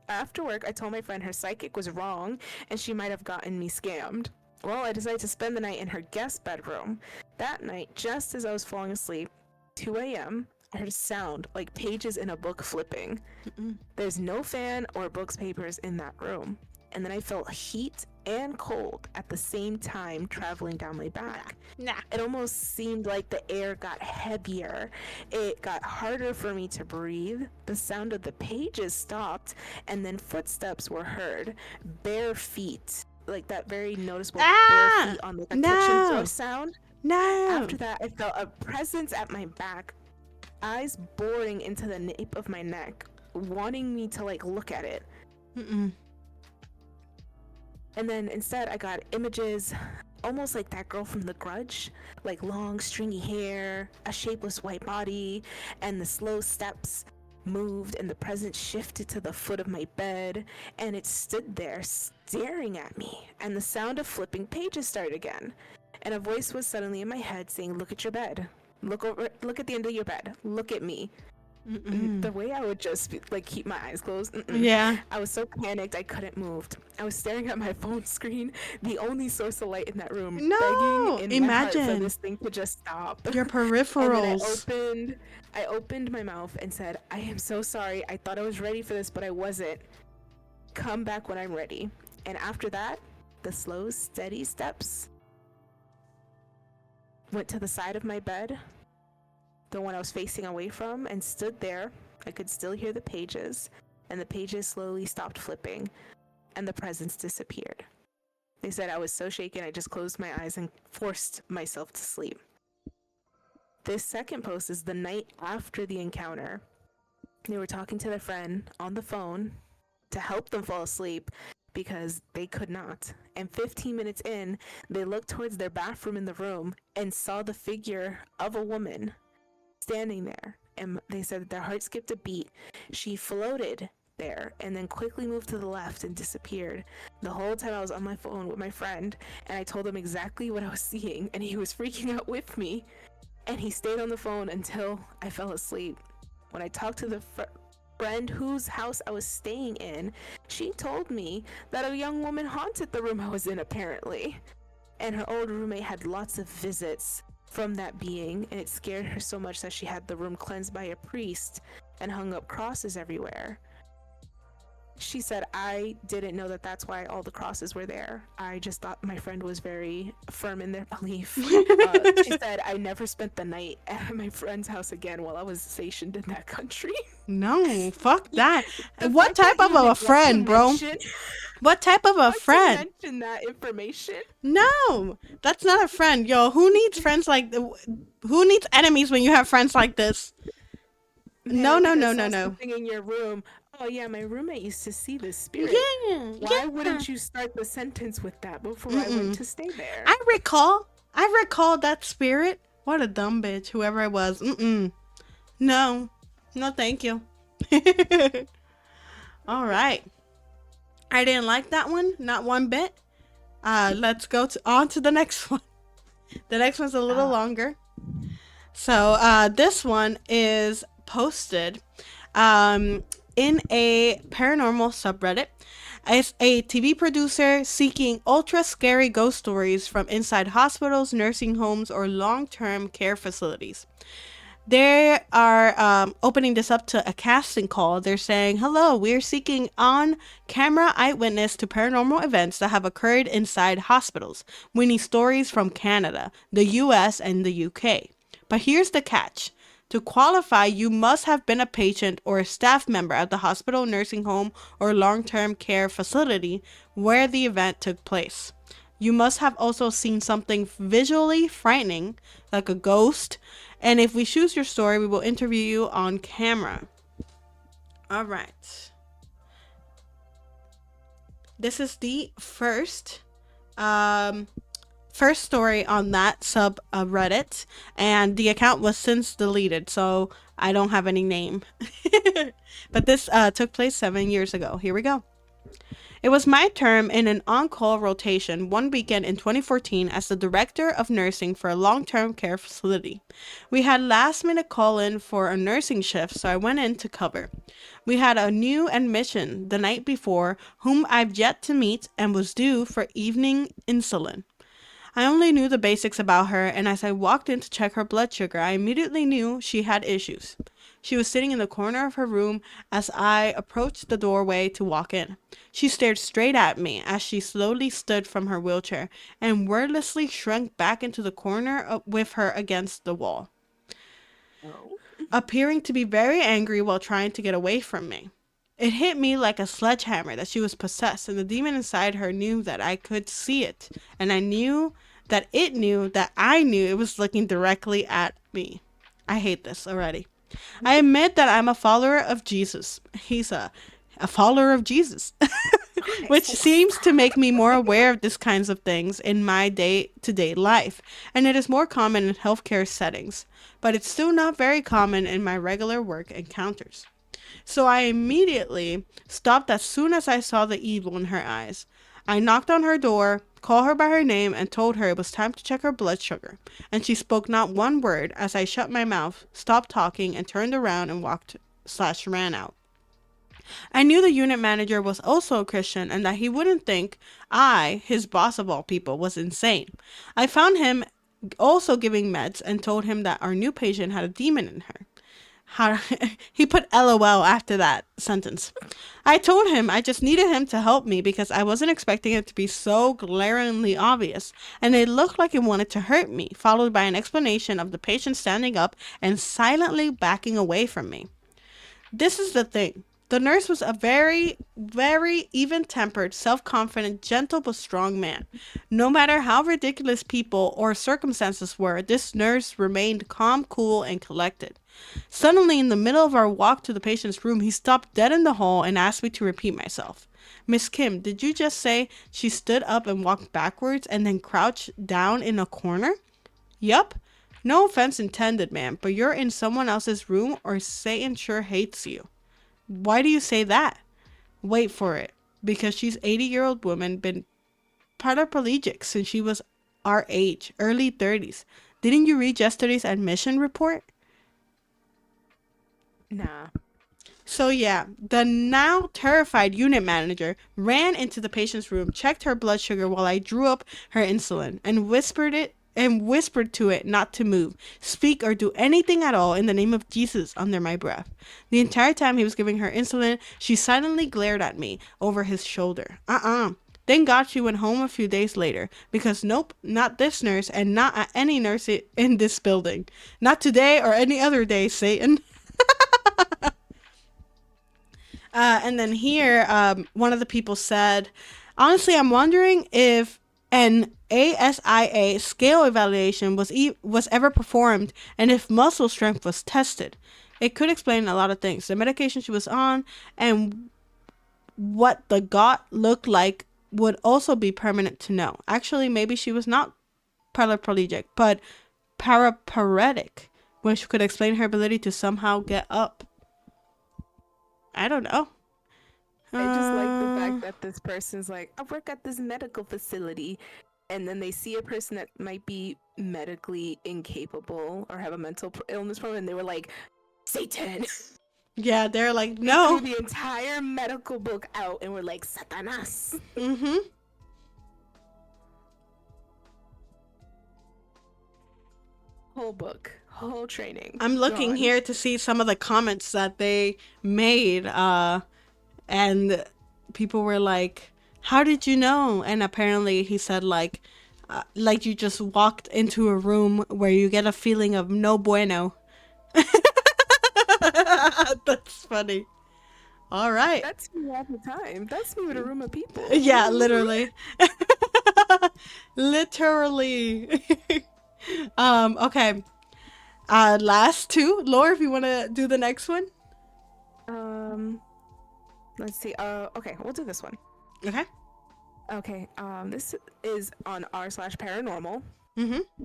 After work, I told my friend her psychic was wrong and she might have gotten me scammed. Well, I decided to spend the night in her guest bedroom. That night, just as I was falling asleep, 2 a.m., I heard a sound like pages in a book flipping. There's no fan or books papers in that room. And then I felt heat and cold at the same time traveling down my back. It almost seemed like the air got heavier. It got harder for me to breathe. The sound of the pages stopped, and then footsteps were heard. Bare feet. Like that very noticeable bare feet on the kitchen floor sound. After that, I felt a presence at my back, eyes boring into the nape of my neck, wanting me to like look at it. And then instead, I got images almost like that girl from The Grudge, like long stringy hair, a shapeless white body, and the slow steps moved and the presence shifted to the foot of my bed, and it stood there staring at me, and the sound of flipping pages started again, and a voice was suddenly in my head saying, look at your bed, look at the end of your bed, look at me. The way I would just like keep my eyes closed. I was so panicked I couldn't move. I was staring at my phone screen, the only source of light in that room, begging in my heart for this thing to just stop. Your peripherals. And then I opened my mouth and said, I am so sorry. I thought I was ready for this, but I wasn't. Come back when I'm ready. And after that, the slow, steady steps went to the side of my bed, the one I was facing away from, and stood there. I could still hear the pages, and the pages slowly stopped flipping, and the presence disappeared. They said I was so shaken I just closed my eyes and forced myself to sleep. This second post is the night after the encounter. They were talking to their friend on the phone to help them fall asleep because they could not. And 15 minutes in, they looked towards their bathroom in the room and saw the figure of a woman standing there, and they said that their heart skipped a beat. She floated there and then quickly moved to the left and disappeared. The whole time I was on my phone with my friend, and I told him exactly what I was seeing, and he was freaking out with me, and he stayed on the phone until I fell asleep. When I talked to the friend whose house I was staying in, she told me that a young woman haunted the room I was in apparently, and her old roommate had lots of visits from that being, and it scared her so much that she had the room cleansed by a priest and hung up crosses everywhere. She said, I didn't know that that's why all the crosses were there. I just thought my friend was very firm in their belief. She said, I never spent the night at my friend's house again while I was stationed in that country. No, fuck that. What type of a friend, bro? What type of a friend? Mention that information. No, that's not a friend. Yo, who needs friends like... Who needs enemies when you have friends like this? No. Something in your room. Oh yeah, my roommate used to see this spirit. Why wouldn't you start the sentence with that before I went to stay there? I recall that spirit. What a dumb bitch, whoever it was. No, thank you. All right. I didn't like that one, not one bit. Let's go on to the next one. The next one's a little longer. So this one is posted in a paranormal subreddit as a TV producer seeking ultra scary ghost stories from inside hospitals, nursing homes, or long-term care facilities. They are opening this up to a casting call. They're saying, hello, we're seeking on-camera eyewitness to paranormal events that have occurred inside hospitals. We need stories from Canada, the US, and the UK. But here's the catch. To qualify, you must have been a patient or a staff member at the hospital, nursing home, or long-term care facility where the event took place. You must have also seen something visually frightening, like a ghost, and if we choose your story, we will interview you on camera. All right. This is the first story on that subreddit, and the account was since deleted, so I don't have any name. But this took place 7 years ago. Here we go. It was my term in an on-call rotation one weekend in 2014 as the director of nursing for a long-term care facility. We had last-minute call-in for a nursing shift, so I went in to cover. We had a new admission the night before whom I've yet to meet and was due for evening insulin. I only knew the basics about her, and as I walked in to check her blood sugar, I immediately knew she had issues. She was sitting in the corner of her room as I approached the doorway to walk in. She stared straight at me as she slowly stood from her wheelchair and wordlessly shrunk back into the corner with her against the wall, appearing to be very angry while trying to get away from me. It hit me like a sledgehammer that she was possessed, and the demon inside her knew that I could see it, and I knew that it knew that I knew it was looking directly at me. I hate this already. I admit that I'm a follower of Jesus. He's a follower of Jesus, which seems to make me more aware of these kinds of things in my day-to-day life, and it is more common in healthcare settings, but it's still not very common in my regular work encounters. So I immediately stopped as soon as I saw the evil in her eyes. I knocked on her door, called her by her name, and told her it was time to check her blood sugar, and she spoke not one word as I shut my mouth, stopped talking, and turned around and walked/ran out. I knew the unit manager was also a Christian and that he wouldn't think I, his boss of all people, was insane. I found him also giving meds and told him that our new patient had a demon in her. He put LOL after that sentence. I told him I just needed him to help me because I wasn't expecting it to be so glaringly obvious, and it looked like it wanted to hurt me, followed by an explanation of the patient standing up and silently backing away from me. This is the thing. The nurse was a very, very even-tempered, self-confident, gentle but strong man. No matter how ridiculous people or circumstances were, this nurse remained calm, cool, and collected. Suddenly, in the middle of our walk to the patient's room, he stopped dead in the hall and asked me to repeat myself. Miss Kim, did you just say she stood up and walked backwards and then crouched down in a corner? Yup. No offense intended, ma'am, but you're in someone else's room or Satan sure hates you. Why do you say that? Wait for it. Because she's 80-year-old woman, been paraplegic since she was our age, early 30s. Didn't you read yesterday's admission report? Nah. So yeah, the now terrified unit manager ran into the patient's room, checked her blood sugar while I drew up her insulin, and whispered to it not to move, speak, or do anything at all in the name of Jesus under my breath. The entire time he was giving her insulin, she silently glared at me over his shoulder. Thank God she went home a few days later, because nope, not this nurse, and not any nurse in this building. Not today or any other day, Satan. And then here, one of the people said, honestly, I'm wondering if an ASIA scale evaluation was ever performed and if muscle strength was tested. It could explain a lot of things. The medication she was on and what the got looked like would also be permanent to know. Actually, maybe she was not paraplegic, but paraparetic, which could explain her ability to somehow get up. I don't know. I just like the fact that this person's like, I work at this medical facility, and then they see a person that might be medically incapable or have a mental illness problem, and they were like, Satan. Yeah, they're like, We no. threw the entire medical book out and we're like, Satanas. Mm-hmm. Whole book, whole training. I'm looking gone. here to see some of the comments that they made, and people were like, "How did you know?" And apparently, he said like you just walked into a room where you get a feeling of no bueno. That's funny. All right. That's me all the time. That's me with a room of people. Yeah, literally. Literally. Okay. Last two. Laura, if you want to do the next one. Let's see. Okay, we'll do this one. Okay. Okay. This is on r/paranormal. Mm-hmm.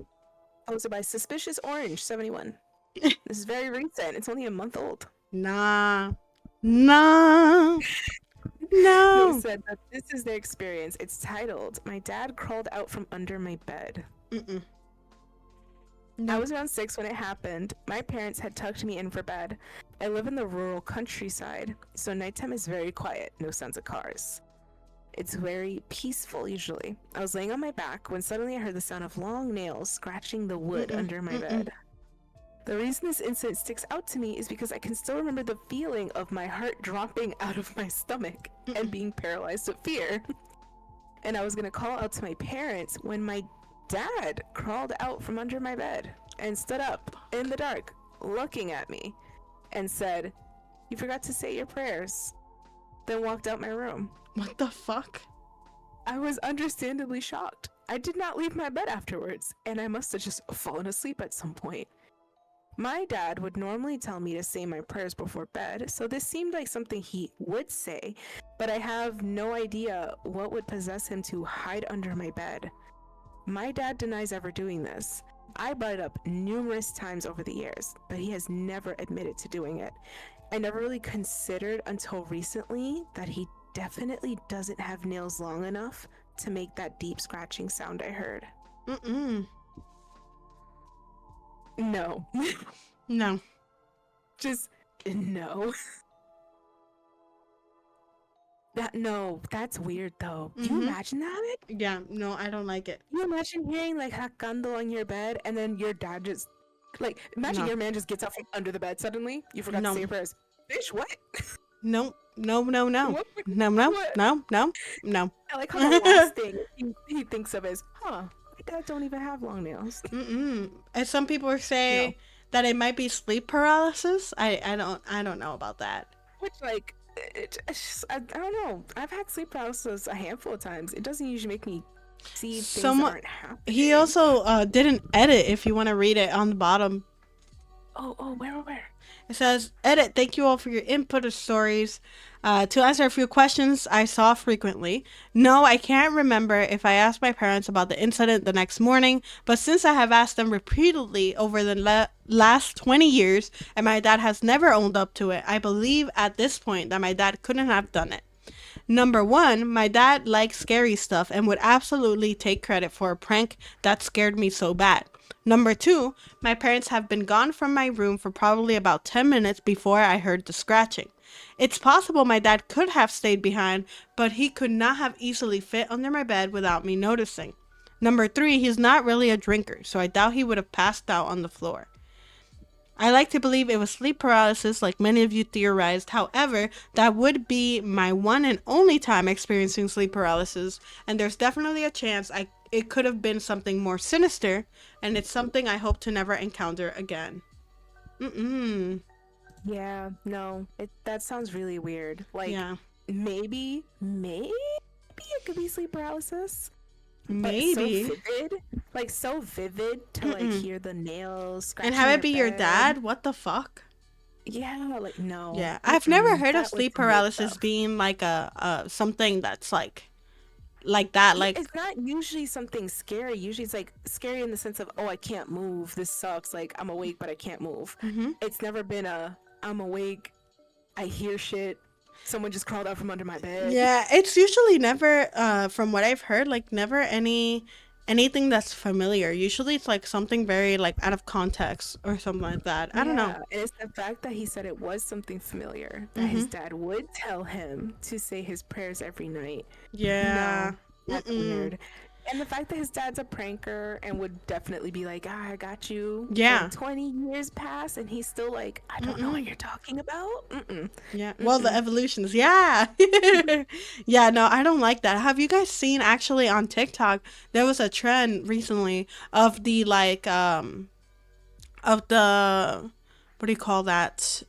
Posted by Suspicious Orange 71. This is very recent. It's only a month old. Nah. No. No. They said that this is their experience. It's titled, "My Dad Crawled Out from Under My Bed." Mm-mm. I No. was around 6 when it happened. My parents had tucked me in for bed. I live in the rural countryside, so nighttime is very quiet, no sounds of cars. It's very peaceful usually. I was laying on my back when suddenly I heard the sound of long nails scratching the wood under my bed. The reason this incident sticks out to me is because I can still remember the feeling of my heart dropping out of my stomach and being paralyzed with fear. And I was gonna call out to my parents when my dad crawled out from under my bed and stood up in the dark, looking at me, and said, "You forgot to say your prayers." Then walked out my room. What the fuck? I was understandably shocked. I did not leave my bed afterwards, and I must have just fallen asleep at some point. My dad would normally tell me to say my prayers before bed, so this seemed like something he would say, but I have no idea what would possess him to hide under my bed. My dad denies ever doing this. I brought it up numerous times over the years, but he has never admitted to doing it. I never really considered until recently that he definitely doesn't have nails long enough to make that deep scratching sound I heard. Mm-mm. No. No. Just no. That's weird though. Can you imagine that? Yeah, no, I don't like it. Can you imagine hearing like hakando on your bed and then your dad just like imagine No. your man just gets out from under the bed suddenly? You forgot No. to say your prayers. Bitch, what? No, no, no, no. What? No, no, What? no, no, no. I like how the last thing he thinks of is, my dad don't even have long nails. Mm-mm. And some people say that it might be sleep paralysis. I don't know about that. Which like I don't know. I've had sleep paralysis a handful of times. It doesn't usually make me see things that aren't happening. He also did an edit, if you want to read it, on the bottom. Oh, where? It says, "Edit, thank you all for your input of stories. To answer a few questions I saw frequently. No, I can't remember if I asked my parents about the incident the next morning, but since I have asked them repeatedly over the last 20 years, and my dad has never owned up to it, I believe at this point that my dad couldn't have done it. Number one, my dad likes scary stuff and would absolutely take credit for a prank that scared me so bad. Number two, my parents have been gone from my room for probably about 10 minutes before I heard the scratching. It's possible my dad could have stayed behind, but he could not have easily fit under my bed without me noticing. Number three, he's not really a drinker, so I doubt he would have passed out on the floor. I like to believe it was sleep paralysis like many of you theorized. However, that would be my one and only time experiencing sleep paralysis, and there's definitely a chance it could have been something more sinister, and it's something I hope to never encounter again." Yeah, no. That sounds really weird. Like Yeah. maybe it could be sleep paralysis. Maybe. But so vivid to like hear the nails scratching And have it be your bed. dad? What the fuck? Yeah, like no. Yeah, I've never heard of That was sleep some weird paralysis stuff. being like a something that's like that. Like, It's not usually something scary. Usually it's like scary in the sense of, oh, I can't move. This sucks. Like I'm awake, but I can't move. It's never been I'm awake. I hear shit. Someone just crawled out from under my bed. yeah, it's usually never, from what I've heard, like never any anything that's familiar. Usually it's like something very like out of context or something like that. I don't know. Yeah, and it's the fact that he said it was something familiar, that his dad would tell him to say his prayers every night. Yeah. No, that's weird. And the fact that his dad's a pranker and would definitely be like, I got you. Yeah. And 20 years pass and he's still like, I don't know what you're talking about. Yeah. Well, the evolutions. Yeah. Yeah, no, I don't like that. Have you guys seen actually on TikTok, there was a trend recently of the like of the what do you call that?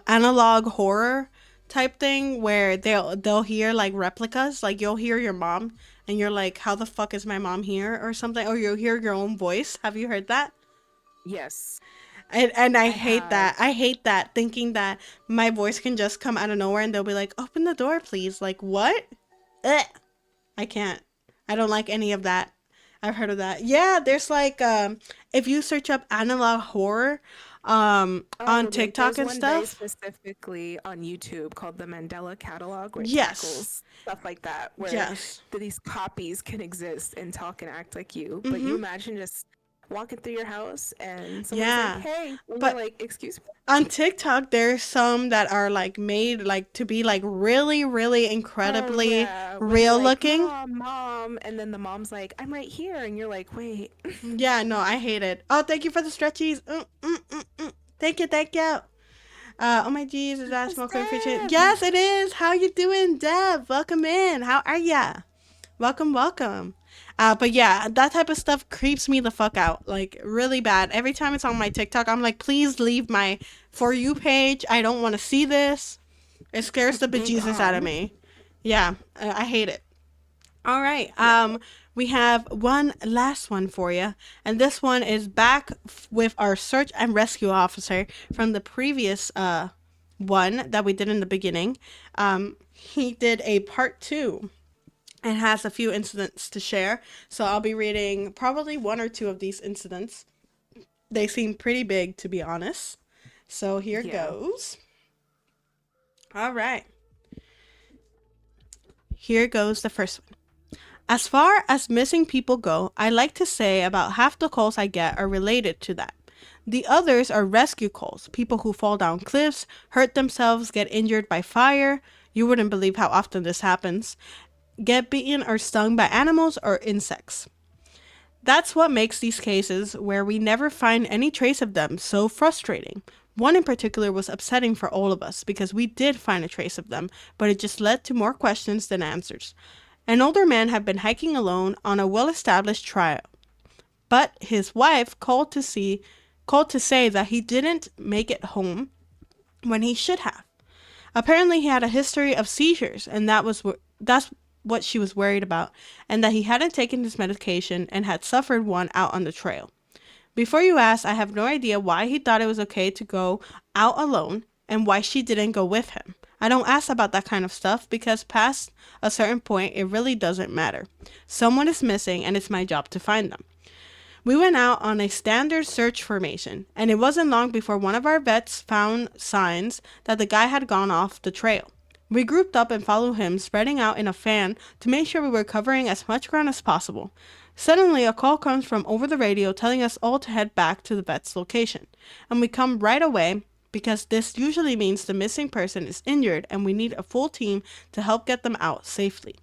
Analog horror type thing where they'll hear like replicas, like you'll hear your mom and you're like, how the fuck is my mom here or something, or you'll hear your own voice. Have you heard that? Yes. And I hate have. that. I hate that, thinking that my voice can just come out of nowhere and they'll be like, open the door, please. Like, what? Ugh. I can't. I don't like any of that. I've heard of that. Yeah, there's like, if you search up analog horror, on TikTok there's and one very stuff. specifically on YouTube called the Mandela Catalog, which Yes. tackles stuff like that, where Yes. these copies can exist and talk and act like you. But you imagine just walking through your house and someone's Yeah. like, hey, and But- you're like, excuse me? On TikTok, there's some that are like made like to be like really, really incredibly Oh, yeah, when real you're like, looking. Mom, and then the mom's like, I'm right here, and you're like, wait. Yeah, no, I hate it. Oh, thank you for the stretchies. Thank you, thank you. Oh my geez, is that It's smoker appreciate? Deb. Yes, it is. How you doing, Deb? Welcome in. How are ya? Welcome, welcome. But yeah, that type of stuff creeps me the fuck out, like really bad. Every time it's on my TikTok, I'm like, please leave my For You page. I don't want to see this. It scares the bejesus out of me. Yeah, I hate it. All right. We have one last one for you, and this one is back with our search and rescue officer from the previous one that we did in the beginning. He did a part 2 and has a few incidents to share. So I'll be reading probably 1 or 2 of these incidents. They seem pretty big, to be honest. So here goes. All right. Here goes the first one. As far as missing people go, I like to say about half the calls I get are related to that. The others are rescue calls, people who fall down cliffs, hurt themselves, get injured by fire. You wouldn't believe how often this happens. Get beaten or stung by animals or insects. That's what makes these cases where we never find any trace of them so frustrating. One in particular was upsetting for all of us because we did find a trace of them, but it just led to more questions than answers. An older man had been hiking alone on a well-established trail, but his wife called to say that he didn't make it home when he should have. Apparently, he had a history of seizures, and that's what she was worried about, and that he hadn't taken his medication and had suffered one out on the trail. Before you ask, I have no idea why he thought it was okay to go out alone and why she didn't go with him. I don't ask about that kind of stuff because past a certain point, it really doesn't matter. Someone is missing and it's my job to find them. We went out on a standard search formation, and it wasn't long before one of our vets found signs that the guy had gone off the trail. We grouped up and followed him, spreading out in a fan to make sure we were covering as much ground as possible. Suddenly, a call comes from over the radio telling us all to head back to the vet's location, and we come right away because this usually means the missing person is injured and we need a full team to help get them out safely.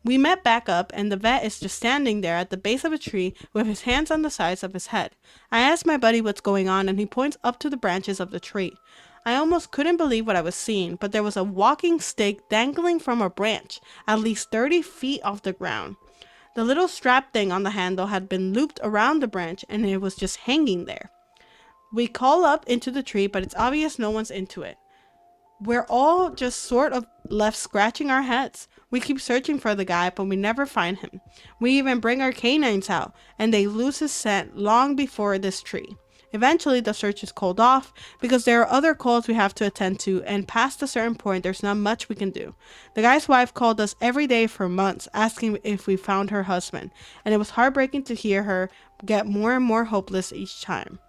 We met back up and the vet is just standing there at the base of a tree with his hands on the sides of his head. I asked my buddy what's going on and he points up to the branches of the tree. I almost couldn't believe what I was seeing, but there was a walking stick dangling from a branch, at least 30 feet off the ground. The little strap thing on the handle had been looped around the branch and it was just hanging there. We call up into the tree, but it's obvious no one's into it. We're all just sort of left scratching our heads. We keep searching for the guy, but we never find him. We even bring our canines out, and they lose his scent long before this tree. Eventually, the search is called off because there are other calls we have to attend to, and past a certain point, there's not much we can do. The guy's wife called us every day for months, asking if we found her husband, and it was heartbreaking to hear her get more and more hopeless each time.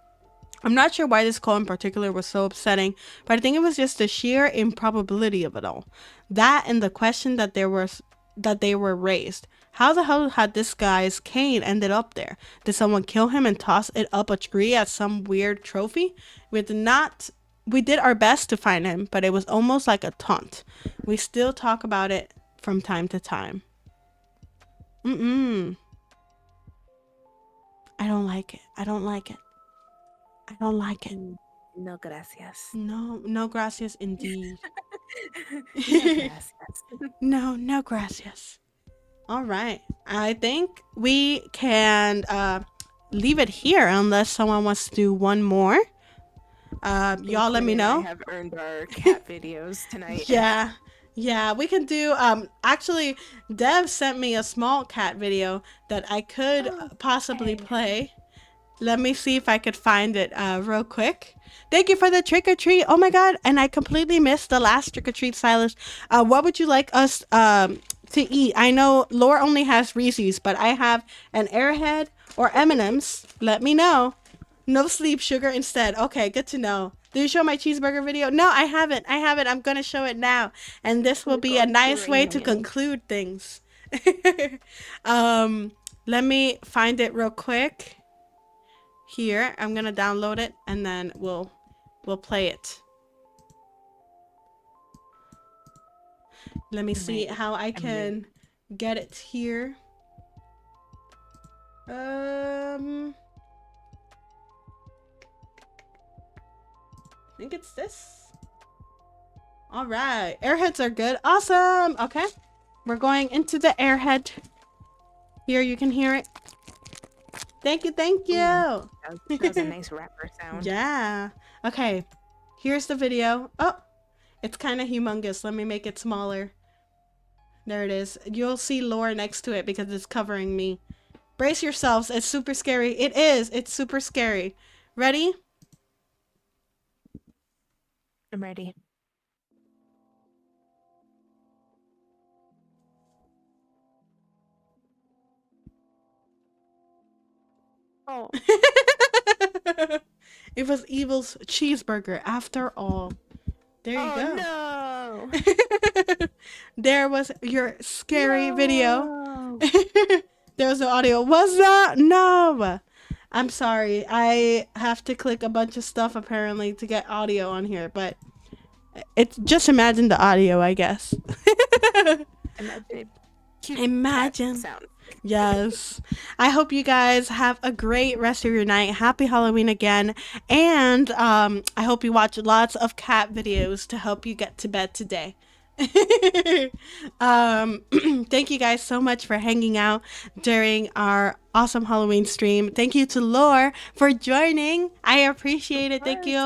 I'm not sure why this call in particular was so upsetting, but I think it was just the sheer improbability of it all. That and the question that they were raised. How the hell had this guy's cane ended up there? Did someone kill him and toss it up a tree as some weird trophy? We did our best to find him, but it was almost like a taunt. We still talk about it from time to time. I don't like it. I don't like it. I don't like it. No gracias. No gracias indeed. No gracias. No gracias. All right. I think we can leave it here unless someone wants to do one more. Y'all let me know. I have earned our cat videos tonight. Yeah, we can do actually Dev sent me a small cat video that I could possibly play. Let me see if I could find it real quick. Thank you for the trick or treat. Oh my god, and I completely missed the last trick or treat, Silas. What would you like us to eat? I know Laura only has Reese's, but I have an Airhead or M&M's. Let me know. No sleep, sugar instead. Okay, good to know. Did you show my cheeseburger video? No, I haven't. I'm gonna show it now, and this will be a nice way to conclude things. Let me find it real quick. Here, I'm gonna download it, and then we'll play it. Let me see how I can get it here. I think it's this. All right, airheads are good. Awesome. Okay, we're going into the airhead. Here, you can hear it. Thank you. That was a nice rapper sound. Yeah. Okay, here's the video. Oh, it's kind of humongous. Let me make it smaller. There it is. You'll see Laura next to it because it's covering me. Brace yourselves. It's super scary. It is. It's super scary. Ready? I'm ready. Oh. It was Evil's cheeseburger after all. There you go. No. There was your scary video. There was the audio. Was that? No. I'm sorry. I have to click a bunch of stuff apparently to get audio on here, but it's just imagine the audio, I guess. Imagine. Sound. Yes. I hope you guys have a great rest of your night. Happy Halloween again. And I hope you watch lots of cat videos to help you get to bed today. Thank you guys so much for hanging out during our awesome Halloween stream. Thank you to Lore for joining. I appreciate it. Thank you.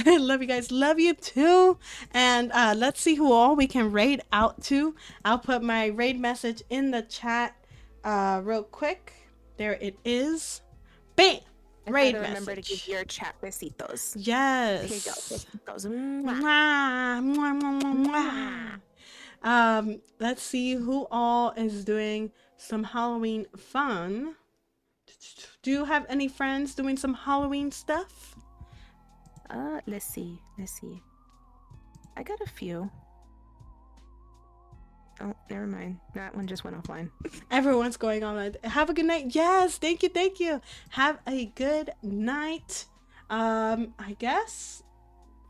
Love you guys. Love you too. And let's see who all we can raid out to. I'll put my raid message in the chat real quick. There it is. Bam. Raid message. Remember to give your chat besitos. Yes. Here you go. Besitos. Mwah, mwah, mwah, mwah. Let's see who all is doing some Halloween fun. Do you have any friends doing some Halloween stuff? Let's see. I got a few. Oh, never mind. That one just went offline. Everyone's going online. Have a good night. Yes, thank you. Have a good night. I guess.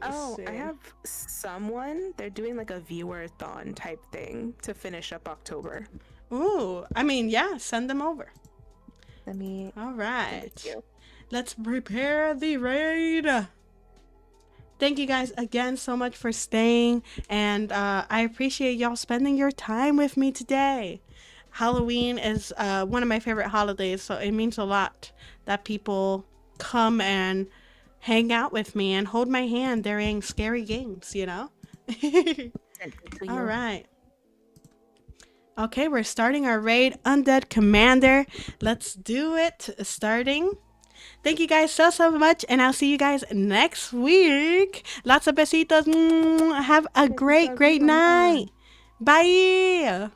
I have someone. They're doing like a viewer-thon type thing to finish up October. Ooh, I mean, yeah, send them over. Let me. All right. Let's prepare the raid. Thank you guys again so much for staying, and I appreciate y'all spending your time with me today. Halloween is one of my favorite holidays, so it means a lot that people come and hang out with me and hold my hand during scary games, you know? All right. Okay, we're starting our raid, Undead Commander. Let's do it. Starting. Thank you guys so much, and I'll see you guys next week. Lots of besitos. Have a great night. Bye.